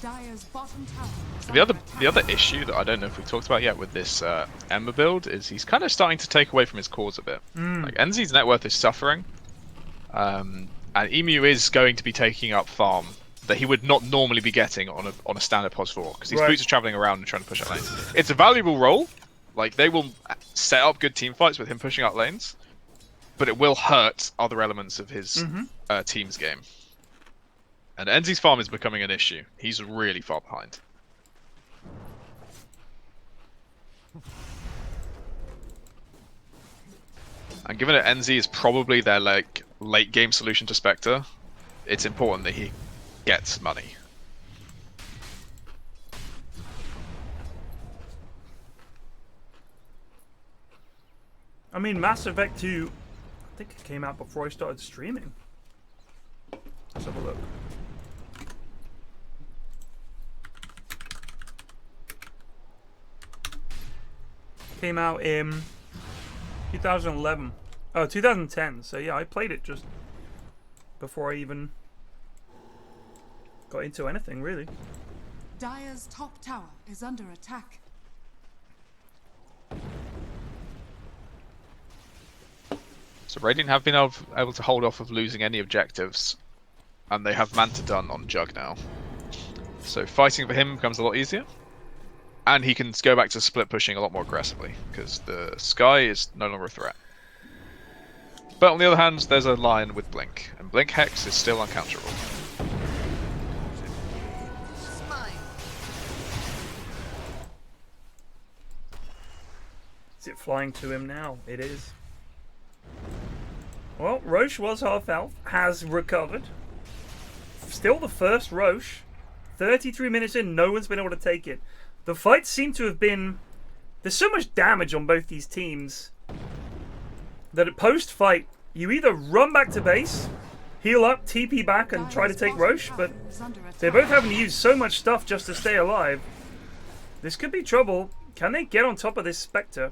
D: Dire's bottom tower is
B: The other issue that I don't know if we've talked about yet with this Ember build is he's kind of starting to take away from his cores a bit. Like NZ's net worth is suffering, and Emu is going to be taking up farm that he would not normally be getting on a standard POS 4 because these boots are traveling around and trying to push out lanes. It's a valuable role. Like they will set up good team fights with him pushing out lanes, but it will hurt other elements of his team's game. And NZ's farm is becoming an issue. He's really far behind. And given that NZ is probably their late game solution to Spectre, it's important that he gets money.
A: I mean, Mass Effect 2, I think it came out before I started streaming. Let's have a look. Came out in 2011. Oh, 2010. So yeah, I played it just before I even got into anything, really.
D: Dire's top tower is under attack.
B: So Radiant have been able to hold off of losing any objectives, and they have Manta done on Jug now. So fighting for him becomes a lot easier. And he can go back to split pushing a lot more aggressively, because the Sky is no longer a threat. But on the other hand, there's a Lion with Blink, and Blink Hex is still uncounterable.
A: Is it flying to him now? It is. Well, Roche was half health, has recovered. Still the first Roche. 33 minutes in, no one's been able to take it. The fights seem to have been... There's so much damage on both these teams that at post-fight, you either run back to base, heal up, TP back, and try to take Roche, but they're both having to use so much stuff just to stay alive. This could be trouble. Can they get on top of this Spectre?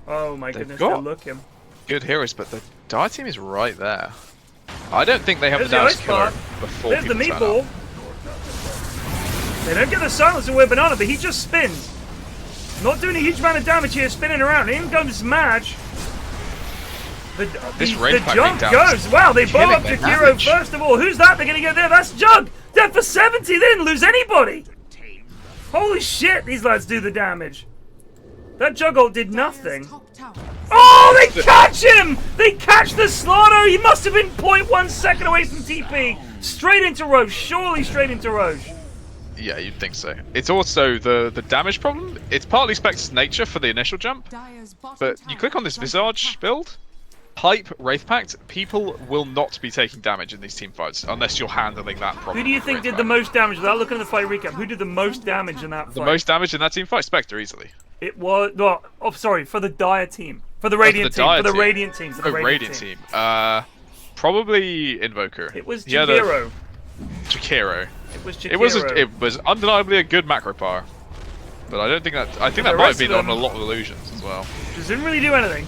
A: Oh my goodness, they're looking.
B: Good heroes, but the Dire team is right there. I don't think they have the damage killer before
A: there's the meatball. They don't get the silencer with Banana, but he just spins. Not doing a huge amount of damage here, spinning around. In comes Madge. The jump goes. Wow, they blow up Jakiro first of all. Who's that they're going to get there? That's Jug. Dead for 70. They didn't lose anybody. Holy shit, these lads do the damage. That Jug ult did nothing. Oh, they catch him! They catch the slaughter! He must have been 0.1 second away from TP. Straight into Roche. Surely straight into Roche.
B: Yeah, you'd think so. It's also the damage problem. It's partly Spectre's nature for the initial jump, but you click on this Visage build, Pipe, Wraith Pact, people will not be taking damage in these team fights unless you're handling that problem.
A: Who do you think did the most damage? Without looking at the fight recap, who did the most damage in that fight?
B: The most damage in that team fight? Spectre, easily.
A: It was... Well, oh, sorry, for the Dire team. For the Radiant team. For the Radiant team.
B: For the Radiant team. Probably Invoker.
A: It was Jakiro.
B: Jakiro.
A: It was Jakiro.
B: It was undeniably a good macro power. But I don't think that... I think that might have been on a lot of illusions as well.
A: Just didn't really do anything.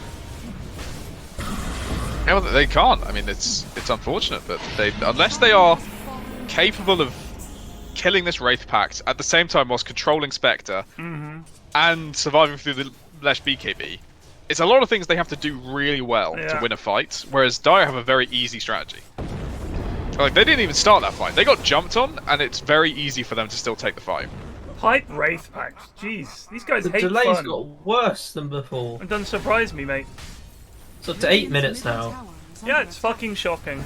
B: Yeah, well, they can't. I mean, it's unfortunate, but unless they are capable of killing this Wraith Pact at the same time whilst controlling Spectre and surviving through the Lesh BKB, it's a lot of things they have to do really well to win a fight, whereas Dire have a very easy strategy. Like, they didn't even start that fight. They got jumped on, and it's very easy for them to still take the fight.
A: Pipe Wraith Pact. Jeez, these guys hate fun.
C: The delay's got worse than before.
A: It doesn't surprise me, mate.
C: It's up to 8 minutes now.
A: Yeah, it's fucking shocking.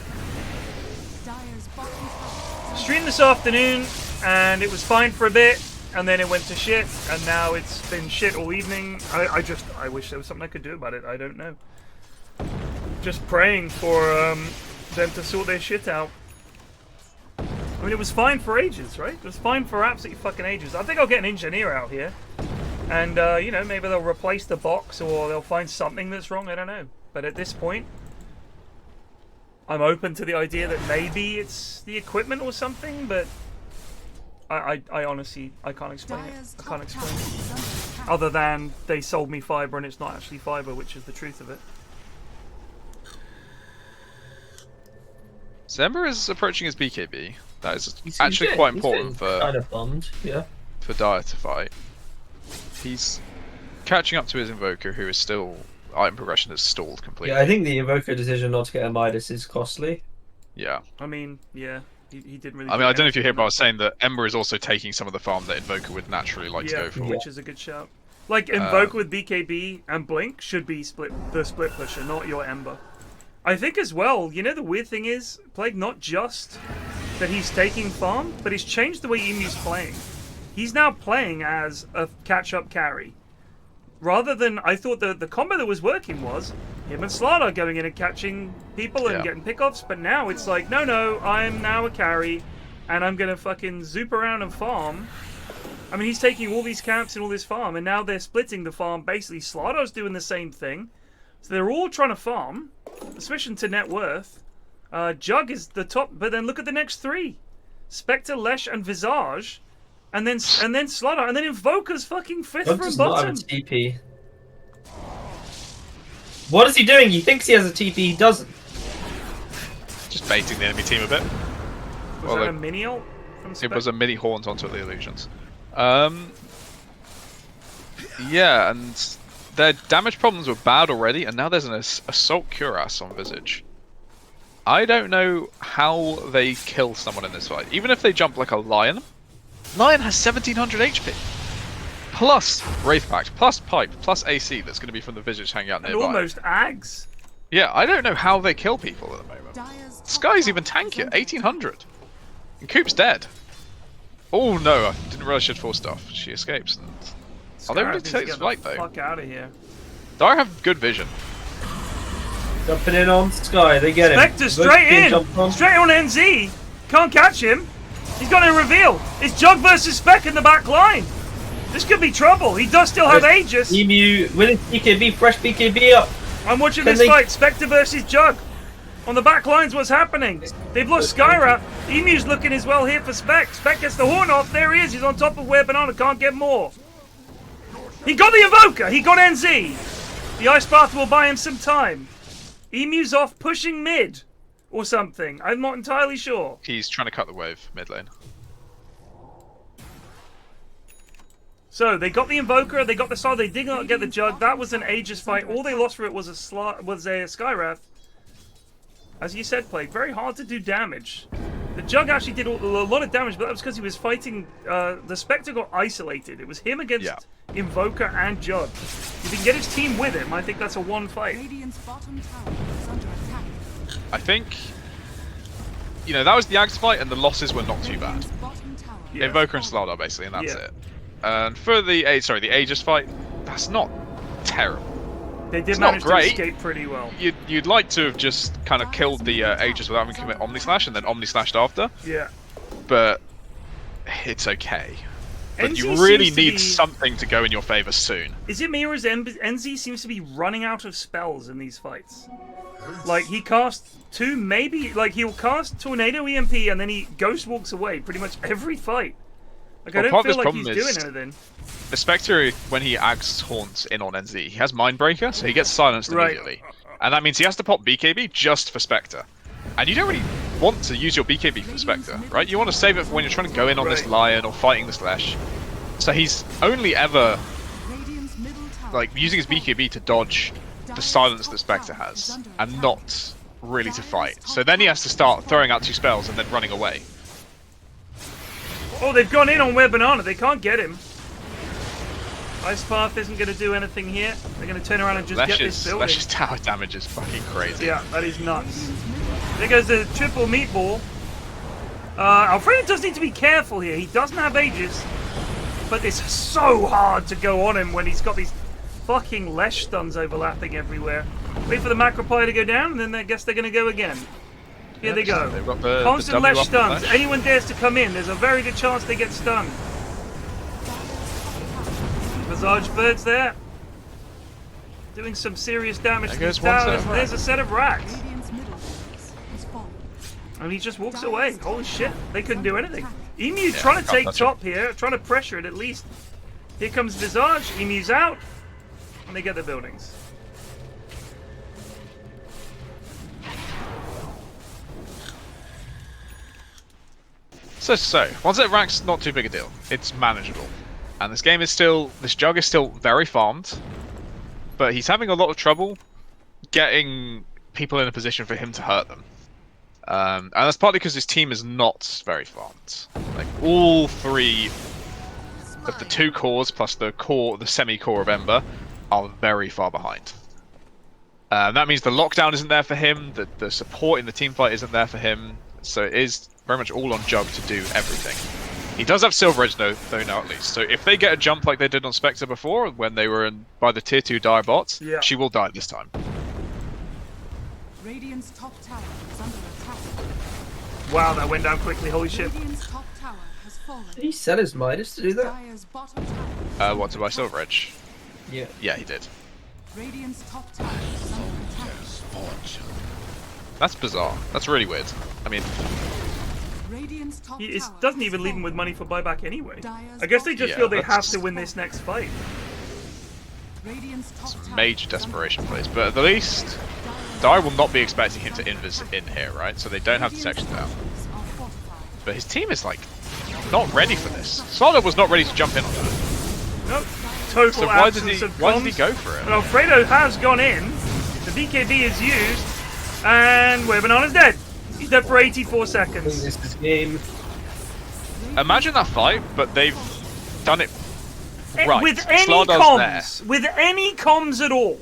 A: Streamed this afternoon, and it was fine for a bit, and then it went to shit, and now it's been shit all evening. I wish there was something I could do about it. I don't know. Just praying for them to sort their shit out. I mean, it was fine for ages, right? It was fine for absolutely fucking ages. I think I'll get an engineer out here, and you know, maybe they'll replace the box, or they'll find something that's wrong. I don't know. But at this point, I'm open to the idea that maybe it's the equipment or something, but I honestly, I can't explain it. I can't explain it. Other than they sold me fiber and it's not actually fiber, which is the truth of it.
B: Zember is approaching his BKB. That is actually quite important for
C: kind of bummed, yeah.
B: For Dire to fight. He's catching up to his Invoker, who is still item progression has stalled completely.
C: Yeah, I think the Invoker decision not to get a Midas is costly.
B: Yeah.
A: I mean, yeah. He didn't really.
B: I mean, I don't know if you hear, but I was saying that Ember is also taking some of the farm that Invoker would naturally like to go for.
A: Which is a good shout. Like, Invoker with BKB and Blink should be the split pusher, not your Ember. I think as well, you know, the weird thing is, Plague, not just that he's taking farm, but he's changed the way Emu's playing. He's now playing as a catch-up carry. Rather than, I thought the combo that was working was him and Slardar going in and catching people and getting pickoffs, but now it's like, no, I'm now a carry, and I'm gonna fucking zoop around and farm. I mean, he's taking all these camps and all this farm, and now they're splitting the farm. Basically, Slardar's doing the same thing. So they're all trying to farm, switching to net worth. Jug is the top, but then look at the next three. Spectre, Lesh, and Visage. And then Slardar, and then Invoker's fucking fifth from bottom.
C: Not have a TP. What is he doing? He thinks he has a TP, he doesn't.
B: Just baiting the enemy team a bit.
A: Was that a mini ult from Spectre?
B: It was a mini haunt onto the illusions. Yeah, and their damage problems were bad already, and now there's an Assault Cuirass on Visage. I don't know how they kill someone in this fight. Even if they jump like a Lion. Lion has 1700 HP. Plus Wraith Pact, plus Pipe, plus AC that's going to be from the Visage hanging out nearby.
A: And almost Ags.
B: Yeah, I don't know how they kill people at the moment. Sky's even tankier, 1800. And Coop's dead. Oh no, I didn't realize she had 4 stuff. She escapes. And... Are they ready to take this fight though?
A: Fuck out of here.
B: Dire have good vision.
C: Jumping in on Sky, they get him.
A: Spectre straight in! Straight on NZ! Can't catch him! He's got a reveal! It's Jug versus Spec in the back line! This could be trouble, he does still have Aegis!
C: Emu with his BKB, fresh BKB up!
A: I'm watching this fight, Spectre versus Jug! On the back line's what's happening! They've lost Skyra, Emu's looking as well here for Spec. Spec gets the horn off, there he is, he's on top of where Banana can't get more. He got the Invoker, he got NZ! The Ice Bath will buy him some time. Emu's off pushing mid. Or something. I'm not entirely sure.
B: He's trying to cut the wave mid lane.
A: So they got the Invoker, they got the Star, they did not get the Jug. That was an Aegis fight. All they lost for it was a Skywrath. As you said, Plague, very hard to do damage. The Jug actually did a lot of damage, but that was because he was fighting. The Spectre got isolated. It was him against Invoker and Jug. If he can get his team with him, I think that's a one fight.
B: I think, you know, that was the Ags fight, and the losses were not too bad. Yeah. Invoker and Slardar, basically, and that's it. And for the Aegis fight, that's not terrible.
A: They did manage to escape pretty well.
B: You'd like to have just kind of killed the Aegis without having to commit Omnislash, and then Omnislashed after.
A: Yeah.
B: But it's okay. But you really need something to go in your favor soon.
A: Is it me or is NZ seems to be running out of spells in these fights? Like, he casts 2, maybe, like, he'll cast Tornado EMP and then he ghost walks away pretty much every fight. Like, I don't feel like he's doing anything.
B: The Spectre, when he Ags haunts in on NZ, he has Mindbreaker, so he gets silenced immediately. And that means he has to pop BKB just for Spectre. And you don't really want to use your BKB for Spectre, right? You want to save it for when you're trying to go in on this Lion or fighting this Lesh. So he's only ever, like, using his BKB to dodge the silence that Spectre has, and not really to fight. So then he has to start throwing out 2 spells and then running away.
A: Oh, they've gone in on Where Banana. They can't get him. Ice Path isn't going to do anything here. They're going to turn around and just get this building.
B: Lesh's tower damage is fucking crazy.
A: Yeah, that is nuts. There goes the triple meatball. Alfredo does need to be careful here. He doesn't have Aegis, but it's so hard to go on him when he's got these fucking Lesh stuns overlapping everywhere. Wait for the Macropie to go down, and then I guess they're going to go again. Here they go. Constant Lesh stuns. Anyone dares to come in, there's a very good chance they get stunned. Visage Bird's there. Doing some serious damage to these towers. There's a set of racks. And he just walks away. Holy shit, they couldn't do anything. Emu trying to take top here, trying to pressure it at least. Here comes Visage, Emu's out, and they get the buildings.
B: So, once it ranks, not too big a deal. It's manageable. And this game is still, this jug is still very farmed, but he's having a lot of trouble getting people in a position for him to hurt them. And that's partly because his team is not very farmed. Like, all 3 of the 2 cores plus the semi-core of Ember are very far behind. That means the lockdown isn't there for him, the support in the teamfight isn't there for him, so it is very much all on Jug to do everything. He does have Silver Edge though now at least, so if they get a jump like they did on Spectre before, when they were by the tier 2 dire bots, she will die this time.
D: Radiant's top tower is under attack.
A: Wow, that went down quickly, holy shit.
D: Radiant's top tower has fallen.
E: Did he sell his Midas to do that?
D: Dire's bottom tower.
B: What, to buy Silver Edge?
E: Yeah.
B: Yeah, he did.
D: Radiant's top tower is under attack.
B: That's bizarre. That's really weird. I mean,
D: Radiant's top
A: He
D: tower
A: doesn't
D: has
A: even leave him with
D: fallen.
A: money for buyback anyway.
D: Dire's
A: I guess they just
B: Yeah,
A: feel they
B: that's
A: have to
B: just-
A: win this next fight.
D: Radiant's top tower
B: major
D: is under
B: desperation
D: attack.
B: plays, but at the least, Dire will not be expecting him to invis in here, right? So they don't have detection down.
D: Radiant's structures are fortified.
B: But his team is like not ready for this. Slaughter was not ready to jump in on that.
A: Nope. Total
B: So why did
A: absence
B: he?
A: of
B: Why did he
A: comms.
B: go for
A: But
B: it?
A: Alfredo has gone in. The BKB is used, and Banana's dead. He's dead for 84 seconds.
E: This is game.
B: Imagine that fight, but they've done it right.
A: With any
B: Slaughter's
A: comms, with any comms at all.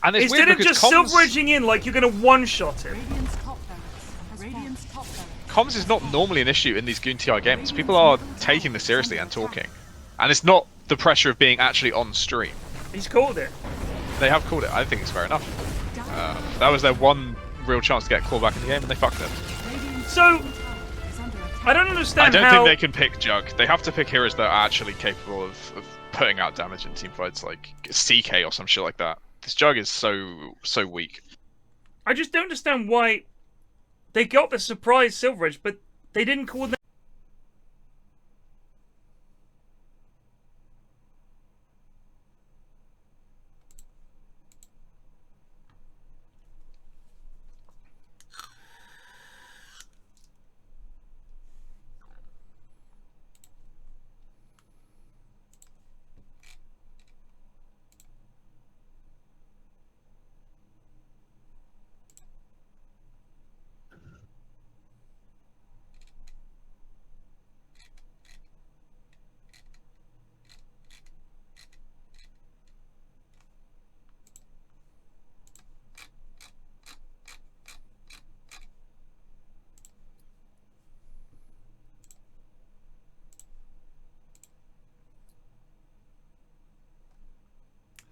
B: and it's
A: Instead
B: weird
A: of
B: because
A: just
B: comms,
A: silver edging in like you're gonna one-shot him.
D: Radiant's top barracks has Radiant's top barracks.
B: comms is not normally an issue in these GOONTI games. People are taking this seriously and talking, and it's not the pressure of being actually on stream.
A: He's called it.
B: They have called it. I think it's fair enough. That was their one real chance to get a call back in the game, and they fucked it.
A: So, I don't
B: I
A: understand
B: don't
A: how...
B: think they can pick Jug. They have to pick heroes that are actually capable of putting out damage in teamfights, like CK or some shit like that. This Jug is so weak.
A: I just don't understand why they got the surprise Silver Edge, but they didn't call them.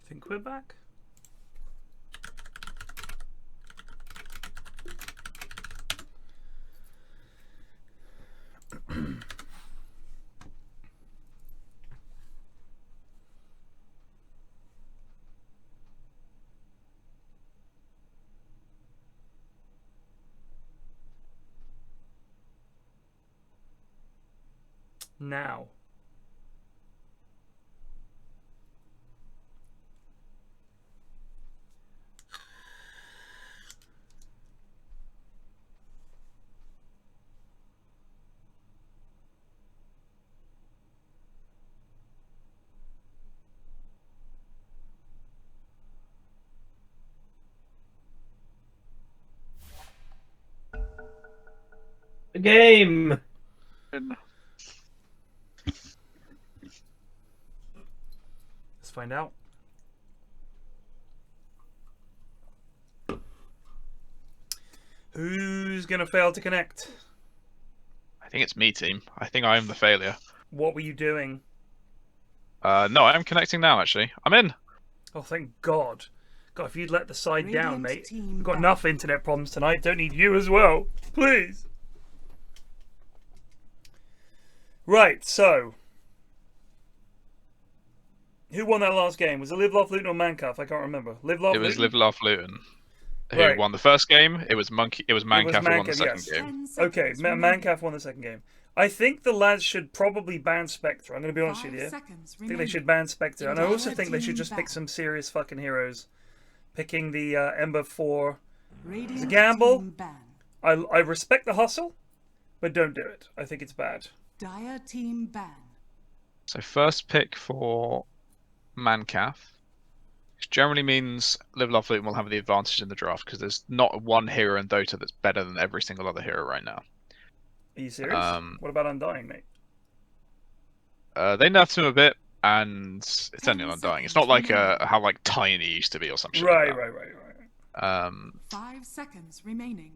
A: I think we're back. Now.
E: The game.
A: Let's find out. Who's gonna fail to connect?
B: I think it's me, team. I think I am the failure.
A: What were you doing?
B: No, I am connecting now, actually. I'm in.
A: Oh, thank God. God, if you'd let the side down,
D: Radiant
A: mate.
D: team
A: We've got
D: back.
A: enough internet problems tonight. Don't need you as well. Please. Right, so. Who won that last game? Was it Live Laugh Luton or Mancuff? I can't remember. Live Laugh
B: It was
A: Luton?
B: Live Laugh Luton who
A: Right.
B: won the first game. It was Mancaf who won the
A: Mancaf,
B: second
A: yes.
B: game.
D: 10
A: Okay,
D: seconds remaining.
A: Mancuff won the second game. I think the lads should probably ban Spectre. I'm going to be honest
D: 5
A: with you.
D: seconds
A: I think they
D: remaining.
A: should ban Spectre. And I also think they should
D: Team
A: just pick
D: back.
A: some serious fucking heroes. Picking the Ember 4.
D: Radiant
A: gamble.
D: team ban.
A: I respect the hustle, But don't do it. I think it's bad.
D: Dire team ban.
B: So first pick for Mancaf, which generally means Live Love Luton will have the advantage in the draft because there's not one hero in Dota that's better than every single other hero right now.
A: Are you serious? What about Undying, mate?
B: They nerfed him a bit, and it's only on Undying. It's not like how like Tiny used to be or something.
A: Right.
D: 5 seconds remaining.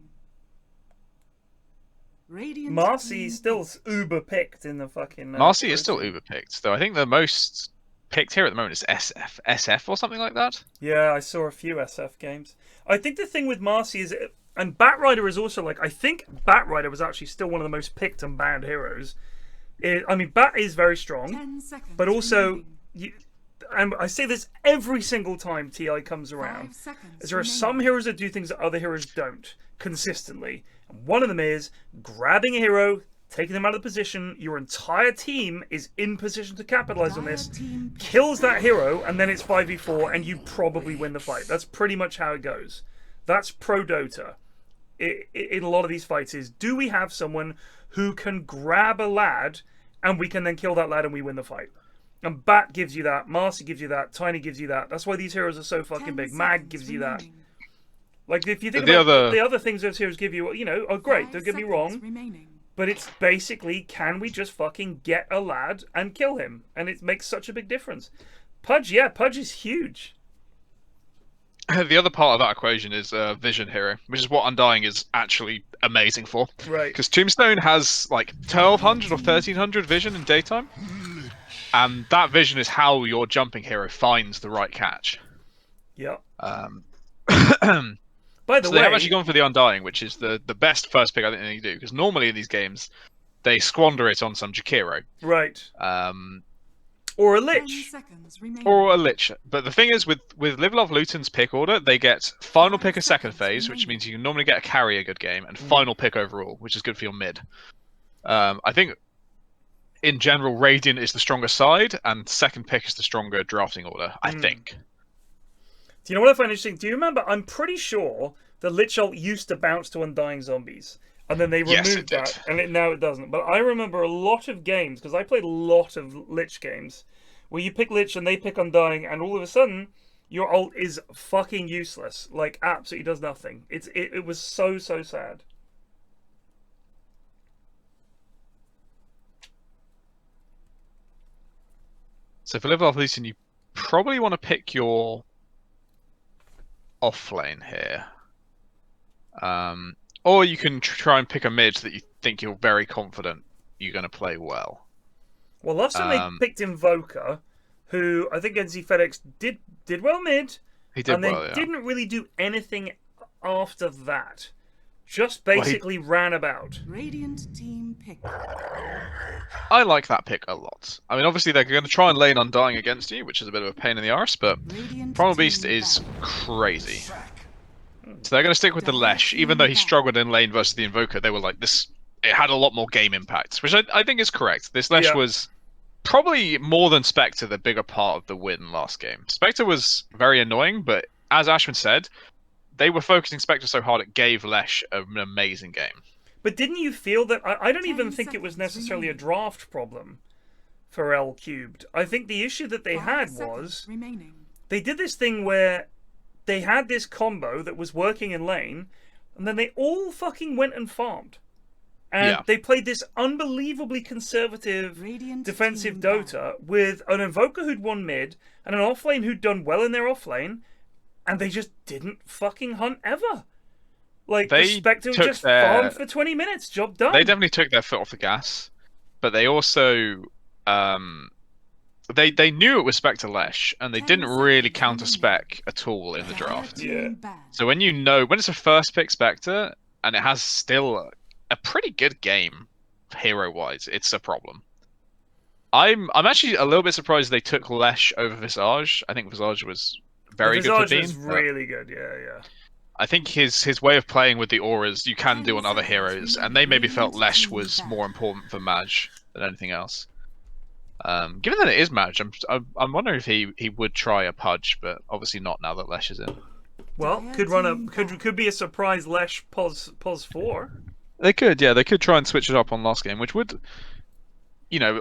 D: Radiant
A: Marcy's still uber picked in the fucking.
B: Marcy is still uber picked, though. I think the most picked here at the moment is szethw or something like that.
A: Yeah, I saw a few SF games. I think the thing with Marcy is, and Batrider is also like, I think Batrider was actually still one of the most picked and banned heroes. I mean, Bat is very strong, but also, and I say this every single time TI comes around, is there are some heroes that do things that other heroes don't consistently. And one of them is grabbing a hero, taking them out of the position, your entire team is in position to capitalize on this, kills that hero, and then it's 5v4, and you probably win the fight. That's pretty much how it goes. That's pro Dota. In a lot of these fights is, do we have someone who can grab a lad, and we can then kill that lad and we win the fight? And Bat gives you that, Marcy gives you that, Tiny gives you that. That's why these heroes are so fucking big. Mag gives you that. Like, if you think about the other things those heroes give you, you know, are great, don't get me wrong. But it's basically, can we just fucking get a lad and kill him? And it makes such a big difference. Pudge, yeah, Pudge is huge.
B: The other part of that equation is Vision Hero, which is what Undying is actually amazing for.
A: Right.
B: Because Tombstone has like 1200 or 1300 vision in daytime. And that vision is how your jumping hero finds the right catch.
A: Yep.
B: By the way, they have actually gone for the Undying, which is the best first pick I think they can do. Because normally in these games, they squander it on some Jakiro.
A: Right. Or a Lich.
B: Or a Lich. But the thing is, with Live Love Luton's pick order, they get final pick a second phase, which means you can normally get a carry a good game, and final pick overall, which is good for your mid. I think, in general, Radiant is the stronger side, and second pick is the stronger drafting order, I think.
A: Do you know what I find interesting? Do you remember, I'm pretty sure the Lich ult used to bounce to Undying Zombies. And then they removed that, and now it doesn't. But I remember a lot of games, because I played a lot of Lich games, where you pick Lich and they pick Undying, and all of a sudden, your ult is fucking useless. Like, absolutely does nothing. It was so, so sad.
B: So for Live Love Luton, you probably want to pick your off lane here. Or you can try and pick a mid that you think you're very confident you're going to play well.
A: Well, last time they picked Invoker, who I think NZfedX did well mid.
B: He did
A: and then
B: well, yeah.
A: Didn't really do anything after that. Just basically ran about.
D: Radiant team pick.
B: I like that pick a lot. I mean, obviously they're going to try and lane Undying against you, which is a bit of a pain in the arse, but Primal Beast is crazy. So they're going to stick with the Lesh, even though he struggled in lane versus the Invoker. They were like, it had a lot more game impact, which I think is correct. This Lesh was probably more than Spectre the bigger part of the win last game. Spectre was very annoying, but as Ashman said, they were focusing Spectre so hard it gave Lesh an amazing game.
A: But didn't you feel that... I don't even think it was necessarily a draft problem for L Cubed. I think the issue that they had was... They did this thing where they had this combo that was working in lane, and then they all fucking went and farmed. And they played this unbelievably conservative defensive Dota with an Invoker who'd won mid, and an offlane who'd done well in their offlane, and they just didn't fucking hunt ever. Like, the Spectre just farmed for 20 minutes, job done.
B: They definitely took their foot off the gas, but they also... They knew it was Spectre Lesh, and they didn't really counter-spec at all in the draft.
A: Yeah.
B: So when it's a first pick Spectre, and it has still a pretty good game, hero-wise, it's a problem. I'm actually a little bit surprised they took Lesh over Visage. I think Visage was very good for Bean.
A: Visage was really good, yeah.
B: I think his way of playing with the auras you can do on other heroes, and they maybe felt Lesh was more important for Maj than anything else. Given that it is Maj, I'm wondering if he would try a Pudge, but obviously not now that Lesh is in.
A: Well, could be a surprise Lesh pos 4.
B: They could, yeah, they could try and switch it up on last game, which would,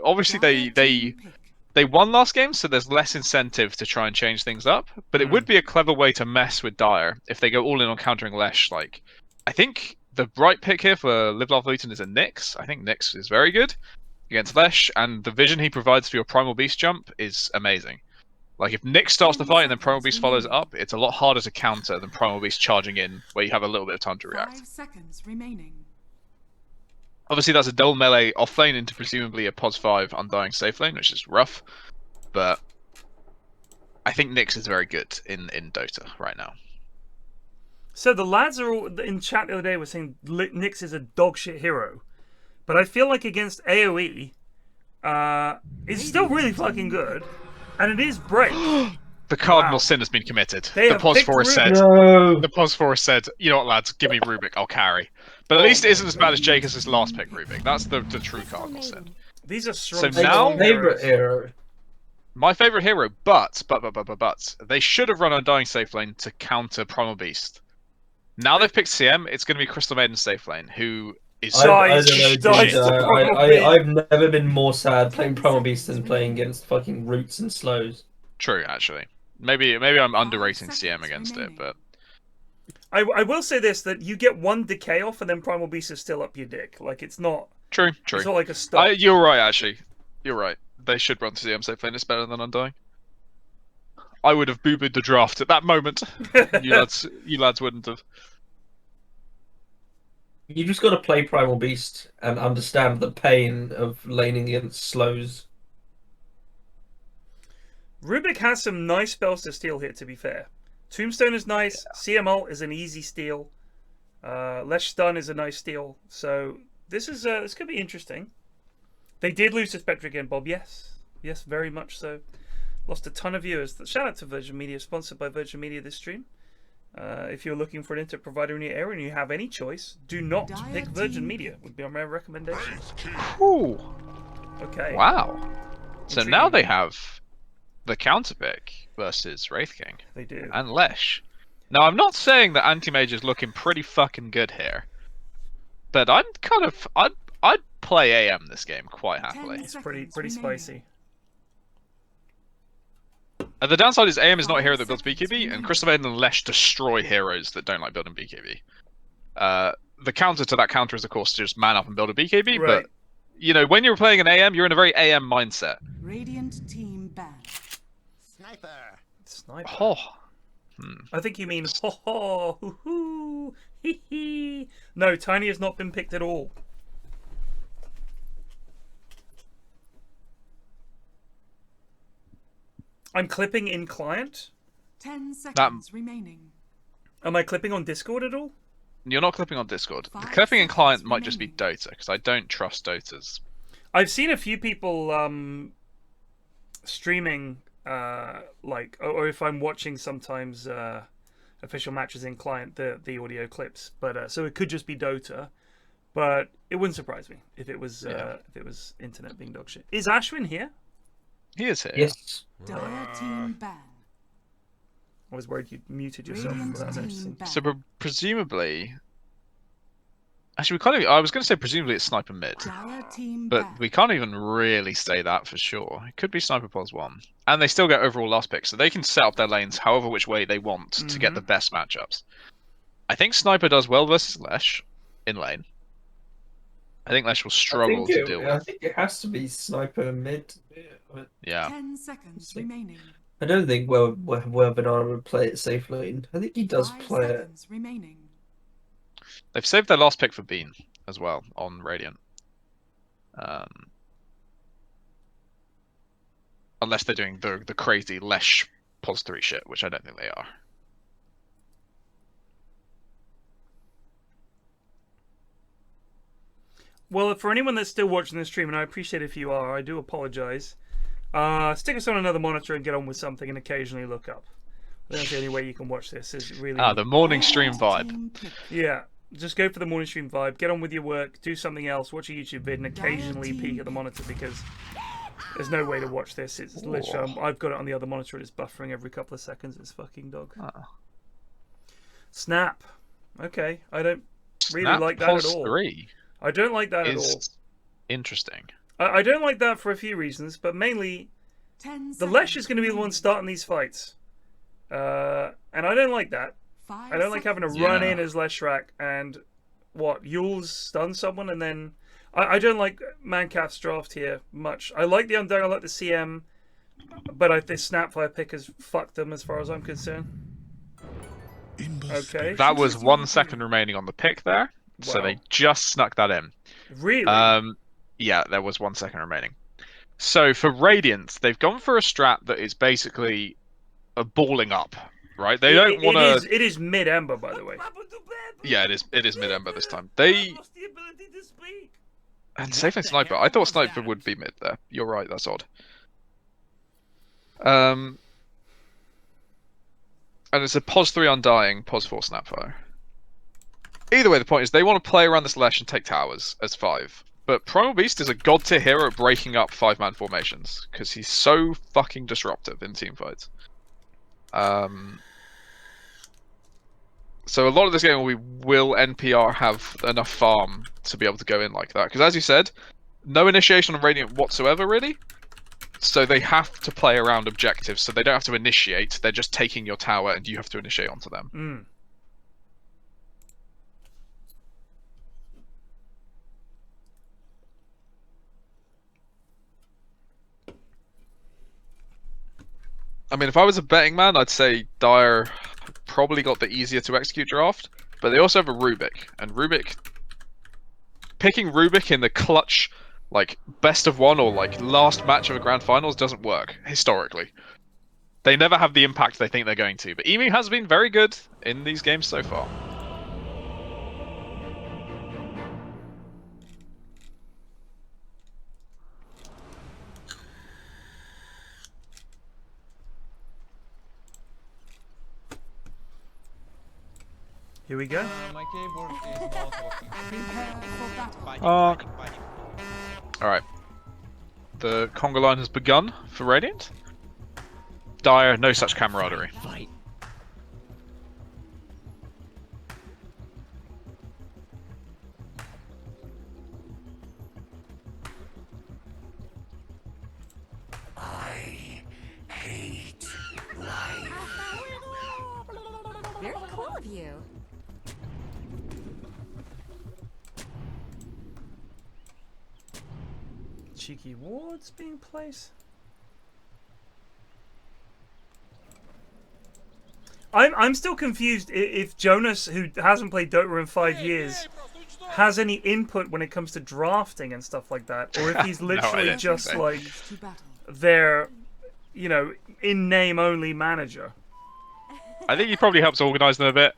B: obviously they won last game, so there's less incentive to try and change things up. But it would be a clever way to mess with Dire if they go all in on countering Lesh. Like, I think the right pick here for Live Laugh Luton is a Nyx. I think Nyx is very good against Lesh, and the vision he provides for your Primal Beast jump is amazing. Like, if Nyx starts the fight and then Primal Beast follows it up, it's a lot harder to counter than Primal Beast charging in, where you have a little bit of time to react.
D: 5 seconds remaining.
B: Obviously, that's a double melee off lane into presumably a POS 5 Undying safe lane, which is rough. But I think Nyx is very good in Dota right now.
A: So the lads are all in chat the other day were saying Nyx is a dog shit hero, but I feel like against AOE, it's still really fucking good, and it is brave.
B: The cardinal sin has been committed.
A: They
B: The POS 4 said.
E: No.
B: The POS 4 said, you know what, lads, give me Rubik, I'll carry. But at least it isn't as bad as Jacobs' last pick, Rubik. That's the true cardinal sin.
A: These are strong.
B: So now,
E: favorite hero.
B: My favorite hero, but they should have run Undying safe lane to counter Primal Beast. Now they've picked CM, it's going to be Crystal Maiden safe lane, who is
E: I don't know, I've never been more sad playing Primal Beast than playing against fucking Roots and Slows.
B: True, actually. Maybe I'm underrating CM against it, but
A: I will say this, that you get one decay off and then Primal Beast is still up your dick. Like, it's not...
B: True.
A: It's not like a stop.
B: You're right, actually. You're right. They should run CM safe lane. It's better than Undying. I would have boo-booed the draft at that moment. you lads wouldn't have.
E: You just got to play Primal Beast and understand the pain of laning against Slows.
A: Rubik has some nice spells to steal here, to be fair. Tombstone is nice. Yeah. CM ult is an easy steal. Lesh Stun is a nice steal. So this could be interesting. They did lose to Spectre again, Bob. Yes, very much so. Lost a ton of viewers. Shout out to Virgin Media, sponsored by Virgin Media this stream. If you're looking for an internet provider in your area and you have any choice, do not pick Virgin Media. Would be my recommendation.
B: Ooh.
A: Okay.
B: Wow. So now they have the counter pick versus Wraith King.
A: They do.
B: And Lesh. Now, I'm not saying that Anti-Mage is looking pretty fucking good here, but I'd play AM this game quite happily.
A: It's pretty spicy.
B: The downside is AM is not a hero that builds BKB, and Crystal Maiden and Lesh destroy heroes that don't like building BKB. The counter to that counter is, of course, to just man up and build a BKB,
A: right.
B: But, when you're playing an AM, you're in a very AM mindset.
D: Radiant team ban.
A: Sniper.
B: Oh.
A: I think you mean ho ho hoo hoo hee hee. No, Tiny has not been picked at all. I'm clipping in client.
D: 10 seconds remaining.
A: Am I clipping on Discord at all?
B: You're not clipping on Discord. The clipping in client might just be Dota, because I don't trust Dotas.
A: I've seen a few people streaming, or if I'm watching sometimes official matches in client, the audio clips. But so it could just be Dota, but it wouldn't surprise me if it was internet being dog shit. Is Ashwin here?
B: He is here.
E: Yes.
D: Dire team ban.
A: I was worried you muted yourself without noticing.
B: So presumably, actually, we can't even, I was going to say presumably it's Sniper mid, but we can't even really say that for sure. It could be Sniper Pos 1, and they still get overall last pick, so they can set up their lanes however which way they want to get the best matchups. I think Sniper does well versus Lesh in lane. I think Lesh will struggle to deal with.
E: I think it has to be Sniper mid.
B: Yeah.
D: 10 seconds remaining.
E: I don't think Banana would play it safe lane. I think he does play it.
D: Remaining.
B: They've saved their last pick for Bean as well on Radiant. Unless they're doing the crazy Lesh Pos 3 shit, which I don't think they are.
A: Well, for anyone that's still watching the stream, and I appreciate if you are, I do apologize. Stick us on another monitor and get on with something and occasionally look up. That's the only way you can watch this. Is really
B: the morning stream vibe.
A: Yeah, just go for the morning stream vibe. Get on with your work. Do something else. Watch a YouTube vid and occasionally peek at the monitor because there's no way to watch this. It's literally I've got it on the other monitor and it's buffering every couple of seconds. It's fucking dog.
B: Oh.
A: Snap. Okay, I don't. really like that at all.
B: 3
A: I don't like that at all.
B: Interesting.
A: I don't like that for a few reasons, but mainly the Lesh is going to be the one starting these fights. And I don't like that. I don't like having to run in as Leshrac and Yule's stun someone, and then I don't like Mancat's draft here much. I like the Undying, I like the CM, but this Snapfire pick has fucked them as far as I'm concerned. Okay.
B: That was 1 second remaining on the pick there, so they just snuck that in.
A: Really?
B: Yeah, there was 1 second remaining. So for Radiant, they've gone for a strat that is basically a balling up, right? They don't want to.
A: It is mid Ember, by the way.
B: Yeah, it is. It is mid Ember this time. And szethw and Sniper. I thought Sniper would be mid there. You're right. That's odd. And it's a pos 3 Undying, pos 4 Snapfire. Either way, the point is they want to play around this Lesh and take towers as 5. But Primal Beast is a god tier hero at breaking up 5-man formations because he's so fucking disruptive in teamfights. So a lot of this game will NPR have enough farm to be able to go in like that? Because as you said, no initiation on Radiant whatsoever, really. So they have to play around objectives, so they don't have to initiate. They're just taking your tower, and you have to initiate onto them.
A: Mm.
B: I mean, if I was a betting man, I'd say Dire probably got the easier to execute draft, but they also have a Rubik, and picking Rubik in the clutch, like best of one or like last match of a grand finals doesn't work historically. They never have the impact they think they're going to, but Emu has been very good in these games so far.
A: Here we go.
F: My keyboard is not working.
D: Prepare for battle.
B: Alright. The conga line has begun for Radiant. Dire, no such camaraderie.
F: Fight.
G: I hate life.
H: Very cool of you.
A: Cheeky wards being placed. I'm still confused if Jonas, who hasn't played Dota in 5 years, has any input when it comes to drafting and stuff like that, or if he's literally just like their, in name only manager.
B: I think he probably helps organise them a bit,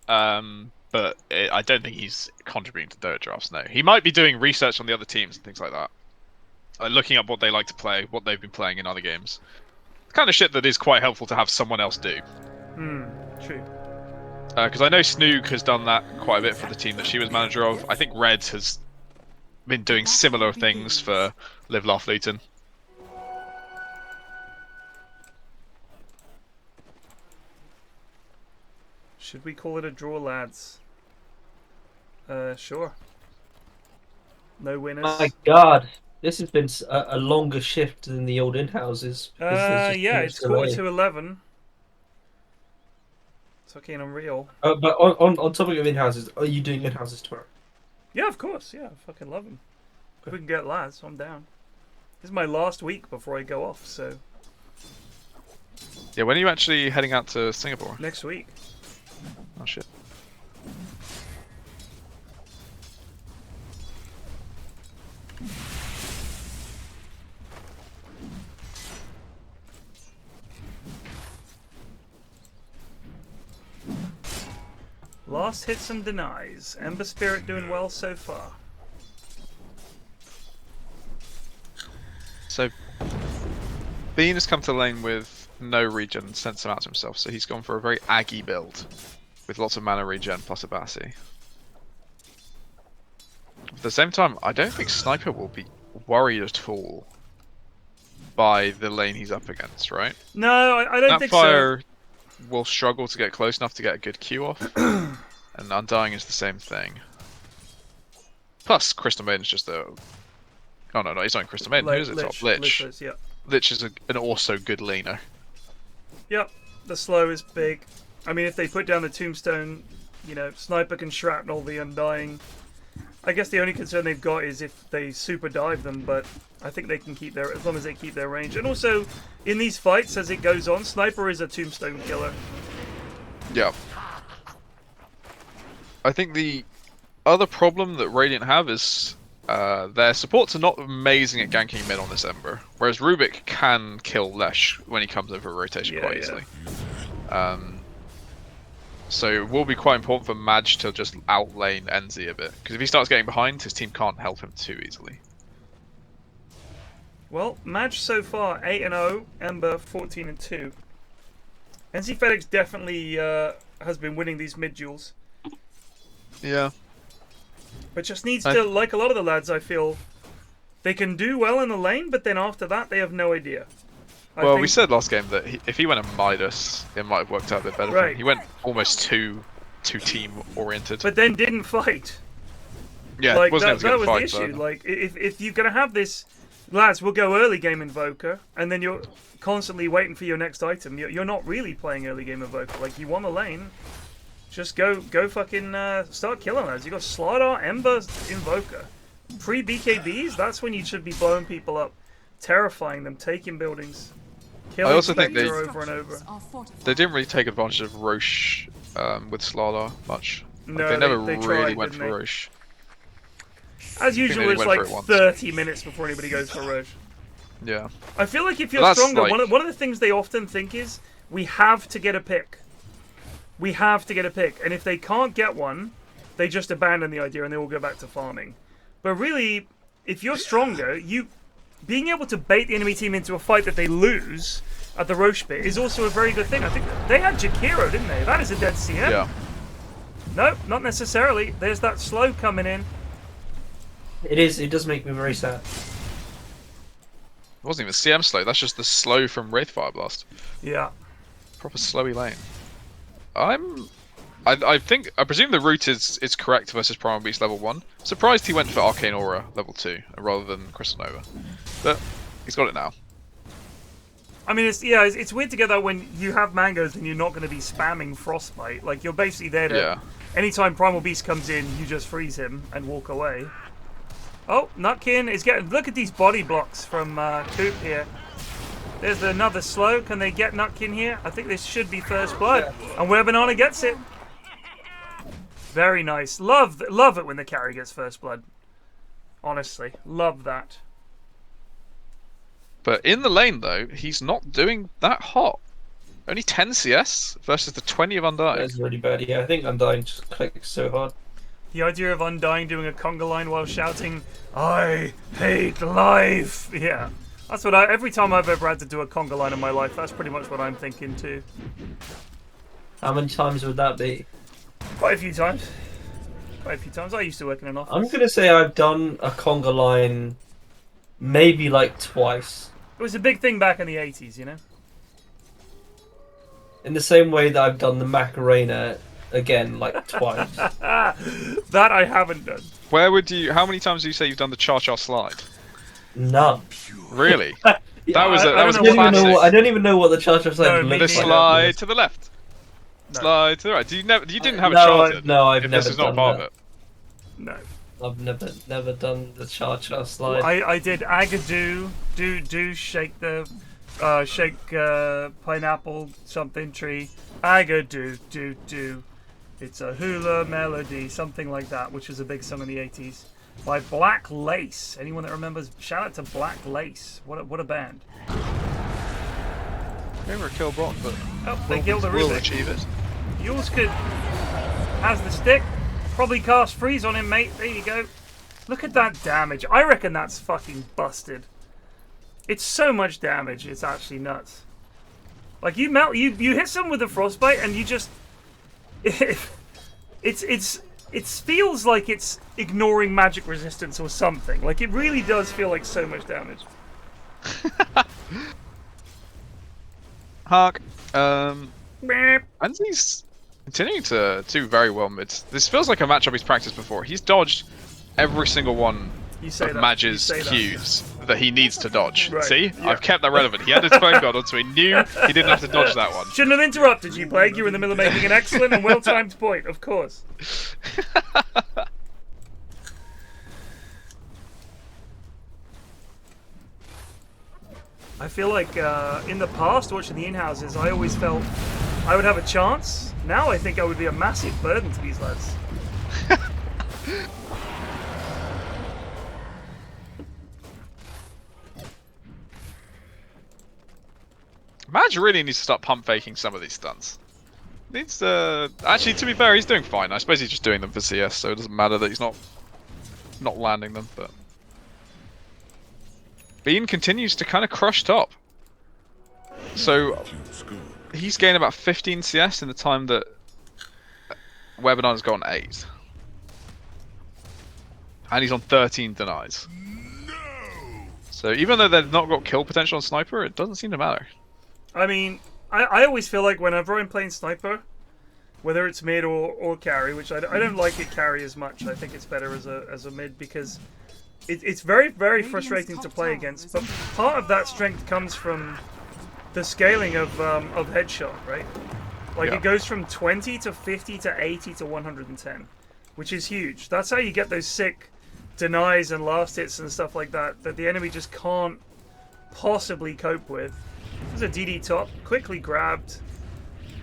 B: but I don't think he's contributing to Dota drafts. No, he might be doing research on the other teams and things like that, looking up what they like to play, what they've been playing in other games. The kind of shit that is quite helpful to have someone else do.
A: True.
B: Because I know Snoog has done that quite a bit for the team that she was manager of. I think Red has been doing similar things for Live Laugh Luton.
A: Should we call it a draw, lads? Sure. No winners.
E: My God, this has been a longer shift than the old in-houses.
A: Yeah, it's 11:15. It's fucking unreal.
E: But on topic of in-houses, are you doing in-houses tomorrow?
A: Yeah, of course. Yeah, I fucking love them. If we can get lads, I'm down. This is my last week before I go off, so...
B: Yeah, when are you actually heading out to Singapore?
A: Next week.
B: Oh shit.
A: Lost hits and denies. Ember Spirit doing well so far.
B: So, Bean has come to lane with no regen, sent some out to himself, so he's gone for a very Aggie build with lots of mana regen plus a Bassi. At the same time, I don't think Sniper will be worried at all by the lane he's up against, right?
A: No, I don't think so.
B: Snapfire will struggle to get close enough to get a good Q off, and Undying is the same thing. Plus, Crystal Maiden's just a... Oh no, he's not in Crystal Maiden. Who is it? Top Lich.
A: Yeah.
B: Lich is an also good laner.
A: Yep, the slow is big. I mean, if they put down the tombstone, you know, Sniper can shrapnel the Undying. I guess the only concern they've got is if they super dive them, but I think they can keep their, as long as they keep their range. And also, in these fights, as it goes on, Sniper is a tombstone killer.
B: Yeah. I think the other problem that Radiant have is their supports are not amazing at ganking mid on this Ember, whereas Rubik can kill Lesh when he comes over rotation quite easily. So it will be quite important for Madge to just outlane NZ a bit, because if he starts getting behind, his team can't help him too easily.
A: Well, Madge so far 8-0, Ember 14-2. NZfedX definitely has been winning these mid duels.
B: Yeah.
A: But just needs to, like a lot of the lads, I feel, they can do well in the lane, but then after that, they have no idea.
B: Well, we said last game that if he went a Midas, it might have worked out a bit better for him. He went almost too team-oriented.
A: But then didn't fight.
B: Yeah,
A: like,
B: wasn't
A: that was
B: fight,
A: the issue. Like, if you're going to have this, lads, we'll go early game Invoker, and then you're constantly waiting for your next item. You're not really playing early game Invoker. Like, you won the lane. Just go fucking start killing lads. You got Slardar, Ember, Invoker. Pre-BKBs, that's when you should be blowing people up. Terrifying them, taking buildings. Killing
B: I also think
A: over and over.
B: They didn't really take advantage of Roche with Slardar much. Like,
A: No,
B: they never
A: they
B: really
A: tried,
B: went for Roche.
A: As usual, it's like 30 minutes before anybody goes for Roche.
B: Yeah.
A: I feel like if you're stronger, like... one of the things they often think is, we have to get a pick. We have to get a pick. And if they can't get one, they just abandon the idea and they will go back to farming. But really, if you're stronger, being able to bait the enemy team into a fight that they lose at the Roche bit is also a very good thing. I think they had Jakiro, didn't they? That is a dead CM.
B: Yeah.
A: No, not necessarily. There's that slow coming in.
C: It is. It does make me very sad.
B: It wasn't even CM slow. That's just the slow from Wraithfire Blast.
A: Yeah.
B: Proper slowy lane. I presume the route is correct versus Primal Beast level 1. Surprised he went for Arcane Aura level 2 rather than Crystal Nova. But he's got it now.
A: I mean, it's weird to get that when you have mangoes and you're not going to be spamming Frostbite. Like, you're basically there to... Yeah. Anytime Primal Beast comes in, you just freeze him and walk away. Oh, Nutkin is getting... Look at these body blocks from Coop here. There's another slow. Can they get Nutkin here? I think this should be first blood. And Where Banana gets it. Very nice. Love it when the carry gets first blood. Honestly, love that.
B: But in the lane, though, he's not doing that hot. Only 10 CS versus the 20 of Undying.
C: That's really bad. Yeah, I think Undying just clicks so hard.
A: The idea of Undying doing a conga line while shouting, "I hate life." Yeah, that's what every time I've ever had to do a conga line in my life, that's pretty much what I'm thinking too.
C: How many times would that be?
A: Quite a few times. Quite a few times. I used to work in an office.
C: I'm gonna say I've done a conga line maybe like twice.
A: It was a big thing back in the 80s, you know?
C: In the same way that I've done the Macarena again like twice.
A: That I haven't done.
B: How many times do you say you've done the cha-cha slide?
C: None.
B: Really?
C: Yeah,
B: that was a
C: classic. I don't even know what the cha-cha slide
B: looks like. The slide to the left. No. Slide to the right. You didn't have a charted.
C: No, I've never
B: This is not part of it.
A: No.
C: I've never done the cha-cha slide.
A: I did Agadoo, do shake the pineapple something tree. Agadoo, do. It's a hula melody, something like that, which was a big song in the 80s. By Black Lace. Anyone that remembers? Shout out to Black Lace. What a band.
B: They were a kill block, but
A: they killed the Rubik.
B: We'll achieve it.
A: Yours has the stick. Probably cast freeze on him, mate. There you go. Look at that damage. I reckon that's fucking busted. It's so much damage. It's actually nuts. Like you hit someone with a frostbite and you just it feels like it's ignoring magic resistance or something. Like it really does feel like so much damage.
B: Hark. Anzi's continuing to do very well mid. This feels like a matchup he's practiced before. He's dodged every single one of Madge's cues that he needs to dodge. Right. See? Yeah. I've kept that relevant. He had his phone guard on, so he knew he didn't have to dodge that one.
A: Shouldn't have interrupted you, Plague. You were in the middle of making an excellent and well-timed point, of course. I feel like in the past, watching the in-houses, I always felt I would have a chance. Now I think I would be a massive burden to these lads.
B: Madge really needs to start pump faking some of these stunts. Needs to... Actually, to be fair, he's doing fine. I suppose he's just doing them for CS, so it doesn't matter that he's not landing them, but... Bean continues to kind of crush top. So, he's gained about 15 CS in the time that Webinar's gone 8. And he's on 13 denies. So even though they've not got kill potential on Sniper, it doesn't seem to matter.
A: I mean, I always feel like whenever I'm playing Sniper, whether it's mid or carry, which I don't like it carry as much, I think it's better as a mid because it's very, very frustrating to play against, but part of that strength comes from the scaling of headshot, right? Like it goes from 20 to 50 to 80 to 110, which is huge. That's how you get those sick denies and last hits and stuff like that the enemy just can't possibly cope with. There's a DD top, quickly grabbed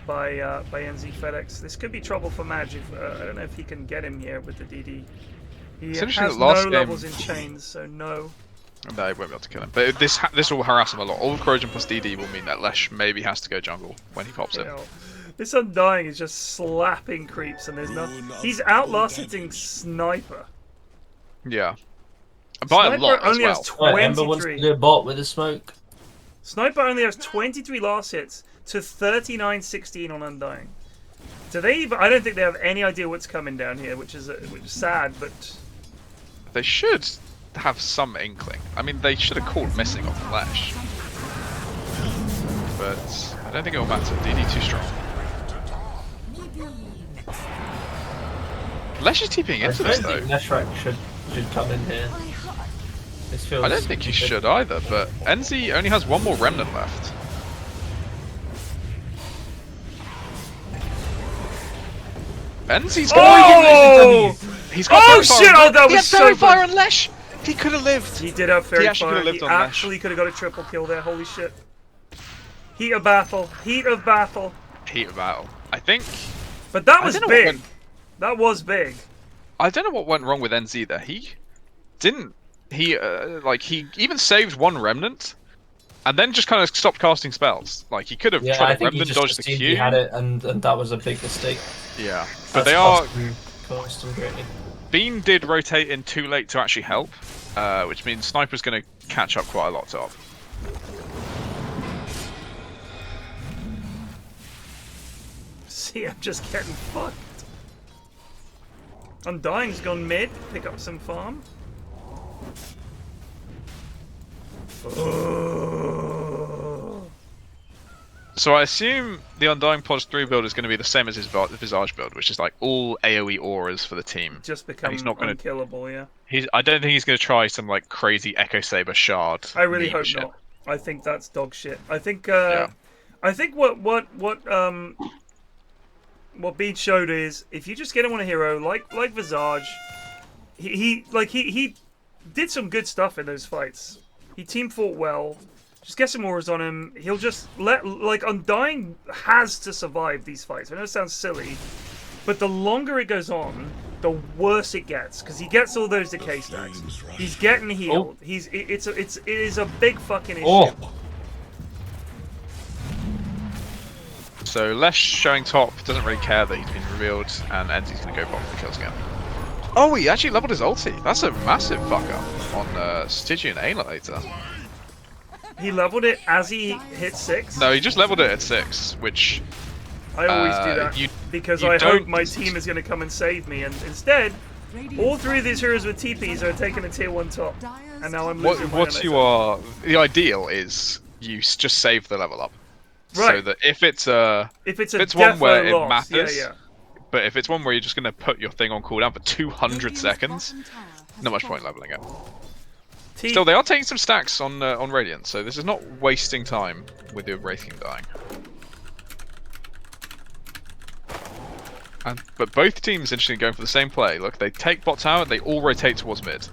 A: by NZfedX. This could be trouble for Madge. I don't know if he can get him here with the DD. He has no levels in chains, so no.
B: No, he won't be able to kill him. But this will harass him a lot. All Corrosion plus DD will mean that Lesh maybe has to go jungle when he pops in.
A: This Undying is just slapping creeps, and there's no. He's outlasting Sniper.
B: Yeah, by a lot as well.
A: Has 23.
C: Ember wants to do a bot with a smoke.
A: Sniper only has 23 last hits to 39-16 on Undying. Do they even? I don't think they have any idea what's coming down here, which is sad, but
B: they should have some inkling. I mean, they should have called missing on Flash, but I don't think it will matter. DD too strong. Lesh is TPing into this though.
C: Neshrak should come in here. This feels
B: I don't think he should either, but NZ only has one more remnant left. NZ's got he's got
A: shit! Oh, that was so
B: fire on Lesh. He could have lived.
A: He did have fairy fire. He actually could have got a triple kill there. Holy shit! Heat of battle. Heat of battle.
B: Heat of battle. I think.
A: But that was big. That was big.
B: I don't know what went wrong with NZ there. He didn't. He he even saved one remnant, and then just kind of stopped casting spells. Like he could have tried to remnant dodge the Q.
C: He had it, and that was a big mistake.
B: Yeah, but they are.
C: Cost him greatly.
B: Bean did rotate in too late to actually help, which means Sniper's going to catch up quite a lot top.
A: See, I'm just getting fucked. Undying's gone mid, pick up some farm.
B: So I assume the Undying Pods 3 build is going to be the same as his Visage build, which is like all AoE auras for the team.
A: Just become unkillable, yeah.
B: I don't think he's going to try some like crazy Echo Saber shard.
A: I really hope not. I think that's dog shit. I think I think what Bean showed is if you just get him on a hero like Visage, he did some good stuff in those fights. He team fought well. Just get some auras on him. He'll just Undying has to survive these fights. I know it sounds silly, but the longer it goes on, the worse it gets because he gets all those decay stacks. He's getting healed. It is a big fucking issue.
B: So Lesh showing top, doesn't really care that he's been revealed, and NZ's going to go bot for the kills again. Oh, he actually leveled his ulti. That's a massive fuck up on Stygian Annihilator.
A: He leveled it as he hit 6?
B: No, he just leveled it at 6, which...
A: I always do that because I hope my team is going to come and save me, and instead, all 3 of these heroes with TPs are taking a tier 1 top, and now I'm losing
B: the ideal is you just save the level up. Right. So that if it's one where it matters, but if it's one where you're just going to put your thing on cooldown for 200 seconds, Not much point leveling it. Still, they are taking some stacks on Radiant, so this is not wasting time with your Wraith King dying. But both teams interesting going for the same play. Look, they take bot tower, they all rotate towards mid.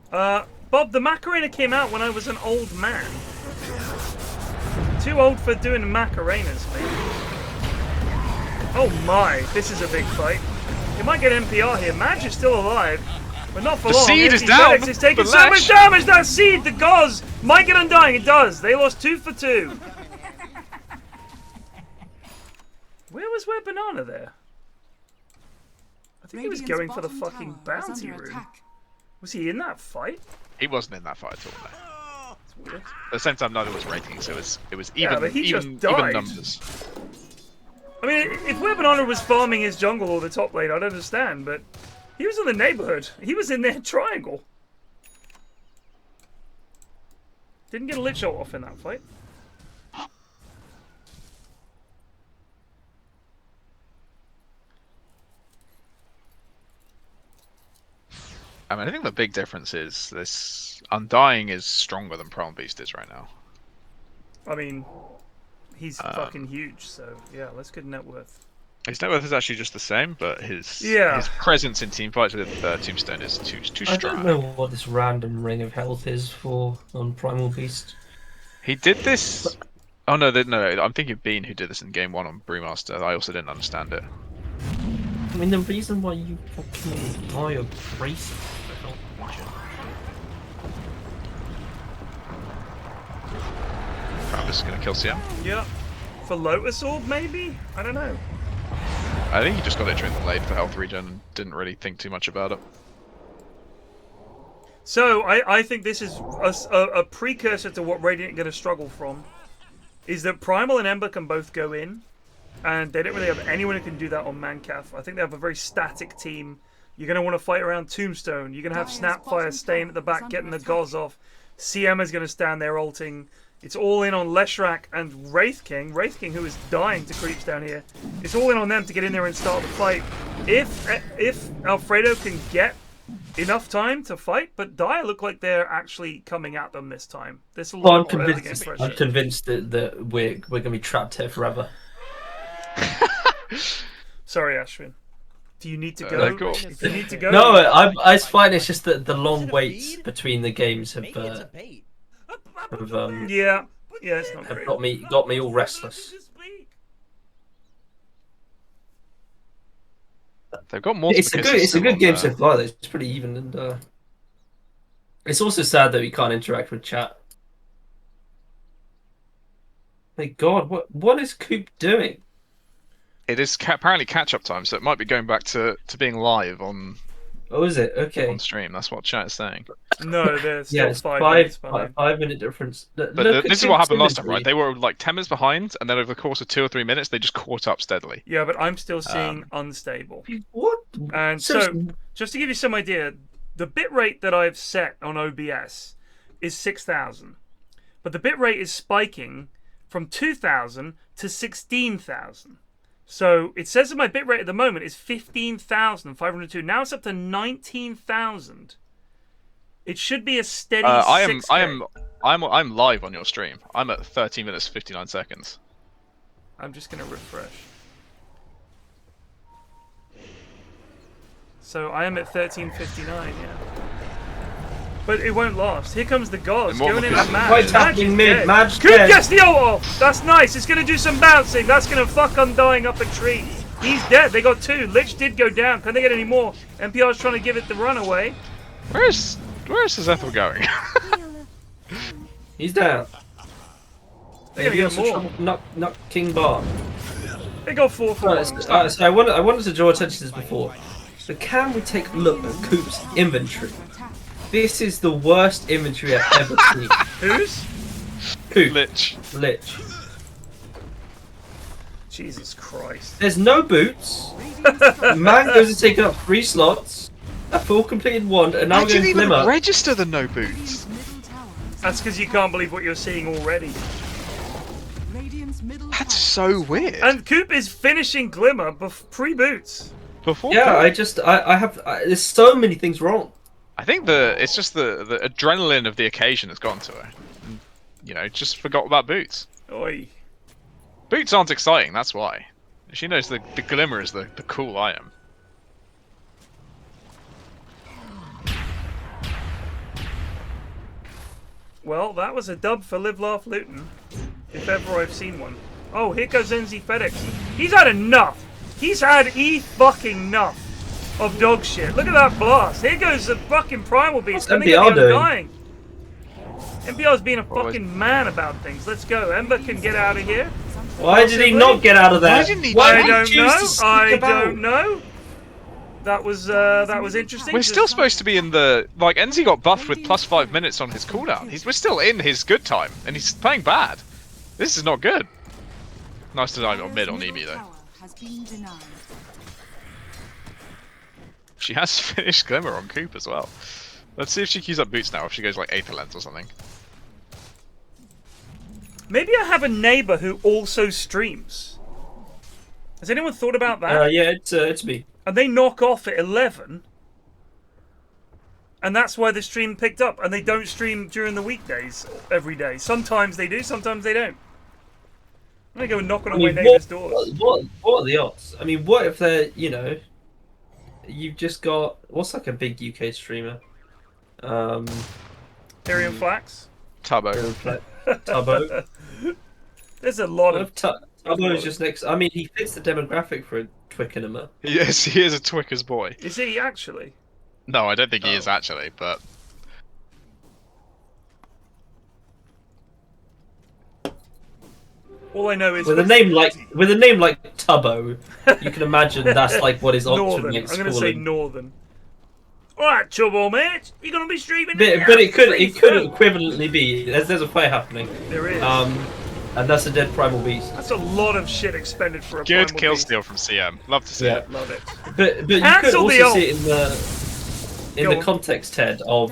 A: Bob, the Macarena came out when I was an old man. Too old for doing Macarenas, maybe. Oh my, this is a big fight. You might get NPR here. Madge is still alive, but not for long.
B: The seed is down.
A: It's taking so much damage. That seed, the gauze, might get undying. It does. They lost 2 for 2. Where was Banana there? I think he was going for the fucking bounty room. Was he in that fight?
B: He wasn't in that fight at all, no.
A: That's weird.
B: At the same time, neither was Rating, so it was even,
A: but he
B: even
A: just died.
B: numbers.
A: I mean, if Banana was farming his jungle or the top lane, I'd understand, but he was in the neighborhood. He was in their triangle. Didn't get a lit shot off in that fight.
B: I mean, I think the big difference is this Undying is stronger than Primal Beast is right now. I
A: mean, he's fucking huge, so yeah, let's get net worth.
B: His net worth is actually just the same, but his presence in team fights with Tombstone is too strong.
E: I don't know what this random ring of health is for on Primal Beast.
B: He did this. Oh no, I'm thinking of Bean who did this in game 1 on Brewmaster. I also didn't understand it.
E: I mean, the reason why you fucking die of bracing for health regen.
B: I'm just gonna kill CM.
A: Yeah. For Lotus Orb, maybe? I don't know.
B: I think he just got it during the late for health regen and didn't really think too much about it.
A: So, I think this is a precursor to what Radiant are going to struggle from. Is that Primal and Ember can both go in. And they don't really have anyone who can do that on Mancaf. I think they have a very static team. You're going to want to fight around Tombstone. You're going to have Snapfire staying at the back, getting the Goz off. CM is going to stand there ulting. It's all in on Leshrac and Wraith King. Wraith King, who is dying to creeps down here. It's all in on them to get in there and start the fight. If Alfredo can get enough time to fight, but Dire look like they're actually coming at them this time.
E: I'm convinced that we're going to be trapped here forever.
A: Sorry, Ashwin. Do you need to go?
B: Cool.
A: Do you need to go?
E: No, I find it's just that the long waits between the games have
A: yeah, it's not great.
E: Got me all restless.
B: They've got more.
E: It's a good game so far. Though. It's pretty even, and it's also sad that we can't interact with chat. My God, what is Coop doing?
B: It is apparently catch-up time, so it might be going back to being live on.
E: Oh, is it? Okay.
B: On stream, that's what chat is saying.
A: No, there's still
E: it's
A: 5 minutes behind.
E: 5 minute difference.
B: But this is what happened last time, right? They were like 10 minutes behind, and then over the course of 2 or 3 minutes, they just caught up steadily.
A: Yeah, but I'm still seeing unstable.
E: What?
A: And so, just to give you some idea, the bitrate that I've set on OBS is 6,000, but the bitrate is spiking from 2,000 to 16,000. So it says that my bitrate at the moment is 15,502. Now it's up to 19,000. It should be a steady. I'm
B: live on your stream. I'm at 13 minutes 59 seconds.
A: I'm just gonna refresh. So I am at 13:59. Yeah. But it won't last. Here comes the Goz going in at Madge.
E: Madge
A: Coop gets the ult off! That's nice. It's going to do some bouncing. That's going to fuck Undying up a tree. He's dead. They got 2. Lich did go down. Can they get any more? NPR's trying to give it the runaway.
B: Where's szethw going?
E: He's down.
A: They're going to get more.
E: Knock King Bar.
A: They got 4 for 1.
E: So I wanted to draw attention to this before. So can we take a look at Coop's inventory? This is the worst inventory I've ever seen.
A: Whose?
E: Coop.
B: Lich.
A: Jesus Christ.
E: There's no boots. Mangoes are taking up 3 slots. A full completed wand, and now we're going to Glimmer.
B: Register the no boots.
A: That's because you can't believe what you're seeing already.
D: Radiant's middle
B: That's
D: tower
B: so weird.
A: And Coop is finishing Glimmer pre-boots.
B: Before
E: Yeah,
B: Coop.
E: there's so many things wrong.
B: I think it's just the adrenaline of the occasion has gotten to her. And, you know, just forgot about boots.
A: Oi.
B: Boots aren't exciting, that's why. She knows the Glimmer is the cool item.
A: Well, that was a dub for Live Laugh Luton, if ever I've seen one. Oh, here goes NZfedX. He's had enough. He's had fucking enough of dog shit. Look at that blast. Here goes the fucking Primal Beast.
E: What's MPR doing?
A: Dying. MPR's being a fucking man about things. Let's go. Ember can get out of here.
E: Why did he not get out of there?
B: Why didn't he?
A: I don't know. That was interesting.
B: We're still supposed to be in the NZ got buffed with +5 minutes on his cooldown. We're still in his good time, and he's playing bad. This is not good. Nice to dive on mid on Emi though. She has finished Glimmer on Coop as well. Let's see if she queues up boots now. If she goes like Aether Lens or something.
A: Maybe I have a neighbor who also streams. Has anyone thought about that?
E: Yeah, it's me.
A: And they knock off at 11, and that's why the stream picked up. And they don't stream during the weekdays every day. Sometimes they do, sometimes they don't. I'm gonna go knocking on my neighbour's doors.
E: What are the odds? I mean, what if they're, you know, you've just got what's like a big UK streamer?
A: PFlax.
B: Tubbo.
E: Tubbo.
A: There's a lot of
E: Tubbo is just next. I mean, he fits the demographic for a Twickenham.
B: Yes, he is a Twicker's boy.
A: Is he actually?
B: No, I don't think he is actually, but.
A: All I know is
E: with a name like Tubbo, you can imagine that's like what his Oxford
A: Northern.
E: mate's
A: I'm gonna
E: calling.
A: say Northern. Alright, Tubbo, mate. You're gonna be streaming.
E: But it could equivalently be. There's a fight happening.
A: There is.
E: And that's a dead primal beast.
A: That's a lot of shit expended for a
B: good
A: primal
B: kill
A: beast.
B: steal from CM. Love to see it.
A: Love it.
E: But you could also see it in the context, Ted, of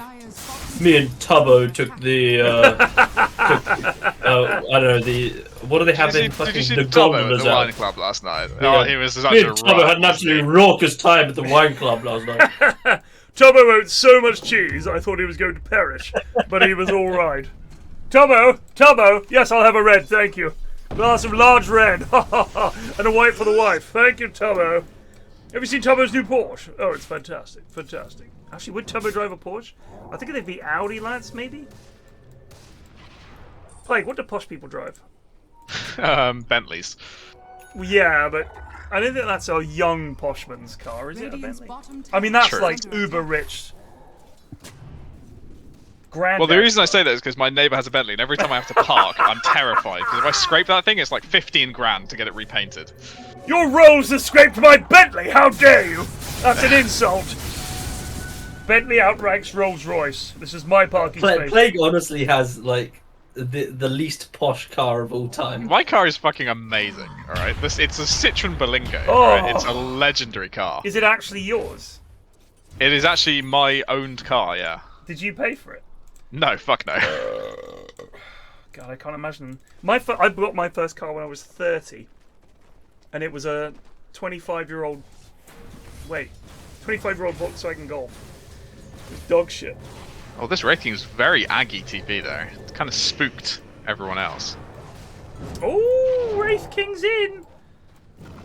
E: me and Tubbo took the I don't know what do they have in fucking the
B: Tubbo at the wine club last night?
E: Yeah.
B: Oh, he was such
E: me
B: a
E: and Tubbo had an absolutely raucous time at the wine club last night.
A: Tubbo ate so much cheese I thought he was going to perish, but he was all right. Tubbo, yes, I'll have a red, thank you. Glass of large red, and a white for the wife. Thank you, Tubbo. Have you seen Tubbo's new Porsche? Oh, it's fantastic, fantastic. Actually, would Tubbo drive a Porsche? I think they'd be Audi lads, maybe. Plague, what do posh people drive?
B: Bentleys.
A: Yeah, but I don't think that's a young poshman's car, is it? A Bentley? I mean, that's like uber rich.
B: Well, the reason I say that is because my neighbour has a Bentley, and every time I have to park, I'm terrified. Because if I scrape that thing, it's like 15 grand to get it repainted.
A: Your Rolls have scraped my Bentley! How dare you! That's an insult! Bentley outranks Rolls Royce. This is my parking space.
E: Plague honestly has like the least posh car of all time.
B: My car is fucking amazing. All right, it's a Citroen Berlingo.
A: Oh.
B: All right? It's a legendary car.
A: Is it actually yours?
B: It is actually my owned car. Yeah.
A: Did you pay for it?
B: No, fuck no.
A: God, I can't imagine. I bought my first car when I was 30, and it was a 25-year-old Volkswagen Golf. It was dog shit.
B: Oh, this rating is very Aggie TP though. It's kind of spooked everyone else.
A: Oh, Wraith King's in.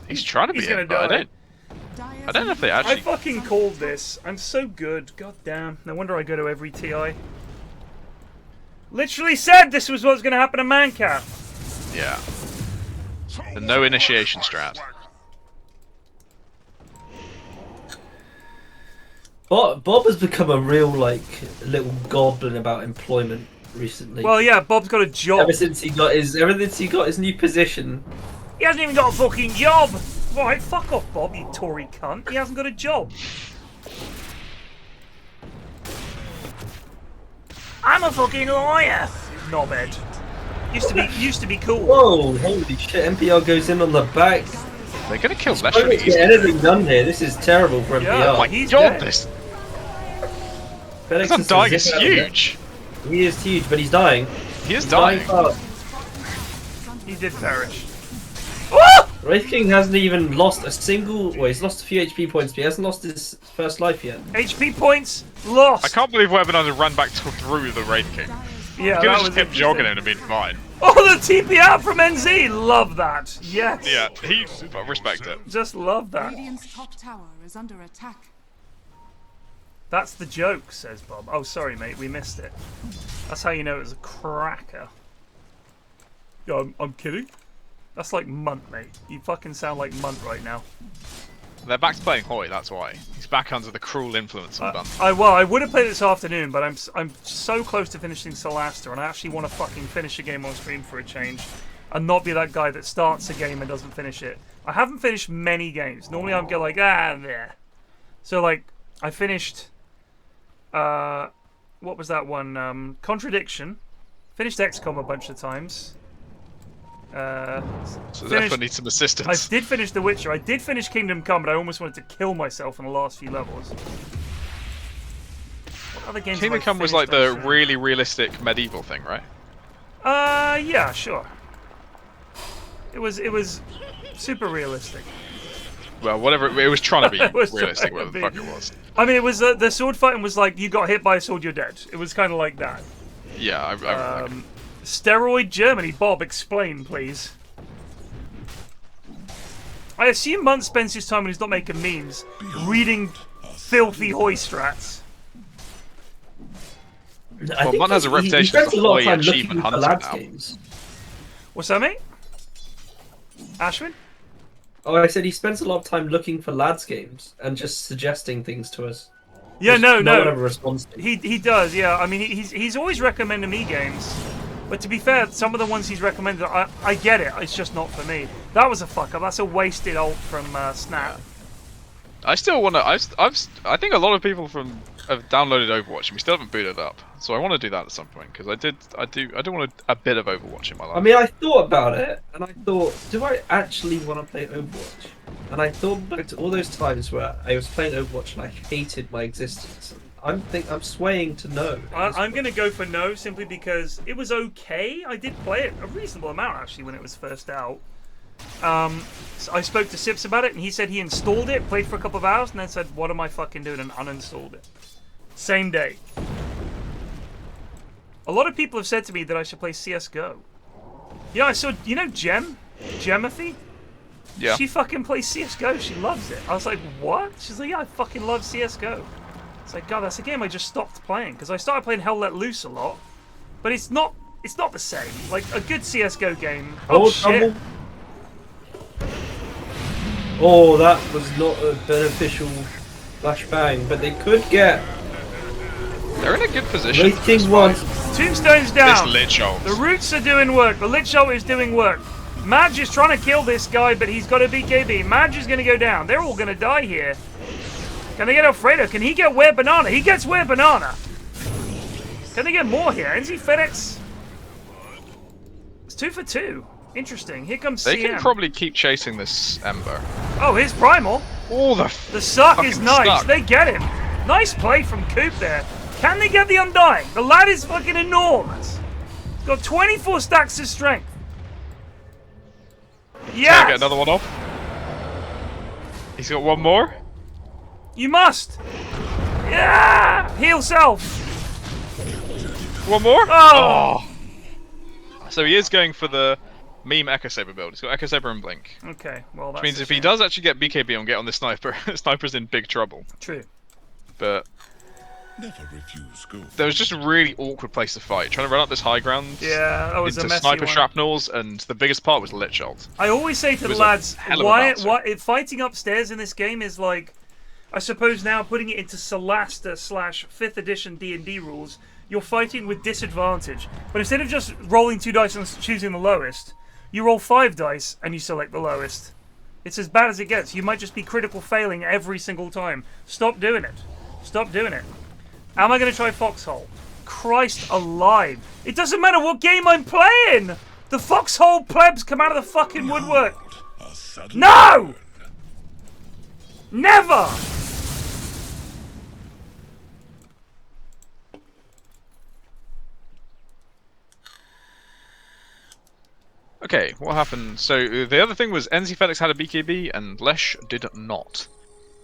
B: He's trying to be in, but I don't know if they actually.
A: I fucking called this. I'm so good. God damn. No wonder I go to every TI. Literally said this was what was going to happen to Mancat.
B: Yeah. The no initiation strat.
E: Bob has become a real little goblin about employment recently.
A: Well, yeah, Bob's got a job.
E: Ever since he got his new position.
A: He hasn't even got a fucking job. Right, fuck off, Bob, you Tory cunt. He hasn't got a job. I'm a fucking lawyer. Knobhead. Used to be cool.
E: Whoa, holy shit! MPR goes in on the back.
B: They're gonna kill
E: Lesh. Don't get anything done here. This is terrible for MPR.
A: Yeah,
B: oh my god, this I'm dying is huge.
E: He is huge, but he's dying.
B: He is dying.
A: He did perish. Oh!
C: Wraith King hasn't even lost a single. Well, he's lost a few HP points, but he hasn't lost his first life yet.
A: HP points lost.
B: I can't believe Webinar ran back through the Wraith King.
A: Yeah,
B: Could have just kept jogging him and been fine.
A: Oh, the TP out from NZ. Love that. Yes.
B: Yeah, respect it.
A: Just love that.
D: Radiant's top tower is under attack.
A: That's the joke, says Bob. Oh, sorry, mate, we missed it. That's how you know it was a cracker. Yo, I'm kidding. That's like Munt, mate. You fucking sound like Munt right now.
B: They're back to playing Hoy, that's why. He's back under the cruel influence of Munt.
A: I would have played it this afternoon, but I'm so close to finishing Solasta, and I actually want to fucking finish a game on stream for a change, and not be that guy that starts a game and doesn't finish it. I haven't finished many games. Normally I'm go like, there. So like, I finished, what was that one? Contradiction. Finished XCOM a bunch of times.
B: So definitely need some assistance.
A: I did finish The Witcher. I did finish Kingdom Come, but I almost wanted to kill myself in the last few levels. What other games
B: Kingdom Come was like the really realistic medieval thing, right?
A: Yeah, sure. It was super realistic.
B: Well, whatever it was trying to be realistic, whatever the fuck it was.
A: I mean, it was the sword fighting was like you got hit by a sword, you're dead. It was kind of like that.
B: Yeah,
A: Steroid Germany. Bob, explain, please. I assume Munt spends his time when he's not making memes reading filthy Hoy strats.
B: Well, Munt has a reputation as a Hoy achievement hunter now.
C: Games.
A: What's that, mate? Ashwin?
C: Oh, I said he spends a lot of time looking for lads games and just suggesting things to us.
A: Yeah, no.
C: one ever responds to.
A: He does, yeah. I mean, he's always recommending me games. But to be fair, some of the ones he's recommended, I get it. It's just not for me. That was a fuck up. That's a wasted ult from Snap.
B: I still want to. I think a lot of people have downloaded Overwatch and we still haven't booted it up. So I want to do that at some point because I do want a bit of Overwatch in my life.
C: I mean, I thought about it and I thought, do I actually want to play Overwatch? And I thought back to all those times where I was playing Overwatch and I hated my existence. I'm swaying to no.
A: I'm going to go for no simply because it was okay. I did play it a reasonable amount actually when it was first out. So I spoke to Sips about it and he said he installed it, played for a couple of hours, and then said, "What am I fucking doing?" and uninstalled it. Same day. A lot of people have said to me that I should play CS:GO. Yeah, I saw. You know Gemathy?
B: Yeah.
A: She fucking plays CS:GO. She loves it. I was like, what? She's like, yeah, I fucking love CS:GO. It's like, God, that's a game I just stopped playing because I started playing Hell Let Loose a lot, but it's not the same. Like a good CS:GO game. Oh shit!
C: Oh, that was not a beneficial flashbang, but they could get.
B: They're in a good position.
C: King one.
A: Tombstone's down.
B: This Lich ult.
A: The roots are doing work. The Lich ult is doing work. Madge is trying to kill this guy, but he's got a BKB. Madge is going to go down. They're all going to die here. Can they get Alfredo? Can he get Weird Banana? He gets Weird Banana. Can they get more here? NZfedX. It's 2 for 2. Interesting. Here comes
B: They
A: CM.
B: can probably keep chasing this Ember.
A: Oh, here's Primal.
B: Oh,
A: the suck is nice.
B: Suck.
A: They get him. Nice play from Coop there. Can they get the Undying? The lad is fucking enormous. He's got 24 stacks of strength. Yes!
B: Can I get another one off? He's got one more?
A: You must! Yeah! Heal self!
B: One more?
A: Oh!
B: So he is going for the meme Echo Saber build. He's got Echo Saber and Blink.
A: Okay, well that's
B: which means if he does actually get BKB and get on the sniper, sniper's in big trouble.
A: True.
B: But
G: never refuse go.
B: There was just a really awkward place to fight. Trying to run up this high ground
A: that was
B: into
A: a messy
B: sniper
A: one.
B: shrapnels, and the biggest part was Lich ult.
A: I always say to the lads, fighting upstairs in this game is like, I suppose now putting it into Solasta / 5th edition D&D rules, you're fighting with disadvantage. But instead of just rolling 2 dice and choosing the lowest, you roll 5 dice and you select the lowest. It's as bad as it gets. You might just be critical failing every single time. Stop doing it. Stop doing it. Am I going to try Foxhole? Christ alive. It doesn't matter what game I'm playing! The Foxhole plebs come out of the fucking woodwork. No! Never!
B: Okay, what happened? So the other thing was NZfedX had a BKB and Lesh did not.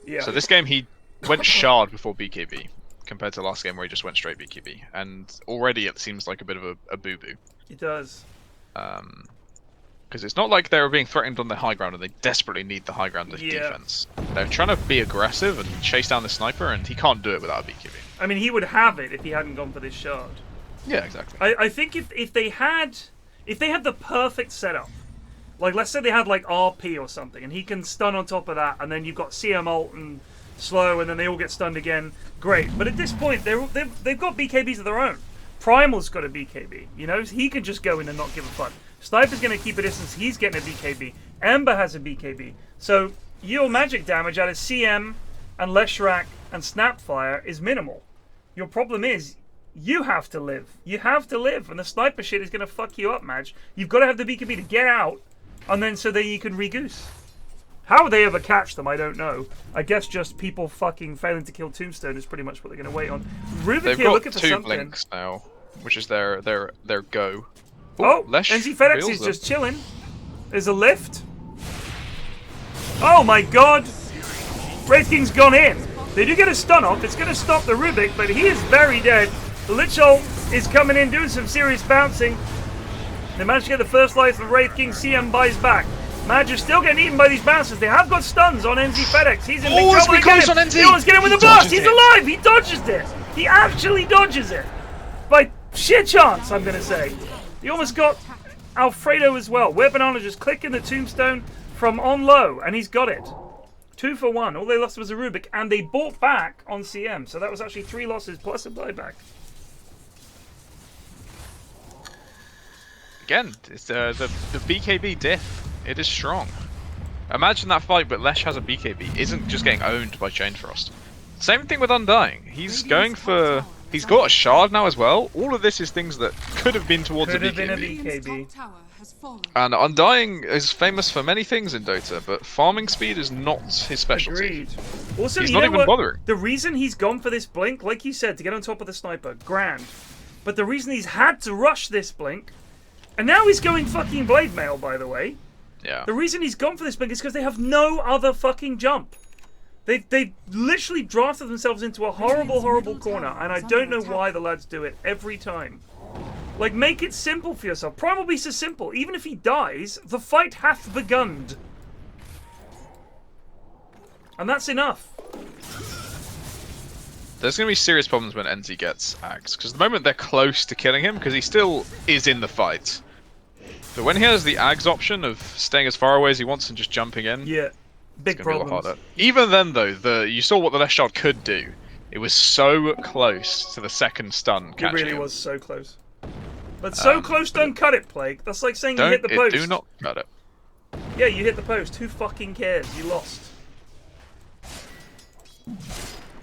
A: Yeah.
B: So this game he went shard before BKB, compared to the last game where he just went straight BKB. And already it seems like a bit of a boo-boo.
A: It does.
B: Because it's not like they were being threatened on the high ground and they desperately need the high ground defense. They're trying to be aggressive and chase down the sniper, and he can't do it without a BKB.
A: I mean, he would have it if he hadn't gone for this shard.
B: Yeah, exactly.
A: I think if they had the perfect setup, like let's say they had like RP or something, and he can stun on top of that, and then you've got CM ult and slow, and then they all get stunned again. Great, but at this point they've got BKBs of their own. Primal's got a BKB, you know, he can just go in and not give a fuck. Sniper's going to keep a distance, he's getting a BKB. Ember has a BKB. So your magic damage out of CM and Leshrac and Snapfire is minimal. Your problem is, you have to live. You have to live, and the sniper shit is going to fuck you up, Madge. You've got to have the BKB to get out, and then so that you can regoose. How would they ever catch them, I don't know. I guess just people fucking failing to kill Tombstone is pretty much what they're going to wait on. Rubik here looking for something.
B: They've got 2 blinks now, which is their go.
A: Oh,
B: Lesh
A: NZfedX is just chilling. There's a lift. Oh my god! Wraith King's gone in. They do get a stun off. It's going to stop the Rubik, but he is very dead. The Lich ult is coming in, doing some serious bouncing. They managed to get the first life of Wraith King. CM buys back. Madge is still getting eaten by these bouncers. They have got stuns on NZfedX. He's in big trouble. He almost get him with a blast. He's alive. He dodges it. He actually dodges it. By sheer chance, I'm going to say. He almost got Alfredo as well. Where Banana just clicking the Tombstone from on low, and he's got it. 2 for 1. All they lost was a Rubik, and they bought back on CM. So that was actually 3 losses plus a buyback.
B: Again, it's the BKB diff. It is strong. Imagine that fight, but Lesh has a BKB. Isn't just getting owned by Chainfrost. Same thing with Undying. He's going for... He's got a shard now as well. All of this is things that could have been towards a BKB. And Undying is famous for many things in Dota, but farming speed is not his specialty.
A: Agreed. Also,
B: he's not even bothering.
A: The reason he's gone for this blink, like you said, to get on top of the sniper, grand. But the reason he's had to rush this blink, and now he's going fucking blade mail, by the way.
B: Yeah.
A: The reason he's gone for this blink is because they have no other fucking jump. They literally drafted themselves into a horrible, horrible corner, and I don't know why the lads do it every time. Like, make it simple for yourself. Primal Beast is simple. Even if he dies, the fight hath begun. And that's enough.
B: There's going to be serious problems when NZ gets Axe, because the moment they're close to killing him, because he still is in the fight. But when he has the Axe option of staying as far away as he wants and just jumping in,
A: yeah, big problem.
B: Even then, though, you saw what the left shot could do. It was so close to the second stun catching him.
A: It really was so close. But so close, don't cut it, Plague. That's like saying you hit the post.
B: Do not cut it.
A: Yeah, you hit the post. Who fucking cares? You lost.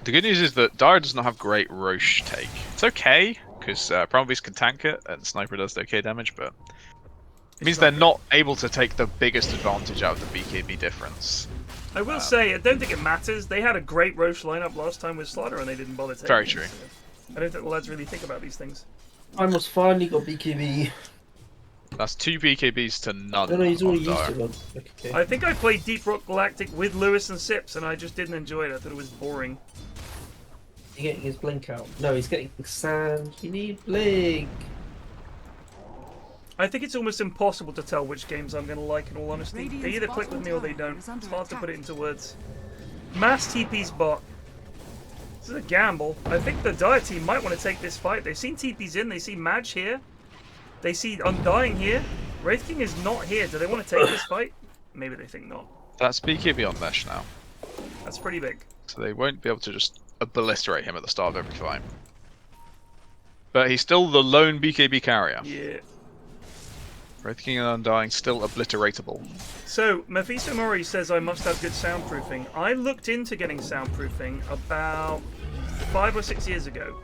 B: The good news is that Dire does not have great Roche take. It's okay, because Primal Beast can tank it, and Sniper does okay damage, but it means they're not able to take the biggest advantage out of the BKB difference.
A: I will say, I don't think it matters. They had a great Roche lineup last time with Slaughter, and they didn't bother taking it.
B: Very true.
A: I don't think the lads really think about these things.
E: I almost finally got BKB.
B: That's 2 BKBs to none.
E: No, he's already used to one. Okay.
A: I think I played Deep Rock Galactic with Lewis and Sips, and I just didn't enjoy it. I thought it was boring.
E: He's getting his blink out. No, he's getting sand. You need blink.
A: I think it's almost impossible to tell which games I'm going to like, in all honesty. They either click with me or they don't. It's hard to put it into words. Mass TP's bot. This is a gamble. I think the Dire team might want to take this fight. They've seen TP's in. They see Madge here. They see Undying here. Wraith King is not here. Do they want to take this fight? Maybe they think not.
B: That's BKB on Mesh now.
A: That's pretty big.
B: So they won't be able to just obliterate him at the start of every fight. But he's still the lone BKB carrier.
A: Yeah.
B: Wraith King and Undying still obliteratable.
A: So, Mephisto Mori says I must have good soundproofing. I looked into getting soundproofing about 5 or 6 years ago.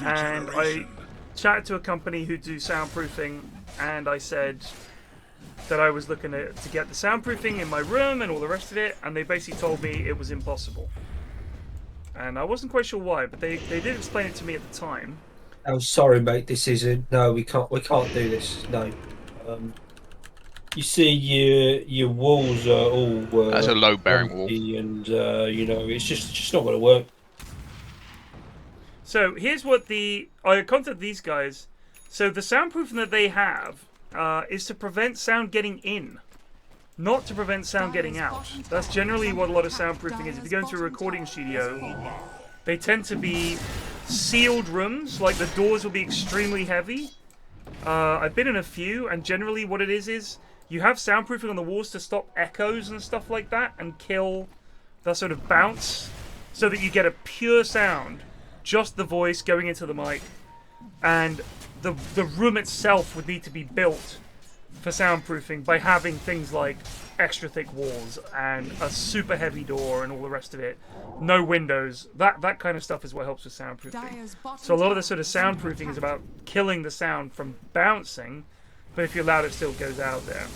A: And I chatted to a company who do soundproofing, and I said that I was looking to get the soundproofing in my room and all the rest of it, and they basically told me it was impossible. And I wasn't quite sure why, but they did explain it to me at the time.
E: Oh, sorry, mate. This isn't. No, we can't do this. No.
C: You see, your walls are all.
B: That's a load-bearing wall,
C: and you know, it's just not going to work.
A: So here's what I contacted these guys. So the soundproofing that they have is to prevent sound getting in, not to prevent sound getting out. That's generally what a lot of soundproofing is. If you go into a recording studio, they tend to be sealed rooms, like the doors will be extremely heavy. I've been in a few, and generally what it is you have soundproofing on the walls to stop echoes and stuff like that, and kill the sort of bounce, so that you get a pure sound, just the voice going into the mic, and the room itself would need to be built for soundproofing by having things like extra thick walls and a super heavy door and all the rest of it. No windows. That kind of stuff is what helps with soundproofing. So a lot of the sort of soundproofing is about killing the sound from bouncing, but if you're loud, it still goes out there.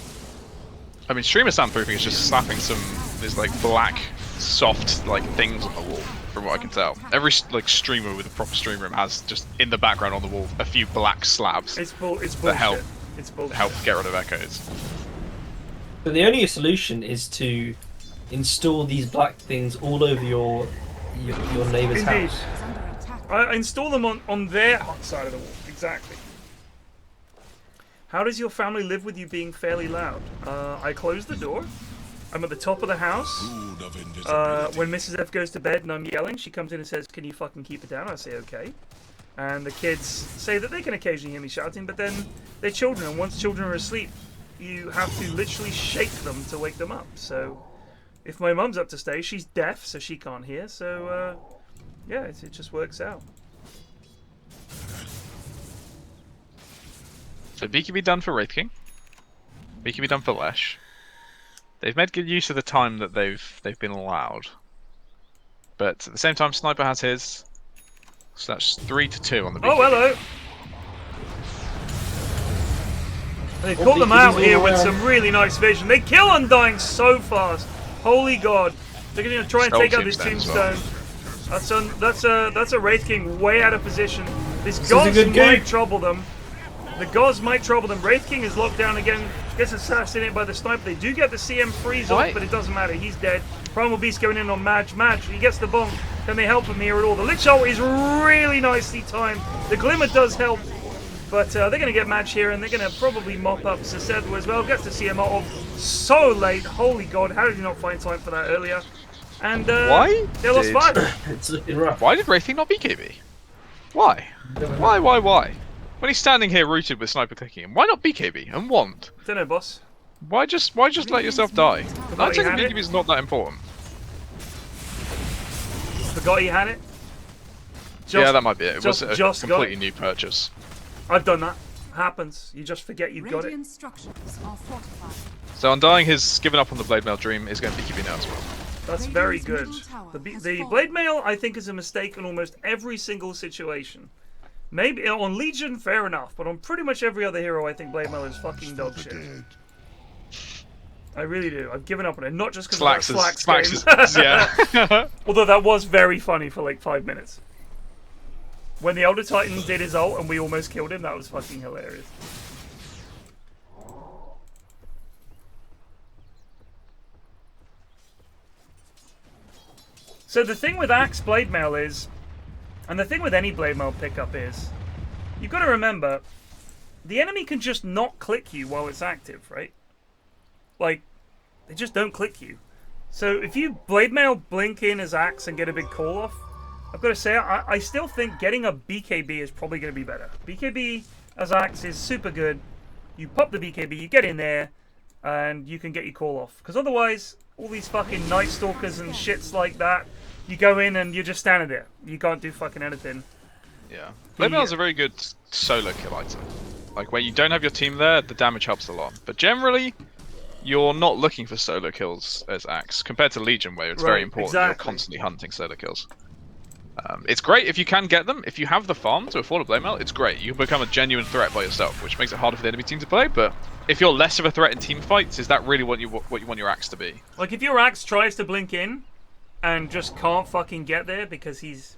B: I mean, streamer soundproofing is just slapping these like black, soft like things on the wall. From what I can tell, every like streamer with a proper stream room has just in the background on the wall a few black slabs
A: it's bullshit.
B: that help
A: It's
B: get rid of echoes.
C: But the only solution is to install these black things all over your neighbour's
A: Indeed.
C: house.
A: I install them on their side of the wall. Exactly. How does your family live with you being fairly loud? I close the door. I'm at the top of the house. When Mrs. F goes to bed and I'm yelling, she comes in and says, "Can you fucking keep it down?" I say, "Okay." And the kids say that they can occasionally hear me shouting, but then they're children, and once children are asleep, you have to literally shake them to wake them up. So if my mum's up to stay, she's deaf, so she can't hear. So yeah, it just works out.
B: So B can be done for Wraith King. B can be done for Lesh. They've made good use of the time that they've been allowed. But at the same time, Sniper has his. So that's 3-2 on the BKB.
A: Oh, hello! They caught them out here with some really nice vision. They kill Undying so fast. Holy God! They're going to try and take out this tombstone. That's a Wraith King way out of position. This Goz might trouble them. The Goz might trouble them. Wraith King is locked down again. Gets assassinated by the sniper. They do get the CM freeze off, but it doesn't matter. He's dead. Primal Beast going in on Madge. He gets the bonk. Can they help him here at all? The Lich Ult is really nicely timed. The Glimmer does help, but they're going to get Madge here, and they're going to probably mop up szethw as well. Gets the CM off so late. Holy God, how did you not find time for that earlier? And they lost 5.
C: It's looking rough.
B: Why did Wraith King not BKB? Why? Why? When he's standing here rooted with Sniper clicking him, why not BKB and Wand?
A: Don't know, boss.
B: Why just let yourself die? I think BKB is not that important.
A: Forgot he had it?
B: Yeah, that might be it. It was a completely new purchase.
A: I've done that. Happens. You just forget you've got it.
B: So Undying has given up on the Blade Mail Dream, is going to BKB now as well.
A: That's very good. The Blade Mail, I think, is a mistake in almost every single situation. Maybe on Legion, fair enough, but on pretty much every other hero, I think Blade Mail is fucking dog shit. I really do. I've given up on it, not just because of that Slacks game.
B: Yeah.
A: Although that was very funny for like 5 minutes. When the Elder Titan did his ult and we almost killed him, that was fucking hilarious. So the thing with Axe Blade Mail is, and the thing with any Blade Mail pickup is, you've got to remember, the enemy can just not click you while it's active, right? Like, they just don't click you. So if you Blade Mail blink in as Axe and get a big call off, I've got to say, I still think getting a BKB is probably going to be better. BKB as Axe is super good. You pop the BKB, you get in there, and you can get your call off. Because otherwise, all these fucking Night Stalkers and shits like that, you go in and you're just standing there. You can't do fucking anything.
B: Yeah. Blade Mail is a very good solo kill item. Like, when you don't have your team there, the damage helps a lot. But generally, you're not looking for solo kills as Axe, compared to Legion, where it's very important. You're constantly hunting solo kills. It's great if you can get them. If you have the farm to afford a Blade Mail, it's great. You become a genuine threat by yourself, which makes it harder for the enemy team to play. But if you're less of a threat in team fights, is that really what you want your Axe to be?
A: Like, if your Axe tries to blink in and just can't fucking get there because he's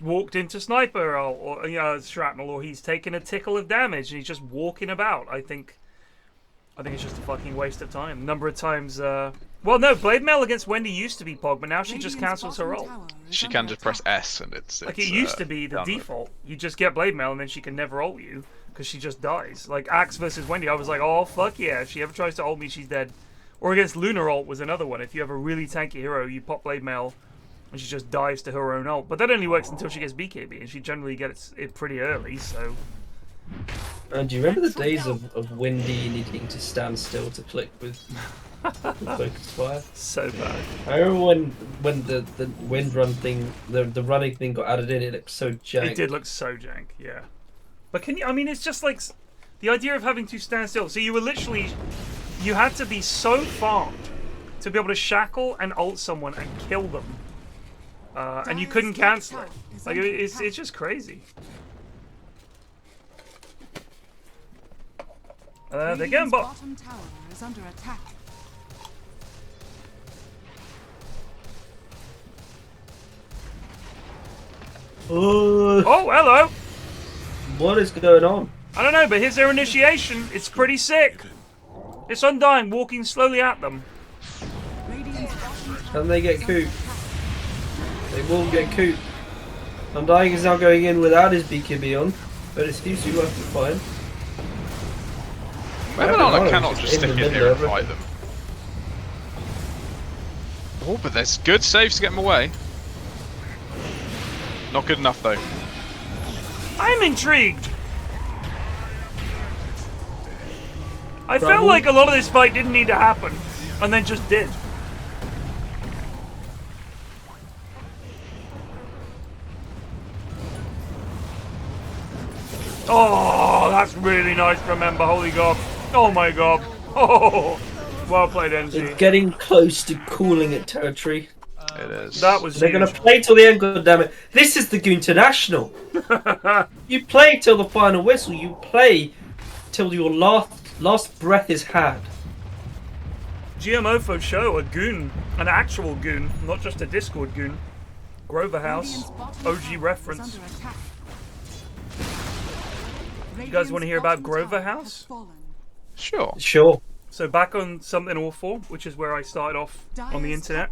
A: walked into Sniper or you know, Shrapnel, or he's taken a tickle of damage and he's just walking about, I think I think it's just a fucking waste of time. Number of times, well, no, Blade Mail against Wendy used to be Pog, but now she just cancels her ult.
B: She can just press S and it's
A: like, it used to be the default. You just get Blade Mail and then she can never ult you, because she just dies. Like, Axe versus Wendy, I was like, oh, fuck yeah. If she ever tries to ult me, she's dead. Or against Lunar ult was another one. If you have a really tanky hero, you pop Blade Mail, and she just dies to her own ult. But that only works until she gets BKB, and she generally gets it pretty early, so...
E: Do you remember the days of Wendy needing to stand still to click with focus fire?
A: So bad.
E: I remember when the wind run thing, the running thing got added in, it looked so jank.
A: It did look so jank, yeah. But can you, I mean, it's just like, the idea of having to stand still. So you were literally, you had to be so farmed to be able to shackle and ult someone and kill them. And you couldn't cancel it. Like, it's just crazy. They're getting bot.
D: Bottom tower is under attack.
E: Oh,
A: hello!
E: What is going on?
A: I don't know, but here's their initiation. It's pretty sick. It's Undying walking slowly at them.
E: Can they get Coop? They will get Coop. Undying is now going in without his BKB on, but it seems to be working fine.
B: Webinar cannot just stick in here and fight them. Oh, but there's good saves to get them away. Not good enough though.
A: I'm intrigued. I felt like a lot of this fight didn't need to happen, and then just did. Oh, that's really nice to remember. Holy God. Oh my God. Oh, well played, NZ.
E: It's getting close to calling it territory.
B: It is.
A: That was
E: They're going to play till the end, goddammit. This is the Goonternational. You play till the final whistle. You play till your last breath is had.
A: GMO show a goon, an actual goon, not just a Discord goon. Grover House, OG reference. You guys want to hear about Grover House?
B: Sure.
E: Sure.
A: So back on Something Awful, which is where I started off on the internet,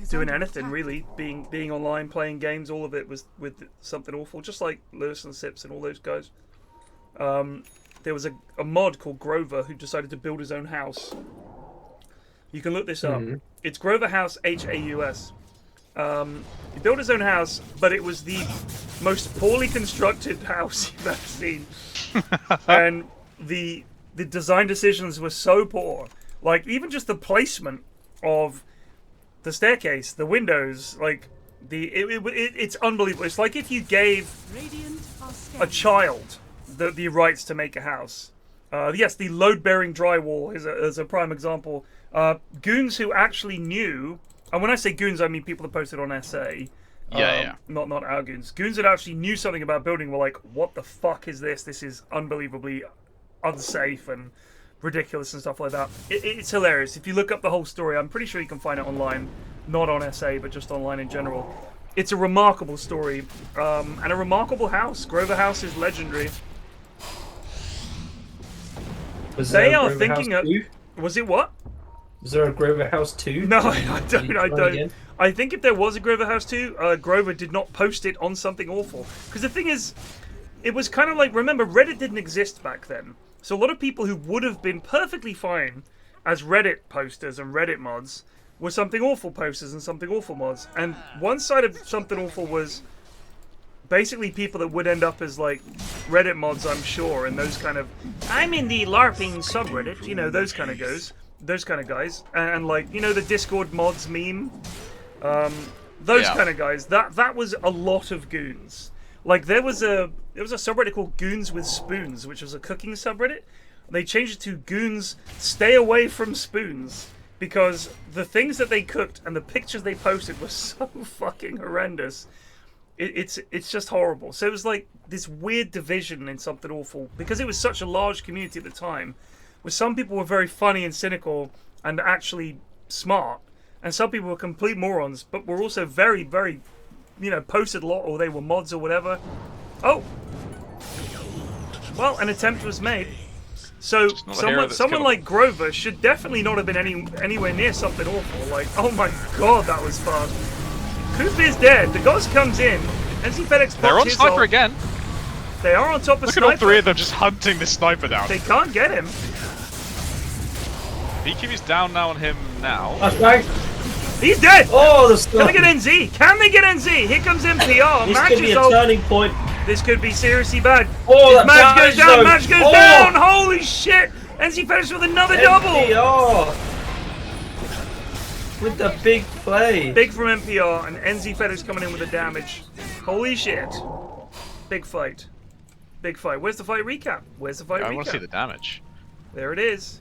A: doing anything really, being online, playing games, all of it was with Something Awful, just like Lewis and Sips and all those guys. There was a mod called Grover who decided to build his own house. You can look this up. It's Grover House Haus. He built his own house, but it was the most poorly constructed house you've ever seen. And the design decisions were so poor. Like, even just the placement of the staircase, the windows, like, it's unbelievable. It's like if you gave a child the rights to make a house. Yes, the load-bearing drywall is a prime example. Goons who actually knew, and when I say goons, I mean people that posted on SA.
B: Yeah.
A: Not our goons. Goons that actually knew something about building were like, what the fuck is this? This is unbelievably unsafe and ridiculous and stuff like that. It's hilarious. If you look up the whole story, I'm pretty sure you can find it online. Not on SA, but just online in general. It's a remarkable story. And a remarkable house. Grover House is legendary. They are thinking of... Was it what?
E: Was there a Grover House 2?
A: No, I don't. I think if there was a Grover House 2, Grover did not post it on Something Awful. Because the thing is, it was kind of like, remember, Reddit didn't exist back then. So a lot of people who would have been perfectly fine as Reddit posters and Reddit mods were Something Awful posters and Something Awful mods. And one side of Something Awful was basically people that would end up as, like, Reddit mods, I'm sure, and those kind of, I'm in the LARPing subreddit, you know, those kind of guys. And like, you know, the Discord mods meme? Those kind of guys. That was a lot of goons. Like, there was a subreddit called Goons with Spoons, which was a cooking subreddit. They changed it to Goons Stay Away from Spoons, because the things that they cooked and the pictures they posted were so fucking horrendous. It's just horrible. So it was like this weird division in Something Awful, because it was such a large community at the time, where some people were very funny and cynical and actually smart, and some people were complete morons, but were also very, very, you know, posted a lot, or they were mods or whatever. Oh! Well, an attempt was made. So someone like Grover should definitely not have been anywhere near something awful. Like, oh my god, that was fast. Coop is dead. The Ghost comes in. NZfedX.
B: They're on Sniper again.
A: They are on top of
B: Look
A: Sniper.
B: Look at all three of them just hunting this Sniper down.
A: They can't get him.
B: BQ is down now on him now.
E: That's right.
A: He's dead!
E: Oh, the stuff.
A: Can they get NZ? Can they get NZ? Here comes MPR.
C: This could be a turning point.
A: This could be seriously bad.
C: Oh, that
A: match goes down,
C: though.
A: match goes down! Holy shit! NZfedX with another double!
C: MPR. With the big play.
A: Big from MPR, and NZfedX coming in with the damage. Holy shit. Big fight. Big fight. Where's the fight recap? Where's the fight recap?
B: I want to see the damage.
A: There it is.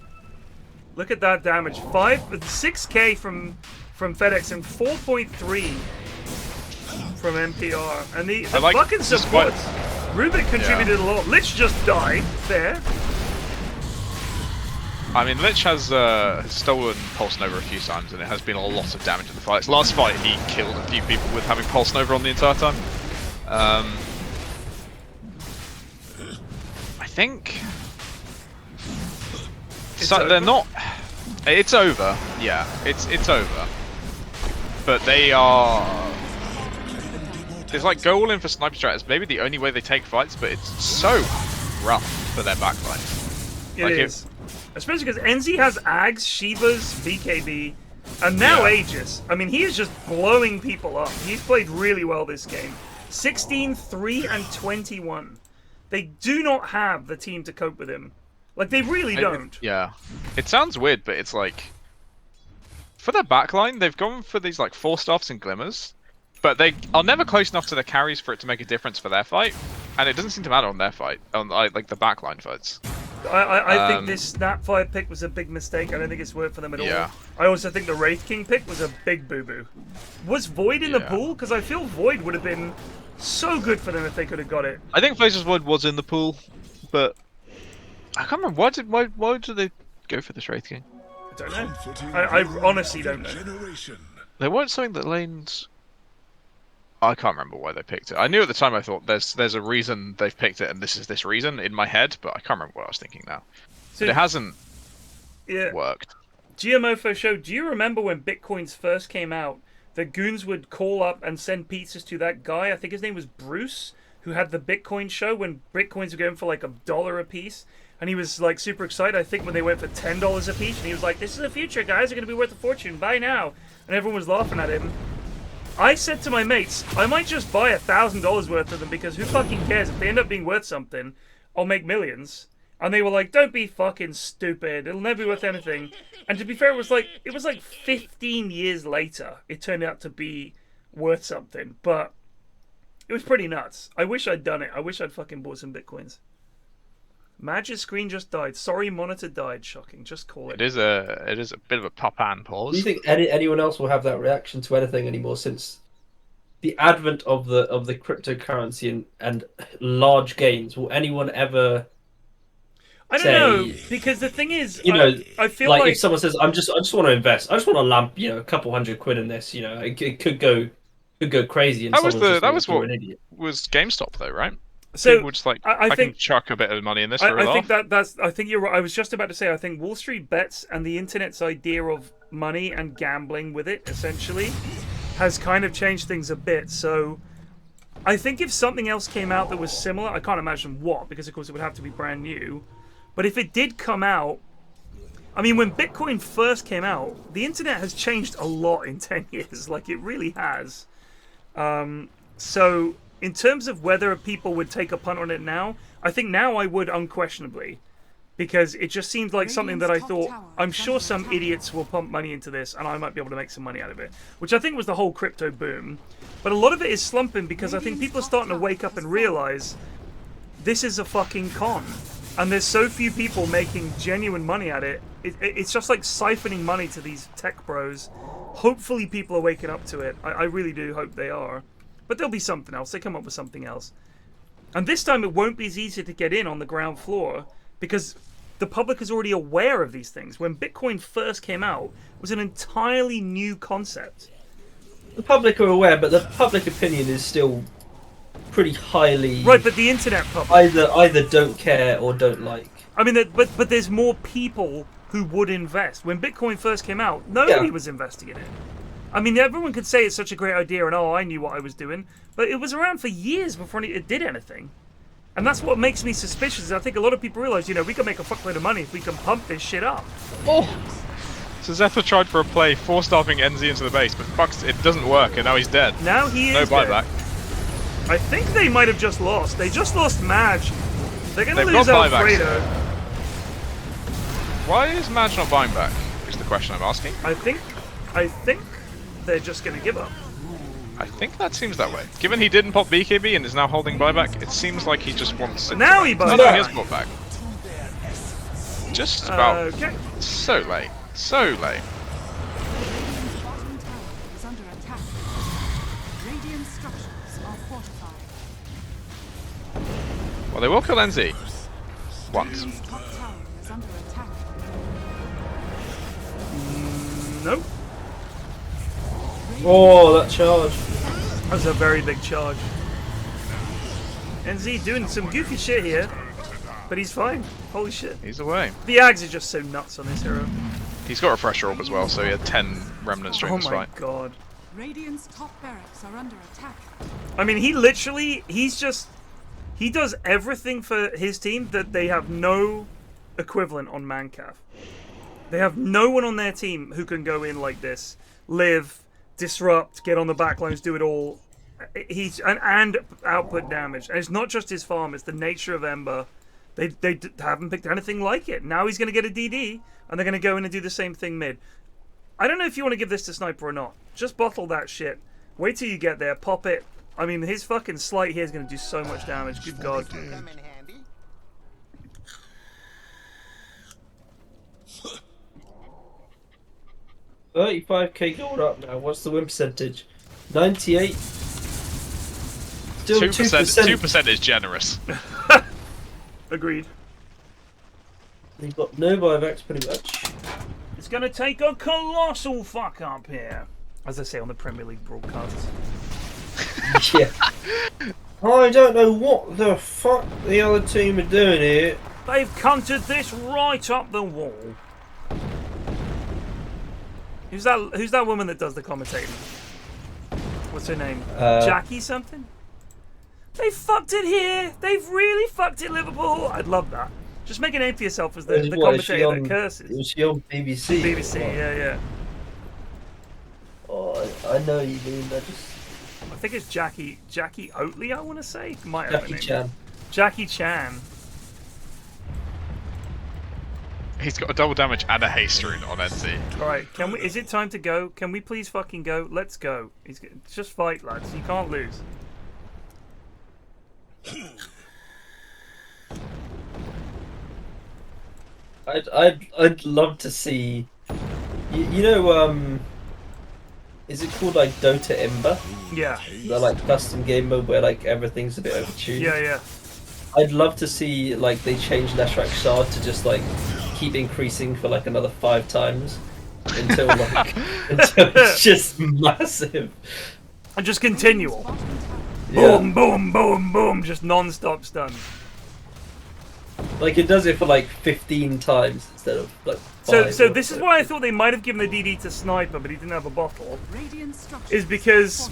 A: Look at that damage. 6k from FedEx and 4.3 from MPR. And the like fucking support. Rubik contributed a lot. Lich just died there.
B: I mean, Lich has stolen Pulse Nova a few times, and it has been a lot of damage in the fights. Last fight, he killed a few people with having Pulse Nova on the entire time. I think... So they're not... It's over. Yeah, it's over. But they are... It's like go all in for sniper strat is maybe the only way they take fights, but it's so rough for their backline.
A: It is. Especially because NZ has Ags, Shivas, BKB, and now Aegis. I mean, he is just blowing people up. He's played really well this game. 16, 3, and 21. They do not have the team to cope with him. Like, they really don't.
B: Yeah. It sounds weird, but it's like... For their backline, they've gone for these, like, 4-staffs and glimmers. But they are never close enough to the carries for it to make a difference for their fight. And it doesn't seem to matter on their fight. On, like, the backline fights.
A: I think this Snapfire pick was a big mistake. I don't think it's worked for them at all. I also think the Wraith King pick was a big boo-boo. Was Void in the pool? Because I feel Void would have been so good for them if they could have got it.
B: I think Flacer's Void was in the pool, but... I can't remember, why did they go for this Wraith King?
A: I don't know. I honestly don't know.
B: There weren't something that lanes... I can't remember why they picked it. I knew at the time I thought there's a reason they've picked it and this is this reason in my head, but I can't remember what I was thinking now. So, but it hasn't worked.
A: GMOFO show, do you remember when Bitcoins first came out, the goons would call up and send pizzas to that guy, I think his name was Bruce, who had the Bitcoin show when Bitcoins were going for like $1 a piece? And he was like super excited, I think, when they went for $10 a piece. And he was like, this is the future, guys. They're going to be worth a fortune. Buy now. And everyone was laughing at him. I said to my mates, I might just buy $1,000 worth of them because who fucking cares? If they end up being worth something, I'll make millions. And they were like, don't be fucking stupid. It'll never be worth anything. And to be fair, it was like 15 years later, it turned out to be worth something. But it was pretty nuts. I wish I'd done it. I wish I'd fucking bought some Bitcoins. Mag's screen just died. Sorry, monitor died. Shocking. Just call it.
B: It is a bit of a pop-and pause.
C: Do you think anyone else will have that reaction to anything anymore since the advent of the cryptocurrency and large gains? Will anyone ever?
A: I don't know, because the thing is, I feel
C: like if someone says, I just want to invest. I just want to lump, a couple $100 in this. It could go crazy. And
B: that was what was GameStop though, right?
A: So
B: people just like I think chuck a bit of money in this. I
A: think you're right. I was just about to say I think Wall Street bets and the internet's idea of money and gambling with it essentially has kind of changed things a bit. So I think if something else came out that was similar, I can't imagine what, because of course it would have to be brand new. But if it did come out, I mean, when Bitcoin first came out, the internet has changed a lot in 10 years. Like it really has. So. In terms of whether people would take a punt on it now, I think now I would unquestionably. Because it just seemed like something that I thought, I'm sure some idiots will pump money into this and I might be able to make some money out of it. Which I think was the whole crypto boom. But a lot of it is slumping because I think people are starting to wake up and realize this is a fucking con. And there's so few people making genuine money at it. It's just like siphoning money to these tech bros. Hopefully people are waking up to it. I really do hope they are. But there'll be something else. They come up with something else. And this time it won't be as easy to get in on the ground floor because the public is already aware of these things. When Bitcoin first came out, it was an entirely new concept.
C: The public are aware, but the public opinion is still pretty highly...
A: Right, but the internet public...
C: Either don't care or don't like.
A: I mean, but there's more people who would invest. When Bitcoin first came out, nobody was investing in it. I mean, everyone could say it's such a great idea and, oh, I knew what I was doing. But it was around for years before it did anything. And that's what makes me suspicious. I think a lot of people realize, you know, we can make a fuckload of money if we can pump this shit up.
B: Oh! So szethw tried for a play, force-starving NZ into the base, but fucks, it doesn't work, and now he's dead.
A: Now he is
B: No buyback.
A: Dead. I think they might have just lost. They just lost Madge. They're going to lose Alfredo.
B: Why is Madge not buying back, is the question I'm asking.
A: I think they're just going to give up.
B: I think that seems that way. Given he didn't pop BKB and is now holding buyback, it seems like he just wants it.
A: Now he buys
B: back.
A: back.
B: He has bought back. Just about.
A: Okay.
B: So late. So late.
D: Bottom tower is under attack. Radiant structures are fortified.
B: Well, they will kill NZ. Once.
D: Radiant's top tower is under attack.
A: Nope.
E: Oh, that charge.
A: That was a very big charge. NZ doing some goofy shit here, but he's fine. Holy shit.
B: He's away.
A: The Ags are just so nuts on this hero.
B: He's got a refresher orb as well, so he had 10 remnants during this fight.
A: Oh my god.
D: Radiant's top barracks are under attack.
A: I mean, he literally, he does everything for his team that they have no equivalent on Mancav. They have no one on their team who can go in like this, live, disrupt, get on the backlines, do it all. He's and output damage. And it's not just his farm; it's the nature of Ember. They haven't picked anything like it. Now he's going to get a DD, and they're going to go in and do the same thing mid. I don't know if you want to give this to Sniper or not. Just bottle that shit. Wait till you get there. Pop it. I mean, his fucking slight here is going to do so much damage. Good god.
E: 35k gold up now. What's the win percentage? 98. Still 2%.
B: 2% is generous.
A: Agreed.
E: They've got no buybacks pretty much.
A: It's going to take a colossal fuck up here. As I say on the Premier League broadcasts.
E: Yeah. I don't know what the fuck the other team are doing here.
A: They've cunted this right up the wall. Who's that woman that does the commentating? What's her name? Jackie something? They fucked it here. They've really fucked it, Liverpool. I'd love that. Just make a name for yourself as the commentator that curses.
E: Was she on BBC?
A: BBC, yeah.
E: Oh, I know you mean. I
A: think it's Jackie Oatley, I want to say. Might have
E: Jackie Chan.
A: Jackie Chan.
B: He's got a double damage and a haste rune on NZ.
A: Alright, is it time to go? Can we please fucking go? Let's go. Just fight, lads. You can't lose.
E: I'd love to see. You know, is it called like Dota Ember?
A: Yeah.
E: The like custom game mode where like everything's a bit overtuned.
A: Yeah.
E: I'd love to see like they change Leshrac Shard to just like keep increasing for like another 5 times until like until it's just massive.
A: And just continual.
E: Yeah.
A: Boom, boom, boom, boom, just non-stop stun.
E: Like it does it for like 15 times instead of like 5.
A: So this is why I thought they might have given the DD to Sniper, but he didn't have a bottle. Is because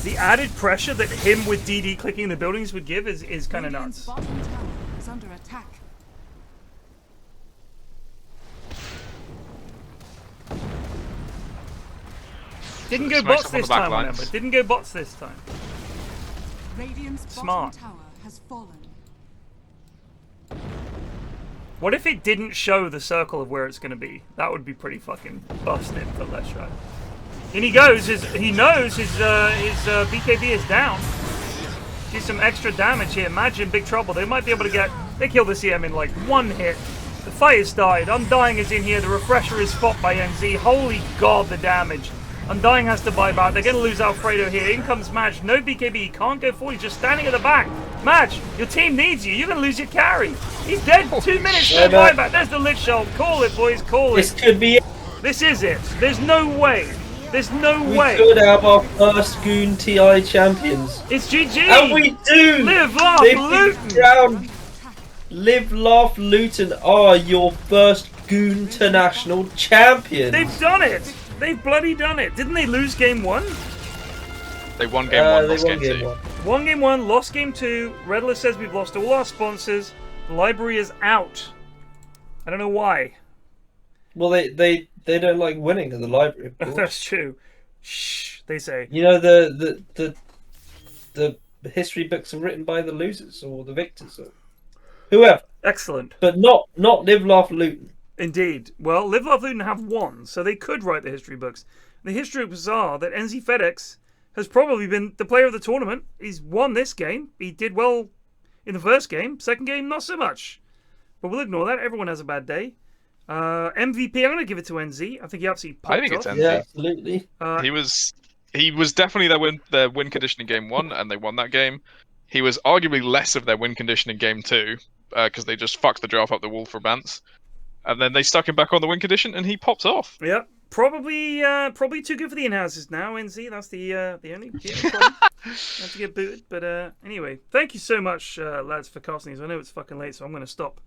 A: the added pressure that him with DD clicking the buildings would give is kind of nuts.
D: Bottom tower is under attack.
A: Didn't go bots this time, remember. Didn't go bots this time.
D: Smart. Tower has fallen.
A: What if it didn't show the circle of where it's going to be? That would be pretty fucking busted for Leshrac. And he goes, he knows his BKB is down. Do some extra damage here. Imagine big trouble. They might be able to they kill the CM in like 1 hit. The fight has started. Undying is in here. The refresher is fought by NZ. Holy god, the damage. Undying has to buy back. They're going to lose Alfredo here. In comes Madge. No BKB. He can't go forward. He's just standing at the back. Madge, your team needs you. You're going to lose your carry. He's dead. 2 minutes. No buyback. There's the Lich Shell. Call it, boys. Call it.
E: This could be it.
A: This is it. There's no way. There's no way.
E: We could have our first GOONTI champions.
A: It's GG.
E: And we do.
A: Live, laugh,
E: They've
A: Luton.
E: down. Live, Laugh, Luton are your first Goonternational champions.
A: They've done it! They've bloody done it! Didn't they lose game 1?
B: They won game 1, lost game 2.
E: 1.
A: Won game 1, lost game 2. Redler says we've lost all our sponsors. The library is out. I don't know why.
E: Well, they don't like winning at the library, of course.
A: That's true. Shh, they say.
E: You know, the history books are written by the losers or the victors or whoever.
A: Excellent.
E: But not Live, Laugh, Luton.
A: Indeed. Well, Live, Laugh, Luton have won, so they could write the history books. The history books are that NZfedX has probably been the player of the tournament. He's won this game. He did well in the first game. Second game, not so much. But we'll ignore that. Everyone has a bad day. MVP, I'm going to give it to NZ. I think he absolutely popped
B: I think it's
A: off.
B: NZ.
E: Yeah, absolutely.
B: He was definitely their win condition in game 1, and they won that game. He was arguably less of their win condition in game 2, because they just fucked the draft up the wall for Bance. And then they stuck him back on the win condition, and he pops off.
A: Yep. Probably too good for the in-houses now, NZ. That's the only problem. Have to get booted. But anyway, thank you so much, lads, for casting these. I know it's fucking late, so I'm going to stop.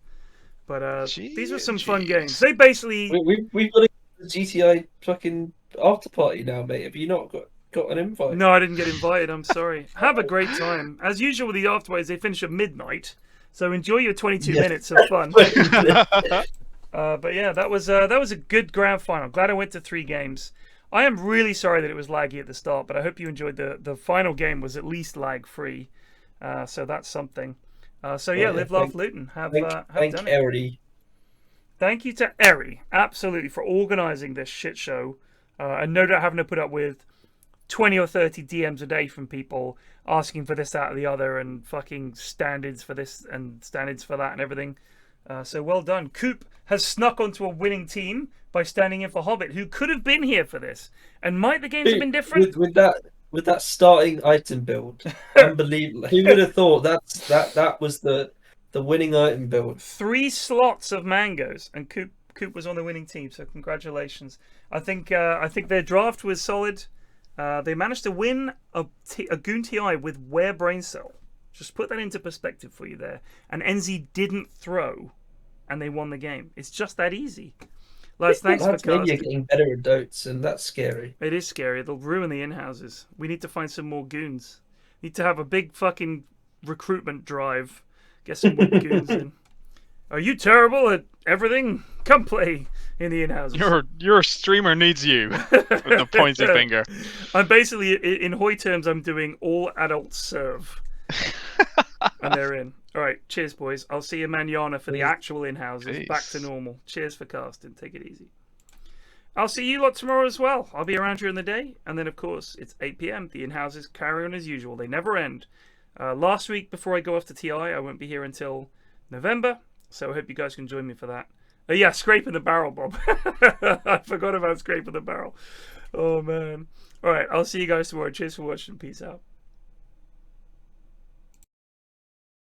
A: But these were some fun games. They basically...
E: We've got to go to the GTI fucking after party now, mate. Have you not got an invite?
A: No, I didn't get invited. I'm sorry. Have a great time. As usual with the afterways, they finish at midnight. So enjoy your 22 minutes of fun. But yeah, that was a good grand final. Glad I went to 3 games. I am really sorry that it was laggy at the start, but I hope you enjoyed the final game was at least lag free. So that's something. So yeah, Live, Laugh, Luton have done it.
E: Eri.
A: Thank you to Eri, absolutely, for organising this shit show, and no doubt having to put up with 20 or 30 DMs a day from people asking for this, that, or the other, and fucking standards for this and standards for that and everything. So well done. Coop has snuck onto a winning team by standing in for Hobbit, who could have been here for this. And might the games have been different?
E: With that starting item build, unbelievable. Who would have thought that was the winning item build?
A: 3 slots of mangoes, and Coop was on the winning team. So congratulations. I think their draft was solid. They managed to win a GOONTI with Where Brain Cell. Just put that into perspective for you there. And NZ didn't throw, and they won the game. It's just that easy. Lads, thanks for casting.
E: Maybe you're getting better at dotes, and that's scary.
A: It is scary. They'll ruin the in-houses. We need to find some more goons. Need to have a big fucking recruitment drive. Get some more goons in. Are you terrible at everything? Come play in the in-houses.
B: Your streamer needs you. With the pointy finger.
A: I'm basically, in Hoi terms, I'm doing all adult serve. And they're in. Alright, cheers boys. I'll see you manana for the actual in-houses.
B: Peace.
A: Back to normal. Cheers for casting. Take it easy. I'll see you lot tomorrow as well. I'll be around during the day. And then of course, it's 8 PM. The in-houses carry on as usual. They never end. Last week, before I go off to TI, I won't be here until November. So I hope you guys can join me for that. Yeah, scraping the barrel, Bob. I forgot about scraping the barrel. Oh man. Alright, I'll see you guys tomorrow. Cheers for watching. Peace out.